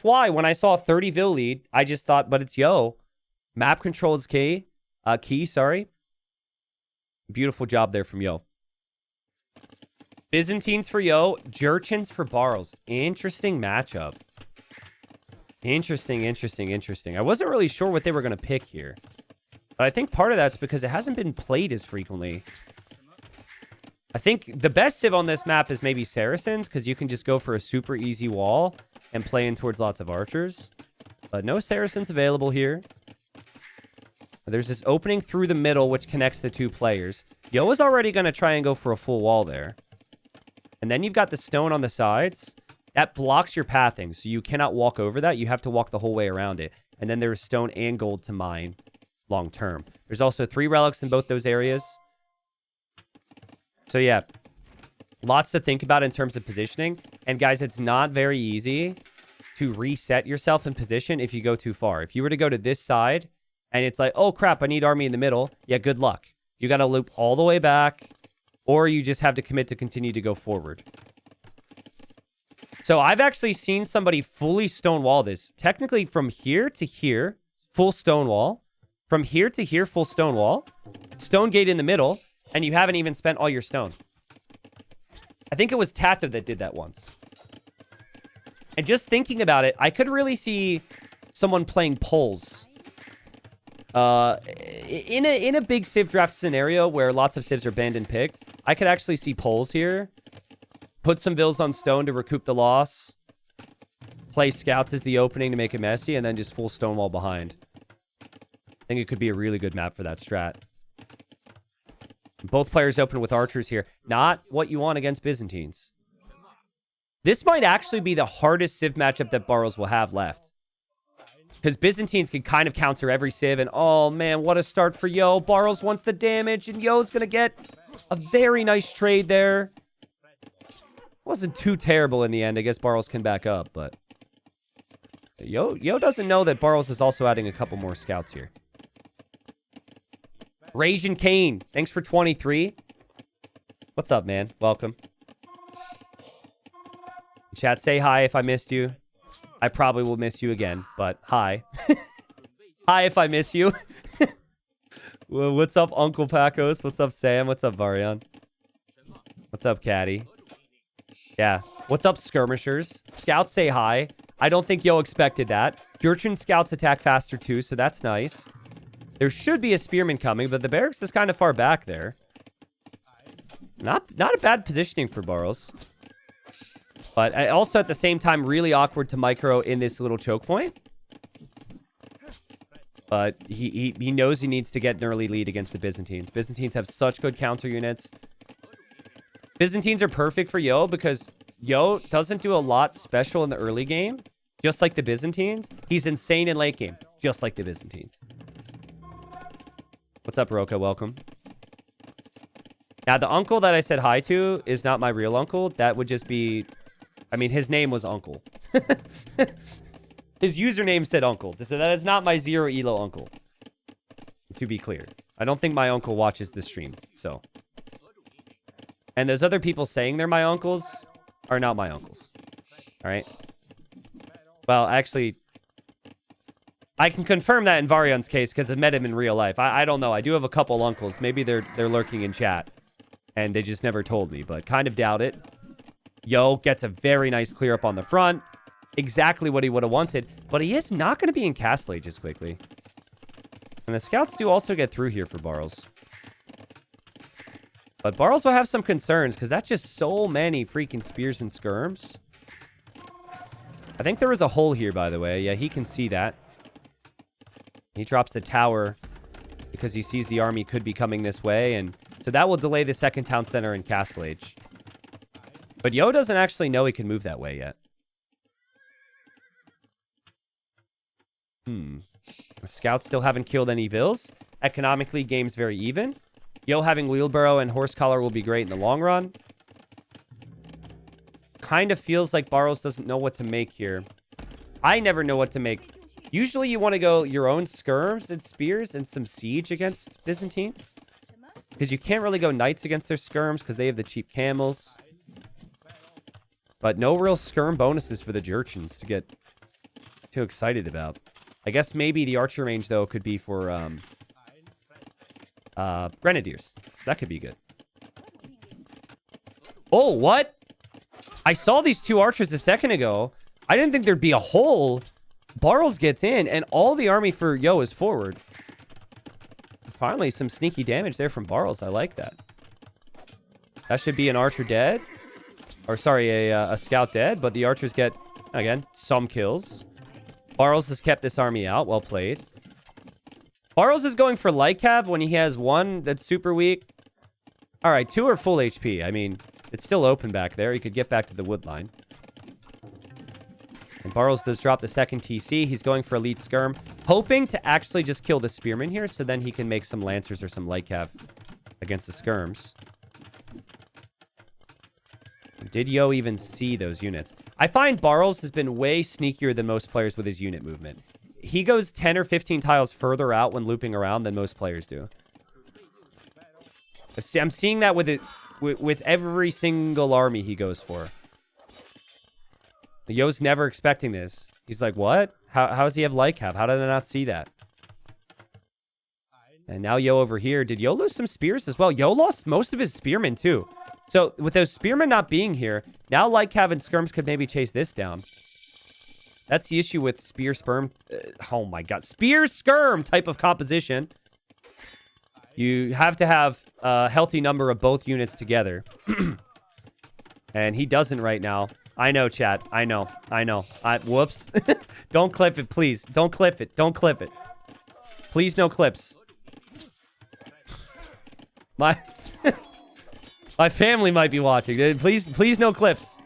why when I saw a 30 vil lead, I just thought, but it's Yo. Map control is key. Beautiful job there from Yo. Byzantines for Yo, Jurchens for Barles. Interesting matchup. Interesting. I wasn't really sure what they were going to pick here. But I think part of that's because it hasn't been played as frequently. I think the best Civ on this map is maybe Saracens, because you can just go for a super easy wall and play in towards lots of archers. But no Saracens available here. There's this opening through the middle, which connects the two players. Yo is already going to try and go for a full wall there. And then you've got the stone on the sides. That blocks your pathing, so you cannot walk over that. You have to walk the whole way around it. And then there's stone and gold to mine long term. There's also 3 relics in both those areas. So yeah, lots to think about in terms of positioning. And guys, it's not very easy to reset yourself in position if you go too far. If you were to go to this side and it's like, oh crap, I need army in the middle. Yeah, good luck. You got to loop all the way back, or you just have to commit to continue to go forward. So I've actually seen somebody fully stonewall this. Technically from here to here, full stonewall. From here to here, full stonewall. Stone gate in the middle, and you haven't even spent all your stone. I think it was Tato that did that once. And just thinking about it, I could really see someone playing poles. In a big civ draft scenario where lots of civs are banned and picked, I could actually see poles here. Put some vills on stone to recoup the loss. Play scouts as the opening to make it messy, and then just full stonewall behind. I think it could be a really good map for that strat. Both players open with archers here. Not what you want against Byzantines. This might actually be the hardest civ matchup that Barles will have left. Because Byzantines can kind of counter every civ, and oh man, what a start for Yo. Barles wants the damage, and Yo's going to get a very nice trade there. Wasn't too terrible in the end. I guess Barles can back up, but Yo doesn't know that Barles is also adding a couple more scouts here. Rage and Kane, thanks for 23. What's up, man? Welcome. Chat, say hi if I missed you. I probably will miss you again, but hi. Hi if I miss you. Well, what's up, Uncle Pacos? What's up, Sam? What's up, Varian? What's up, Caddy? Yeah. What's up, skirmishers? Scouts say hi. I don't think Yo expected that. Jurchen scouts attack faster too, so that's nice. There should be a spearman coming, but the barracks is kind of far back there. Not a bad positioning for Barles. But also at the same time, really awkward to micro in this little choke point. But he knows he needs to get an early lead against the Byzantines. Byzantines have such good counter units. Byzantines are perfect for Yo because Yo doesn't do a lot special in the early game, just like the Byzantines. He's insane in late game, just like the Byzantines. What's up, Roka? Welcome. Now, the uncle that I said hi to is not my real uncle. That would just be... I mean, his name was Uncle. His username said Uncle. So that is not my zero elo uncle. To be clear. I don't think my uncle watches this stream, so... And those other people saying they're my uncles are not my uncles. Alright? Well, actually... I can confirm that in Varian's case, because I've met him in real life. I don't know. I do have a couple uncles. Maybe they're lurking in chat. And they just never told me, but kind of doubt it. Yo gets a very nice clear up on the front. Exactly what he would have wanted. But he is not going to be in Castle Age as quickly. And the scouts do also get through here for Barles. But Barles will have some concerns, because that's just so many freaking spears and skirms. I think there was a hole here, by the way. Yeah, he can see that. He drops the tower because he sees the army could be coming this way. And so that will delay the second town center in Castle Age. But Yo doesn't actually know he can move that way yet. The scouts still haven't killed any vills. Economically, game's very even. Yo having wheelbarrow and horse collar will be great in the long run. Kind of feels like Barles doesn't know what to make here. I never know what to make. Usually you want to go your own skirms and spears and some siege against Byzantines. Because you can't really go knights against their skirms because they have the cheap camels. But no real skirm bonuses for the Jurchens to get too excited about. I guess maybe the archer range, though, could be for grenadiers. That could be good. Oh, what? I saw these two archers a second ago. I didn't think there'd be a hole. Barles gets in, and all the army for Yo is forward. Finally, some sneaky damage there from Barles. I like that. That should be an archer dead. Or, sorry, a scout dead. But the archers get, again, some kills. Barles has kept this army out. Well played. Barles is going for light cav when he has one that's super weak. All right, two are full HP. I mean, it's still open back there. He could get back to the wood line. And Barles does drop the second TC. He's going for elite skirm, hoping to actually just kill the spearman here, so then he can make some lancers or some light cav against the skirms. Did Yo even see those units? I find Barles has been way sneakier than most players with his unit movement. he goes 10 or 15 tiles further out when looping around than most players do. I'm seeing that with every single army he goes for. Yo's never expecting this. He's like, what? How does he have light cap? How did I not see that? And now Yo over here. Did Yo lose some spears as well? Yo lost most of his spearmen too. So with those spearmen not being here, now light cap and skirms could maybe chase this down. That's the issue with spear sperm. Oh my god. Spear skirm type of composition. You have to have a healthy number of both units together. And he doesn't right now. I know, chat. I know. Whoops. Don't clip it, please. Don't clip it. Don't clip it. Please, no clips. My family might be watching. Please, no clips.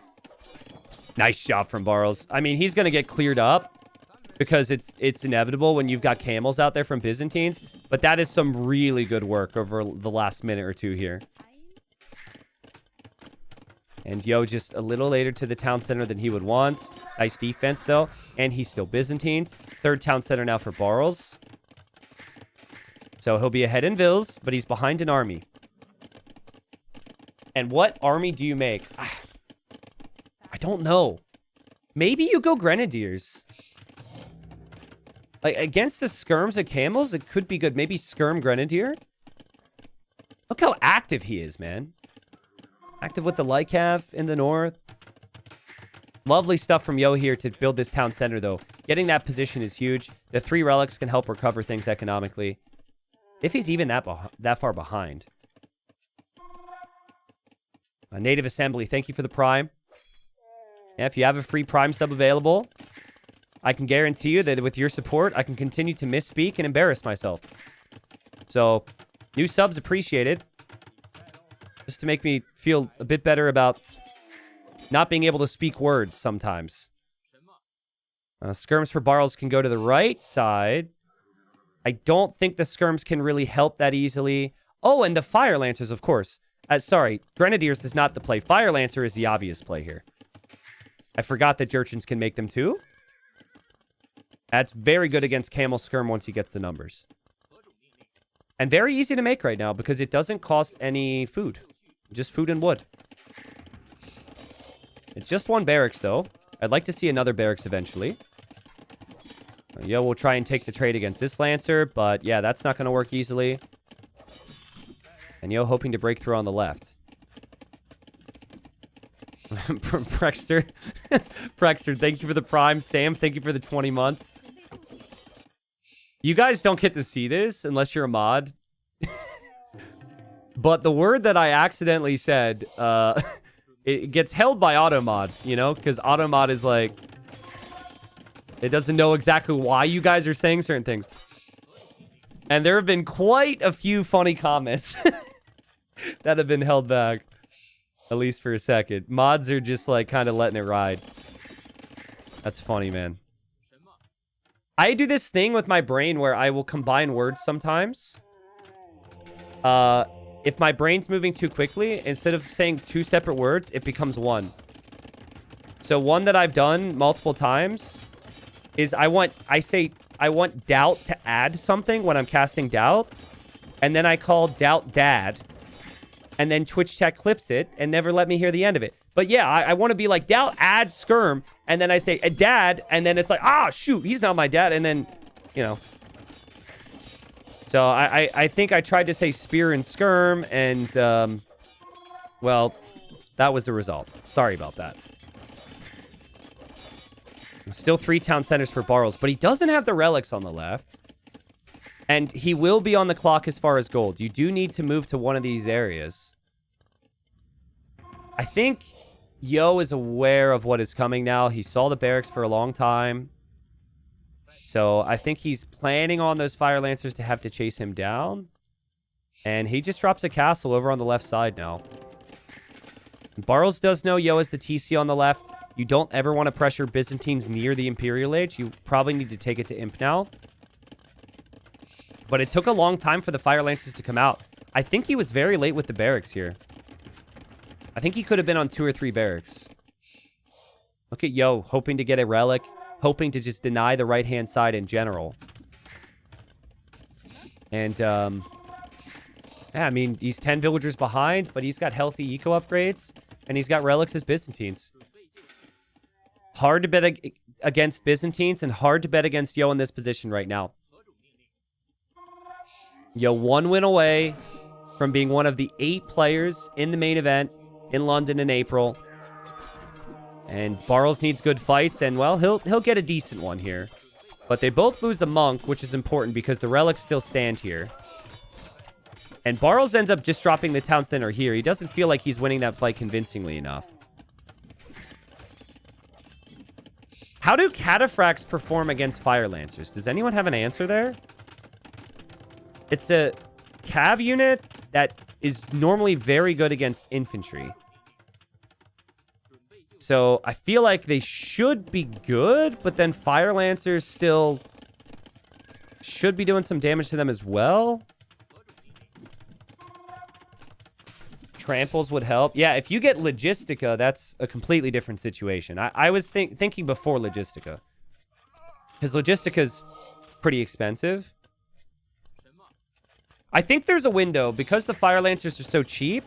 Nice job from Barles. I mean, he's going to get cleared up because it's inevitable when you've got camels out there from Byzantines. But that is some really good work over the last minute or two here. And Yo just a little later to the town center than he would want. Nice defense, though. And he's still Byzantines. Third town center now for Barles. So he'll be ahead in Vils, but he's behind an army. And what army do you make? I don't know. Maybe you go Grenadiers. Like, against the skirms and camels, it could be good. Maybe skirm Grenadier. Look how active he is, man. Active with the Lycav in the north. Lovely stuff from Yo here to build this town center, though. Getting that position is huge. The 3 relics can help recover things economically. If he's even that far behind. A Native Assembly, thank you for the Prime. Yeah, if you have a free Prime sub available, I can guarantee you that with your support, I can continue to misspeak and embarrass myself. So, new subs appreciated. Just to make me feel a bit better about not being able to speak words sometimes. Skirms for Barles can go to the right side. I don't think the skirms can really help that easily. Oh, and the Fire Lancers, of course. Sorry, Grenadiers is not the play. Fire Lancer is the obvious play here. I forgot that Jurchens can make them too. That's very good against Camel Skirm once he gets the numbers. And very easy to make right now because it doesn't cost any food. Just food and wood. It's just one barracks, though. I'd like to see another barracks eventually. Yo, we'll try and take the trade against this Lancer, but yeah, that's not going to work easily. And Yo hoping to break through on the left. Prexter. Prexter, thank you for the Prime. Sam, thank you for the 20 months. You guys don't get to see this unless you're a mod. But the word that I accidentally said, it gets held by Automod, you know? Because Automod is like... It doesn't know exactly why you guys are saying certain things. And there have been quite a few funny comments that have been held back. At least for a second. Mods are just like kind of letting it ride. That's funny, man. I do this thing with my brain where I will combine words sometimes. If my brain's moving too quickly, instead of saying 2 separate words, it becomes 1. So one that I've done multiple times is I want doubt to add something when I'm casting doubt. And then I call doubt dad. And then Twitch chat clips it and never let me hear the end of it. But yeah, I want to be like, doubt add skirm. And then I say, a dad. And then it's like, shoot, he's not my dad. And then, you know. So I think I tried to say spear and skirm. And, well, that was the result. Sorry about that. Still 3 town centers for Barles. But he doesn't have the relics on the left. And he will be on the clock as far as gold. You do need to move to one of these areas. I think Yo is aware of what is coming now. He saw the barracks for a long time. So I think he's planning on those Fire Lancers to have to chase him down. And he just drops a castle over on the left side now. Barles does know Yo is the TC on the left. You don't ever want to pressure Byzantines near the Imperial Age. You probably need to take it to Imp now. But it took a long time for the Fire Lancers to come out. I think he was very late with the barracks here. I think he could have been on 2 or 3 barracks. Look at Yo, hoping to get a relic. hoping to just deny the right-hand side in general. And, yeah, I mean, he's 10 villagers behind, but he's got healthy eco upgrades, and he's got relics as Byzantines. Hard to bet against Byzantines, and hard to bet against Yo in this position right now. Yo, 1 win away from being one of the 8 players in the main event in London in April. And Barles needs good fights, and, well, he'll get a decent one here. But they both lose a monk, which is important because the relics still stand here. And Barles ends up just dropping the town center here. He doesn't feel like he's winning that fight convincingly enough. How do cataphracts perform against fire lancers? Does anyone have an answer there? It's a cav unit that is normally very good against infantry. So I feel like they should be good, but then fire lancers still should be doing some damage to them as well. Tramples would help. Yeah, if you get Logistica, that's a completely different situation. I was thinking before Logistica. Because Logistica's pretty expensive. I think there's a window, because the Fire Lancers are so cheap,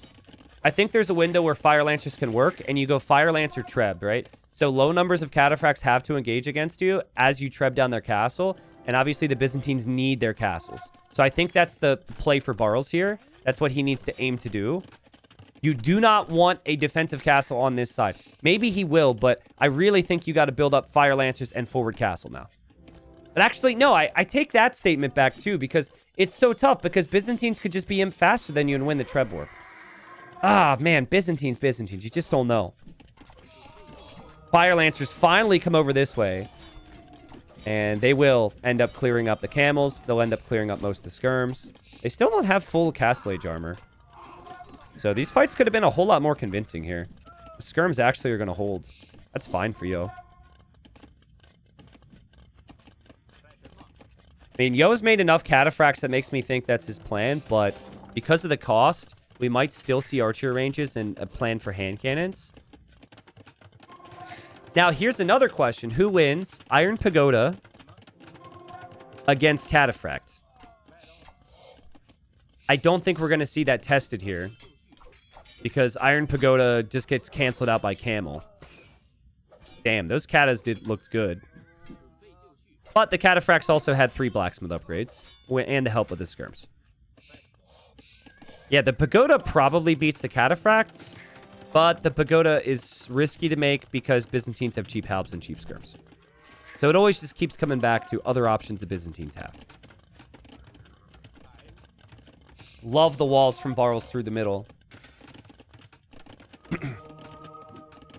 I think there's a window where Fire Lancers can work, and you go Fire Lancer Treb, right? So low numbers of cataphracts have to engage against you as you Treb down their castle, and obviously the Byzantines need their castles. So I think that's the play for Barles here. That's what he needs to aim to do. You do not want a defensive castle on this side. Maybe he will, but I really think you got to build up Fire Lancers and forward castle now. But actually, no, I take that statement back too, because it's so tough, because Byzantines could just be imp faster than you and win the Treb war. Ah, man, Byzantines. You just don't know. Fire Lancers finally come over this way. And they will end up clearing up the camels. They'll end up clearing up most of the skirms. They still don't have full Castle Age armor. So these fights could have been a whole lot more convincing here. The skirms actually are going to hold. That's fine for Yo. I mean, Yo's made enough cataphracts that makes me think that's his plan, but because of the cost, we might still see archer ranges and a plan for hand cannons. Now, here's another question. Who wins Iron Pagoda against cataphracts? I don't think we're going to see that tested here, because Iron Pagoda just gets canceled out by Camel. Damn, those katas looked good. But the cataphracts also had 3 blacksmith upgrades and the help of the skirms. Yeah, the Pagoda probably beats the cataphracts, but the Pagoda is risky to make because Byzantines have cheap halbs and cheap skirms. So it always just keeps coming back to other options the Byzantines have. Love the walls from Barles through the middle.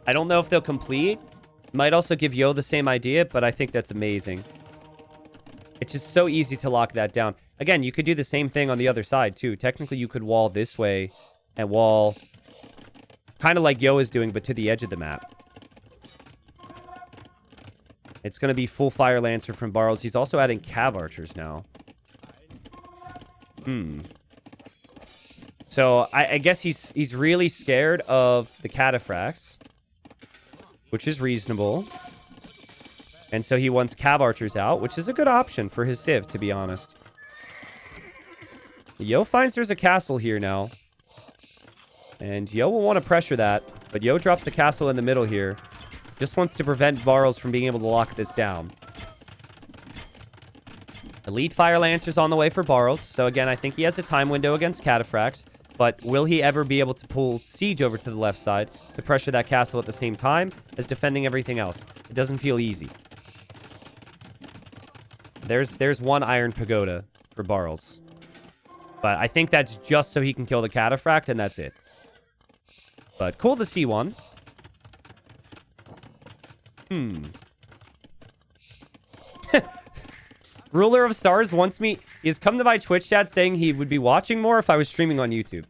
I don't know if they'll complete. Might also give Yo the same idea, but I think that's amazing. It's just so easy to lock that down. Again, you could do the same thing on the other side, too. Technically, you could wall this way and wall kind of like Yo is doing, but to the edge of the map. It's going to be full Fire Lancer from Barles. He's also adding Cav Archers now. So, I guess he's really scared of the cataphracts, which is reasonable. And so he wants Cav Archers out, which is a good option for his Civ, to be honest. Yo finds there's a castle here now. And Yo will want to pressure that. But Yo drops a castle in the middle here. Just wants to prevent Barles from being able to lock this down. Elite Fire Lancers on the way for Barles. So again, I think he has a time window against cataphracts. But will he ever be able to pull Siege over to the left side to pressure that castle at the same time as defending everything else? It doesn't feel easy. There's one Iron Pagoda for Barles. But I think that's just so he can kill the cataphract, and that's it. But cool to see one. Ruler of Stars wants me... He's come to my Twitch chat saying he would be watching more if I was streaming on YouTube.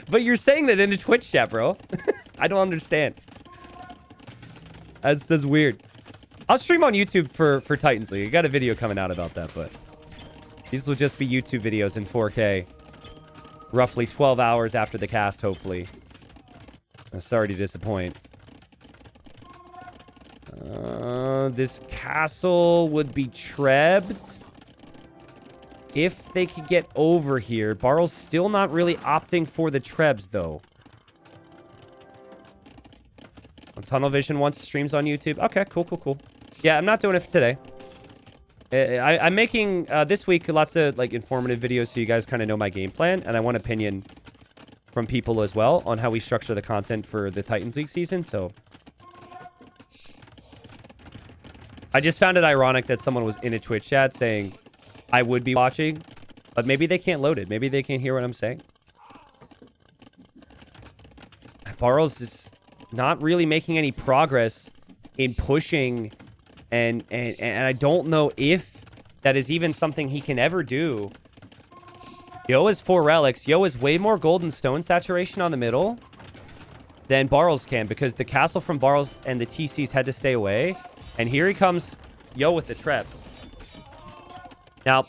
But you're saying that in a Twitch chat, bro. I don't understand. That's weird. I'll stream on YouTube for Titans League. I got a video coming out about that, but... These will just be YouTube videos in 4K. Roughly 12 hours after the cast, hopefully. I'm sorry to disappoint. This castle would be trebbed if they could get over here. Barles still not really opting for the trebs, though. Tunnel Vision once streams on YouTube. Okay, cool. Yeah, I'm not doing it today. I'm making, this week, lots of, like, informative videos so you guys kind of know my game plan, and I want opinion from people as well on how we structure the content for the Titans League season, so... I just found it ironic that someone was in a Twitch chat saying I would be watching, but maybe they can't load it. Maybe they can't hear what I'm saying. Barles is not really making any progress in pushing, and I don't know if that is even something he can ever do. Yo has 4 relics. Yo has way more gold and stone saturation on the middle than Barles can, because the castle from Barles and the TCs had to stay away. And here he comes, Yo with the trap. Now,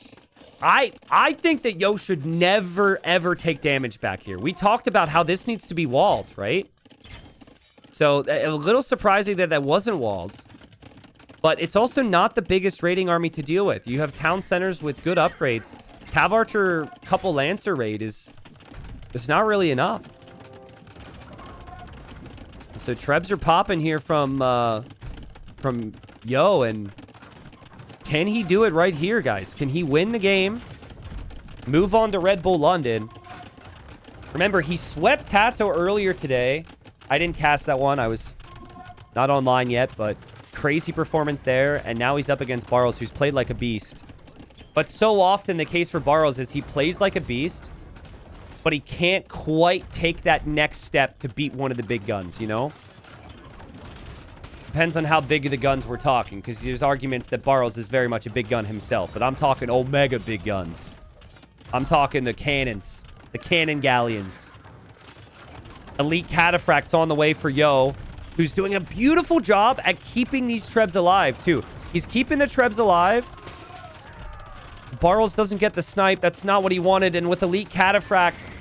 I think that Yo should never, ever take damage back here. We talked about how this needs to be walled, right? So, a little surprising that that wasn't walled. But it's also not the biggest raiding army to deal with. You have town centers with good upgrades. Cav Archer couple Lancer raid is not really enough. So, Trebs are popping here from Yo, and can he do it right here, guys? Can he win the game? Move on to Red Bull London. Remember, he swept Tato earlier today. I didn't cast that one. I was not online yet, but crazy performance there. And now he's up against Barles, who's played like a beast. But so often the case for Barles is he plays like a beast, but he can't quite take that next step to beat one of the big guns, you know? Depends on how big of the guns we're talking, because there's arguments that Barles is very much a big gun himself, but I'm talking Omega big guns. I'm talking the cannons, the cannon galleons. Elite Cataphract's on the way for Yo, who's doing a beautiful job at keeping these Trebs alive, too. He's keeping the Trebs alive. Barles doesn't get the snipe. That's not what he wanted, and with Elite Cataphract,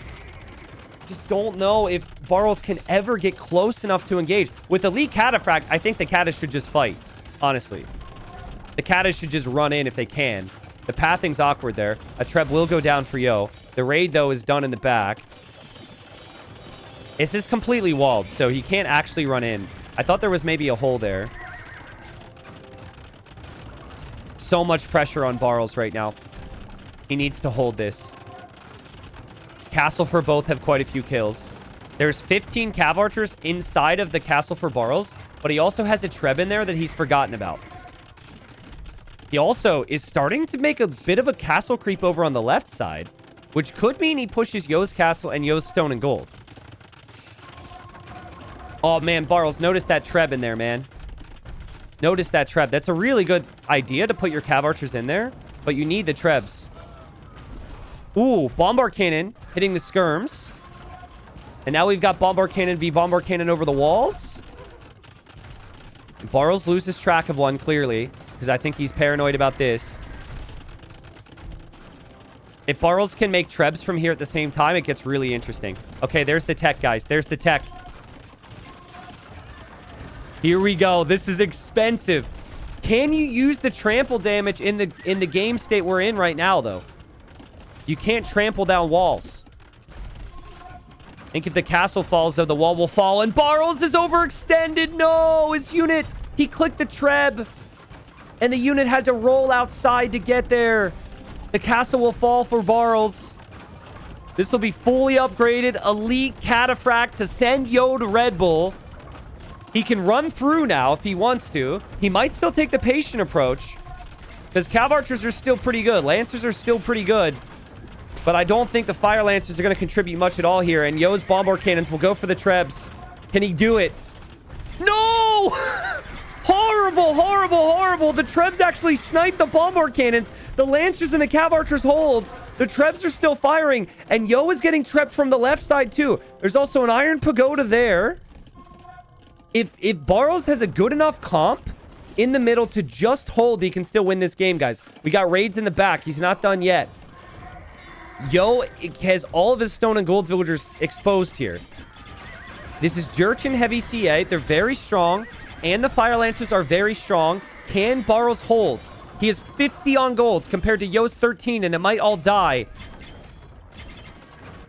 just don't know if Barles can ever get close enough to engage. With Elite Cataphract, I think the Catas should just fight, honestly. The Catas should just run in if they can. The pathing's awkward there. A Treb will go down for Yo. The raid, though, is done in the back. This is completely walled, so he can't actually run in. I thought there was maybe a hole there. So much pressure on Barles right now. He needs to hold this. Castle for both have quite a few kills. There's 15 Cav Archers inside of the castle for Barles, but he also has a Treb in there that he's forgotten about. He also is starting to make a bit of a castle creep over on the left side, which could mean he pushes Yo's castle and Yo's stone and gold. Oh, man, Barles, notice that Treb in there, man. Notice that Treb. That's a really good idea to put your Cav Archers in there, but you need the Trebs. Ooh, Bombard Cannon hitting the skirms. And now we've got Bombard Cannon v Bombard Cannon over the walls. Barles loses track of one, clearly, because I think he's paranoid about this. If Barles can make Trebs from here at the same time, it gets really interesting. Okay, there's the tech, guys. There's the tech. Here we go. This is expensive. Can you use the trample damage in the game state we're in right now, though? You can't trample down walls. I think if the castle falls, though, the wall will fall. And Barles is overextended. No, his unit. He clicked the Treb. And the unit had to roll outside to get there. The castle will fall for Barles. This will be fully upgraded. Elite Cataphract to send Yo to Red Bull. He can run through now if he wants to. He might still take the patient approach, because Cav Archers are still pretty good. Lancers are still pretty good. But I don't think the Fire Lancers are going to contribute much at all here. And Yo's Bombard Cannons will go for the Trebs. Can he do it? No! Horrible, horrible, horrible. The Trebs actually sniped the Bombard Cannons. The Lancers and the Cav Archers hold. The Trebs are still firing. And Yo is getting Trebbed from the left side too. There's also an Iron Pagoda there. If Barles has a good enough comp in the middle to just hold, he can still win this game, guys. We got raids in the back. He's not done yet. Yo has all of his stone and gold villagers exposed here. This is Jurchin heavy CA. They're very strong. And the Fire Lancers are very strong. Can Barles hold? He has 50 on golds compared to Yo's 13, and it might all die.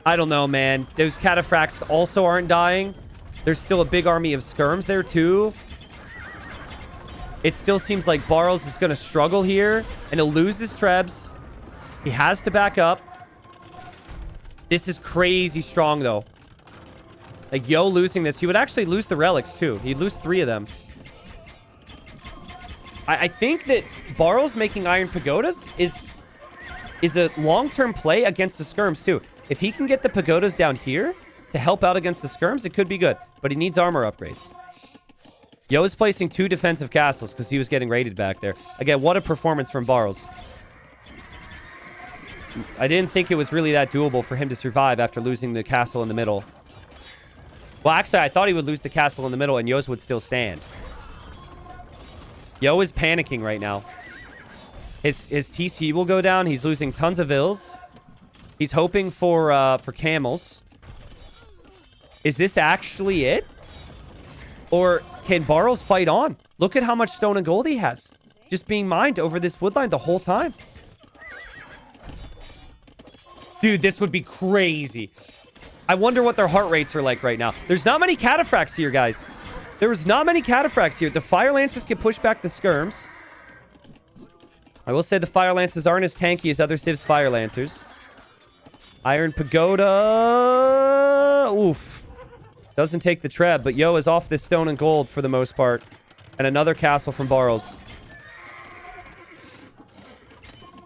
I don't know, man. Those cataphracts also aren't dying. There's still a big army of skirms there, too. It still seems like Barles is going to struggle here, and he'll lose his trebs. He has to back up. This is crazy strong, though. Like, Yo losing this, he would actually lose the relics, too. He'd lose 3 of them. I think that Barles making Iron Pagodas is a long-term play against the skirms, too. If he can get the pagodas down here to help out against the skirms, it could be good. But he needs armor upgrades. Yo is placing 2 defensive castles because he was getting raided back there. Again, what a performance from Barles. I didn't think it was really that doable for him to survive after losing the castle in the middle. Well, actually, I thought he would lose the castle in the middle and Yo's would still stand. Yo is panicking right now. His TC will go down. He's losing tons of ills. He's hoping for camels. Is this actually it? Or can Barles fight on? Look at how much stone and gold he has. Just being mined over this woodline the whole time. Dude, this would be crazy. I wonder what their heart rates are like right now. There's not many cataphracts here, guys. There's not many cataphracts here. The Fire Lancers can push back the skirms. I will say the Fire Lancers aren't as tanky as other Civ's Fire Lancers. Iron Pagoda. Oof. Doesn't take the treb, but Yo is off this stone and gold for the most part. And another castle from Barles.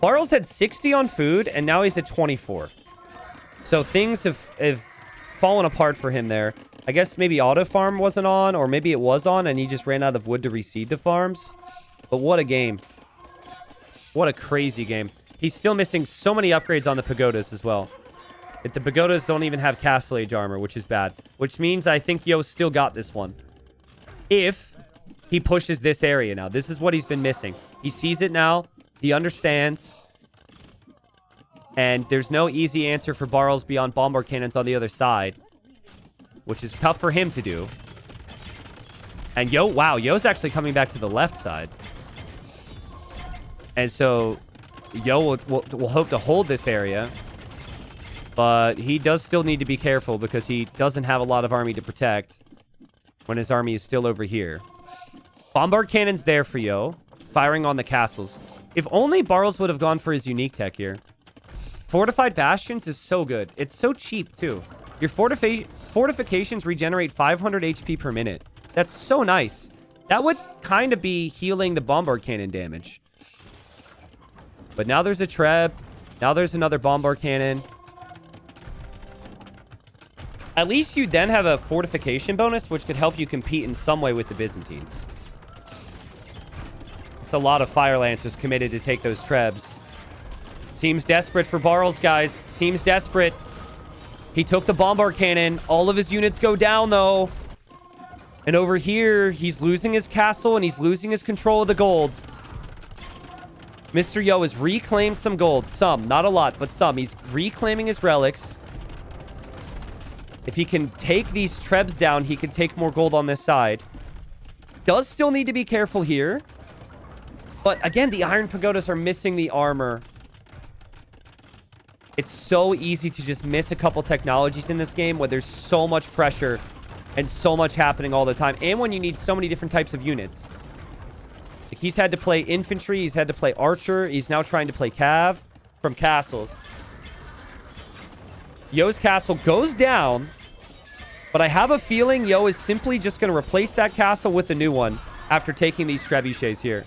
Barles had 60 on food, and now he's at 24. So things have fallen apart for him there. I guess maybe auto farm wasn't on, or maybe it was on, and he just ran out of wood to reseed the farms. But what a game. What a crazy game. He's still missing so many upgrades on the pagodas as well. The pagodas don't even have Castle Age armor, which is bad. Which means I think Yo still got this one. If he pushes this area now. This is what he's been missing. He sees it now. He understands. And there's no easy answer for Barles beyond bombard cannons on the other side. Which is tough for him to do. And Yo, wow, Yo's actually coming back to the left side. And so Yo will hope to hold this area. But he does still need to be careful because he doesn't have a lot of army to protect when his army is still over here. Bombard cannons there for Yo, firing on the castles. If only Barles would have gone for his unique tech here. Fortified Bastions is so good. It's so cheap, too. Your fortifications regenerate 500 HP per minute. That's so nice. That would kind of be healing the bombard cannon damage. But now there's a treb. Now there's another bombard cannon. At least you then have a fortification bonus, which could help you compete in some way with the Byzantines. It's a lot of Fire Lancers committed to take those trebs. Seems desperate for Barles, guys. Seems desperate. He took the bombard cannon. All of his units go down, though. And over here, he's losing his castle, and he's losing his control of the gold. Mr. Yo has reclaimed some gold. Some. Not a lot, but some. He's reclaiming his relics. If he can take these trebs down, he can take more gold on this side. Does still need to be careful here. But again, the Iron Pagodas are missing the armor. It's so easy to just miss a couple technologies in this game where there's so much pressure and so much happening all the time. And when you need so many different types of units. He's had to play infantry. He's had to play archer. He's now trying to play cav from castles. Yo's castle goes down, but I have a feeling Yo is simply just going to replace that castle with a new one after taking these trebuchets here.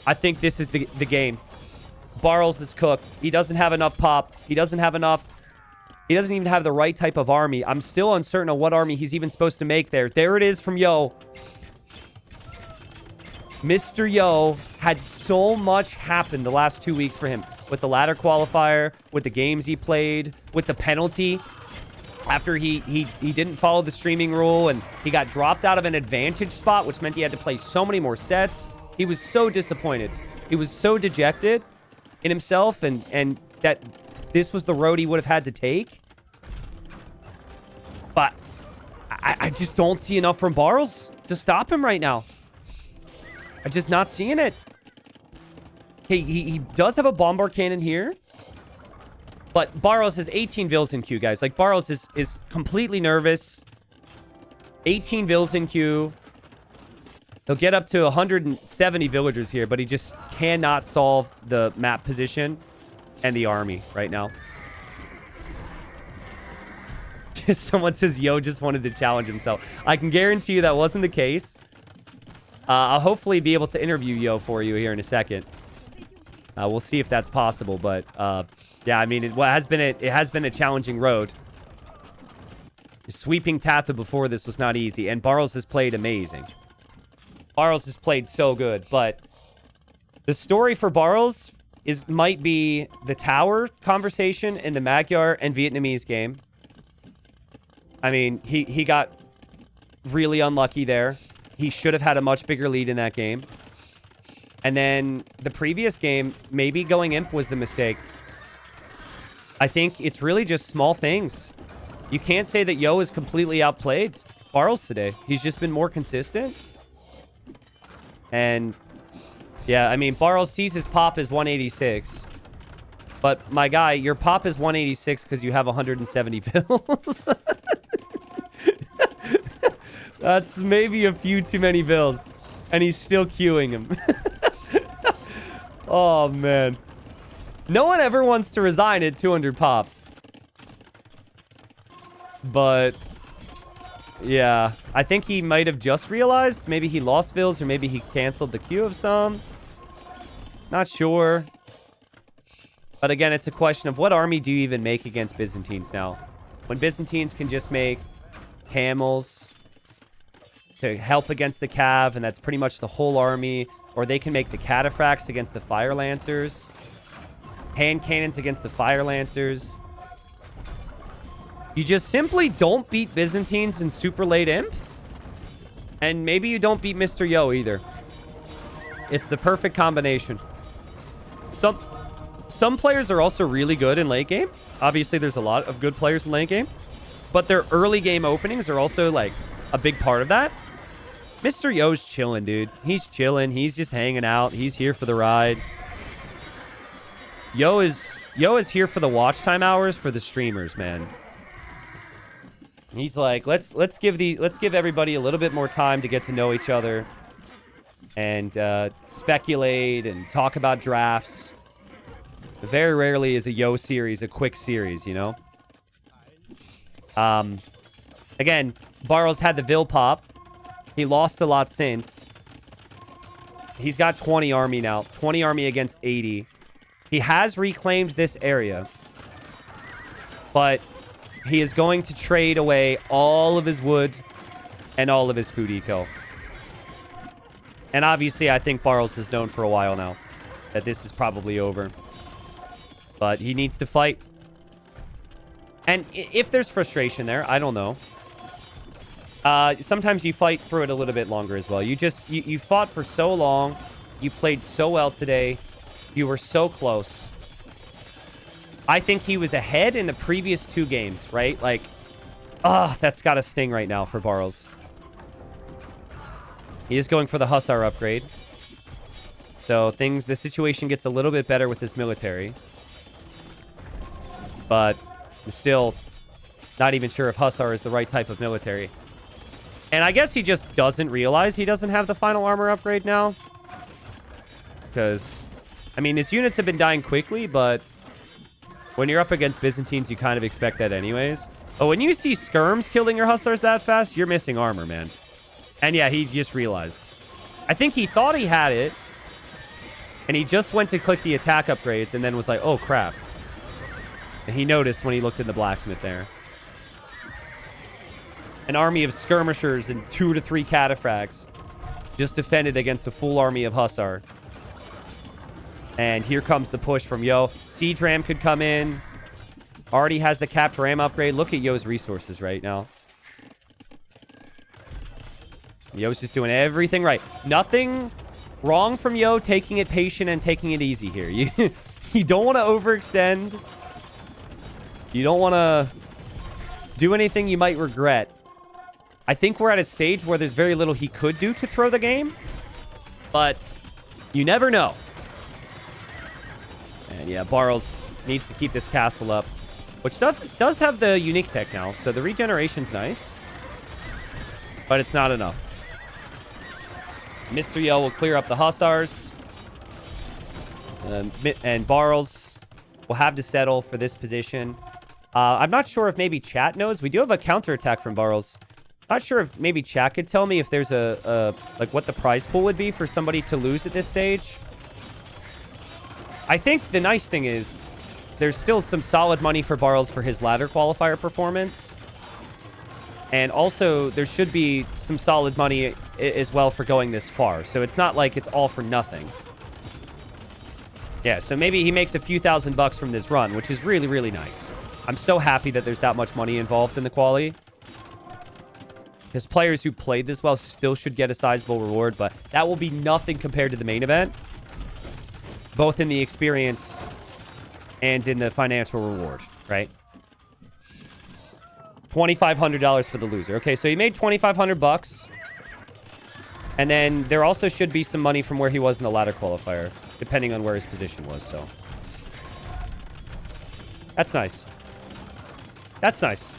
I think this is the game. Barles is cooked. He doesn't have enough pop. He doesn't have enough. He doesn't even have the right type of army. I'm still uncertain of what army he's even supposed to make there. There it is from Yo. Mr. Yo had so much happen the last 2 weeks for him. With the ladder qualifier, with the games he played, with the penalty. After he didn't follow the streaming rule and he got dropped out of an advantage spot, which meant he had to play so many more sets. He was so disappointed. He was so dejected in himself and that this was the road he would have had to take. But I just don't see enough from Barles to stop him right now. I'm just not seeing it. He does have a bombard cannon here. But Barles has 18 vills in queue, guys. Like, Barles is completely nervous. 18 vills in queue. He'll get up to 170 villagers here, but he just cannot solve the map position and the army right now. Someone says, Yo just wanted to challenge himself. I can guarantee you that wasn't the case. I'll hopefully be able to interview Yo for you here in a second. We'll see if that's possible, but yeah, I mean, it has been a challenging road. Sweeping Tata before this was not easy, and Barles has played amazing. Barles has played so good, but the story for Barles might be the tower conversation in the Magyar and Vietnamese game. I mean, he got really unlucky there. He should have had a much bigger lead in that game. And then the previous game, maybe going imp was the mistake. I think it's really just small things. You can't say that Yo is completely outplayed Barles today. He's just been more consistent. And yeah, I mean, Barles sees his pop as 186. But my guy, your pop is 186 because you have 170 bills. That's maybe a few too many bills. And he's still queuing him. Oh, man. No one ever wants to resign at 200 pop. But yeah, I think he might have just realized. Maybe he lost bills or maybe he canceled the queue of some. Not sure. But again, it's a question of what army do you even make against Byzantines now? When Byzantines can just make camels to help against the cav, and that's pretty much the whole army. Or they can make the cataphracts against the fire lancers. Hand cannons against the fire lancers. You just simply don't beat Byzantines in super late imp. And maybe you don't beat Mr. Yo either. It's the perfect combination. Some players are also really good in late game. Obviously, there's a lot of good players in late game. But their early game openings are also, like, a big part of that. Mr. Yo's chilling, dude. He's chilling. He's just hanging out. He's here for the ride. Yo is here for the watch time hours for the streamers, man. He's like, let's give everybody a little bit more time to get to know each other and speculate and talk about drafts. Very rarely is a Yo series a quick series, you know? Again, Barles had the Vil pop. He lost a lot since. He's got 20 army now. 20 army against 80. He has reclaimed this area. But he is going to trade away all of his wood and all of his food eco. And obviously, I think Barles has known for a while now that this is probably over. But he needs to fight. And if there's frustration there, I don't know. Sometimes you fight through it a little bit longer as well. You fought for so long. You played so well today. You were so close. I think he was ahead in the previous 2 games, right? Like, that's got to sting right now for Barles. He is going for the Hussar upgrade. So the situation gets a little bit better with his military. But still not even sure if Hussar is the right type of military. And I guess he just doesn't realize he doesn't have the final armor upgrade now. Because, I mean, his units have been dying quickly, but when you're up against Byzantines, you kind of expect that anyways. But when you see skirms killing your Hussars that fast, you're missing armor, man. And yeah, he just realized. I think he thought he had it. And he just went to click the attack upgrades and then was like, oh, crap. And he noticed when he looked in the blacksmith there. An army of skirmishers and 2 to 3 cataphracts just defended against a full army of Hussar. And here comes the push from Yo. Siege Ram could come in. Already has the capped Ram upgrade. Look at Yo's resources right now. Yo's just doing everything right. Nothing wrong from Yo taking it patient and taking it easy here. You don't want to overextend. You don't want to do anything you might regret. I think we're at a stage where there's very little he could do to throw the game. But you never know. And yeah, Barles needs to keep this castle up, which does have the unique tech now, so the regeneration's nice, but it's not enough. Mr. Yo will clear up the Hussars, and Barles will have to settle for this position. I'm not sure if maybe chat knows. We do have a counterattack from Barles. Not sure if maybe chat could tell me if there's like what the prize pool would be for somebody to lose at this stage. I think the nice thing is there's still some solid money for Barles for his ladder qualifier performance. And also there should be some solid money as well for going this far. So it's not like it's all for nothing. Yeah, so maybe he makes a few $1,000 from this run, which is really, really nice. I'm so happy that there's that much money involved in the quali. Because players who played this well still should get a sizable reward, but that will be nothing compared to the main event. Both in the experience and in the financial reward, right? $2,500 for the loser. Okay, so he made $2,500. And then there also should be some money from where he was in the ladder qualifier, depending on where his position was, so. That's nice. That's nice.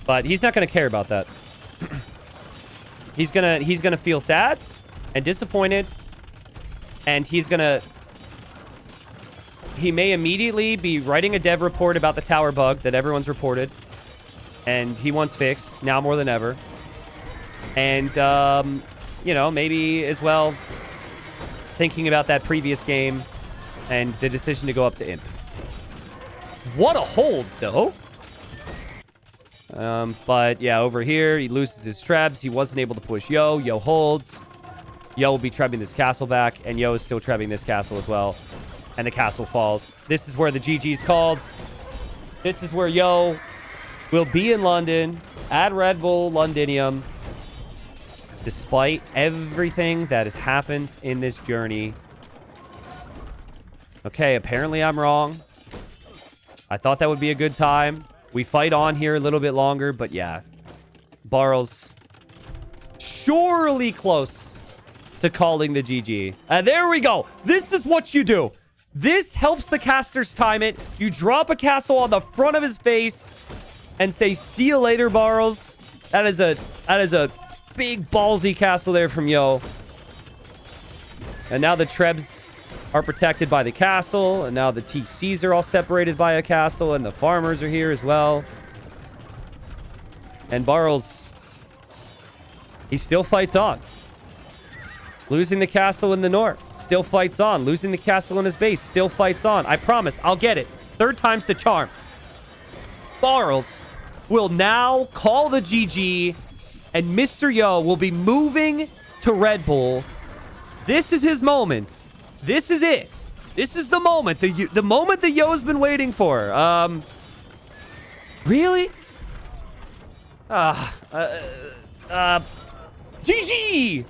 But he's not going to care about that. He's gonna feel sad and disappointed. And he may immediately be writing a dev report about the tower bug that everyone's reported. And he wants fixed, now more than ever. And, you know, maybe as well thinking about that previous game and the decision to go up to Imp. What a hold, though. But, yeah, over here, he loses his trebs. He wasn't able to push Yo. Yo holds. Yo will be trebbing this castle back, and Yo is still trebbing this castle as well. And the castle falls. This is where the GG's called. This is where Yo will be in London at Redbull Londinium. Despite everything that has happened in this journey. Okay, apparently I'm wrong. I thought that would be a good time. We fight on here a little bit longer, but yeah. Barles surely close to calling the GG. And there we go. This is what you do. This helps the casters time it. You drop a castle on the front of his face and say, see you later, Barles. That is a big ballsy castle there from Yo. And now the trebs are protected by the castle, and now the TCs are all separated by a castle, and the farmers are here as well. And Barles, he still fights on. Losing the castle in the north, still fights on. Losing the castle in his base, still fights on. I promise, I'll get it. Third time's the charm. Barles will now call the GG, and Mr. Yo will be moving to Red Bull. This is his moment. This is it. This is the moment. The moment that Yo has been waiting for. Really? GG!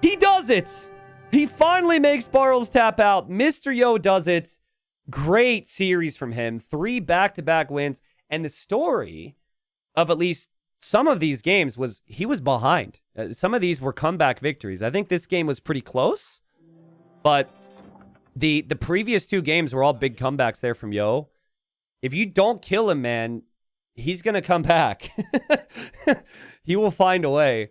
He does it! He finally makes Barles tap out. Mr. Yo does it. Great series from him. 3 back-to-back wins. And the story of at least some of these games was he was behind. Some of these were comeback victories. I think this game was pretty close. But the previous 2 games were all big comebacks there from Yo. If you don't kill him, man, he's going to come back. He will find a way.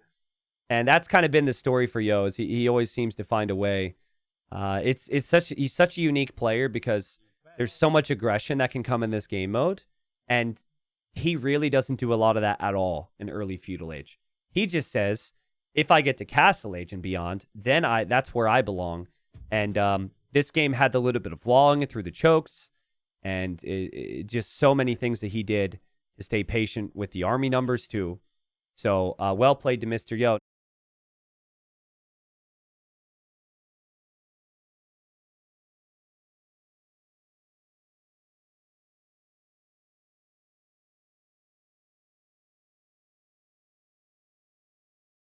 And that's kind of been the story for Yo, is he always seems to find a way. He's such a unique player because there's so much aggression that can come in this game mode. And he really doesn't do a lot of that at all in early Feudal Age. He just says, if I get to Castle Age and beyond, then that's where I belong. And this game had the little bit of walling through the chokes, and it just so many things that he did to stay patient with the army numbers too. So well played to Mr. Yo.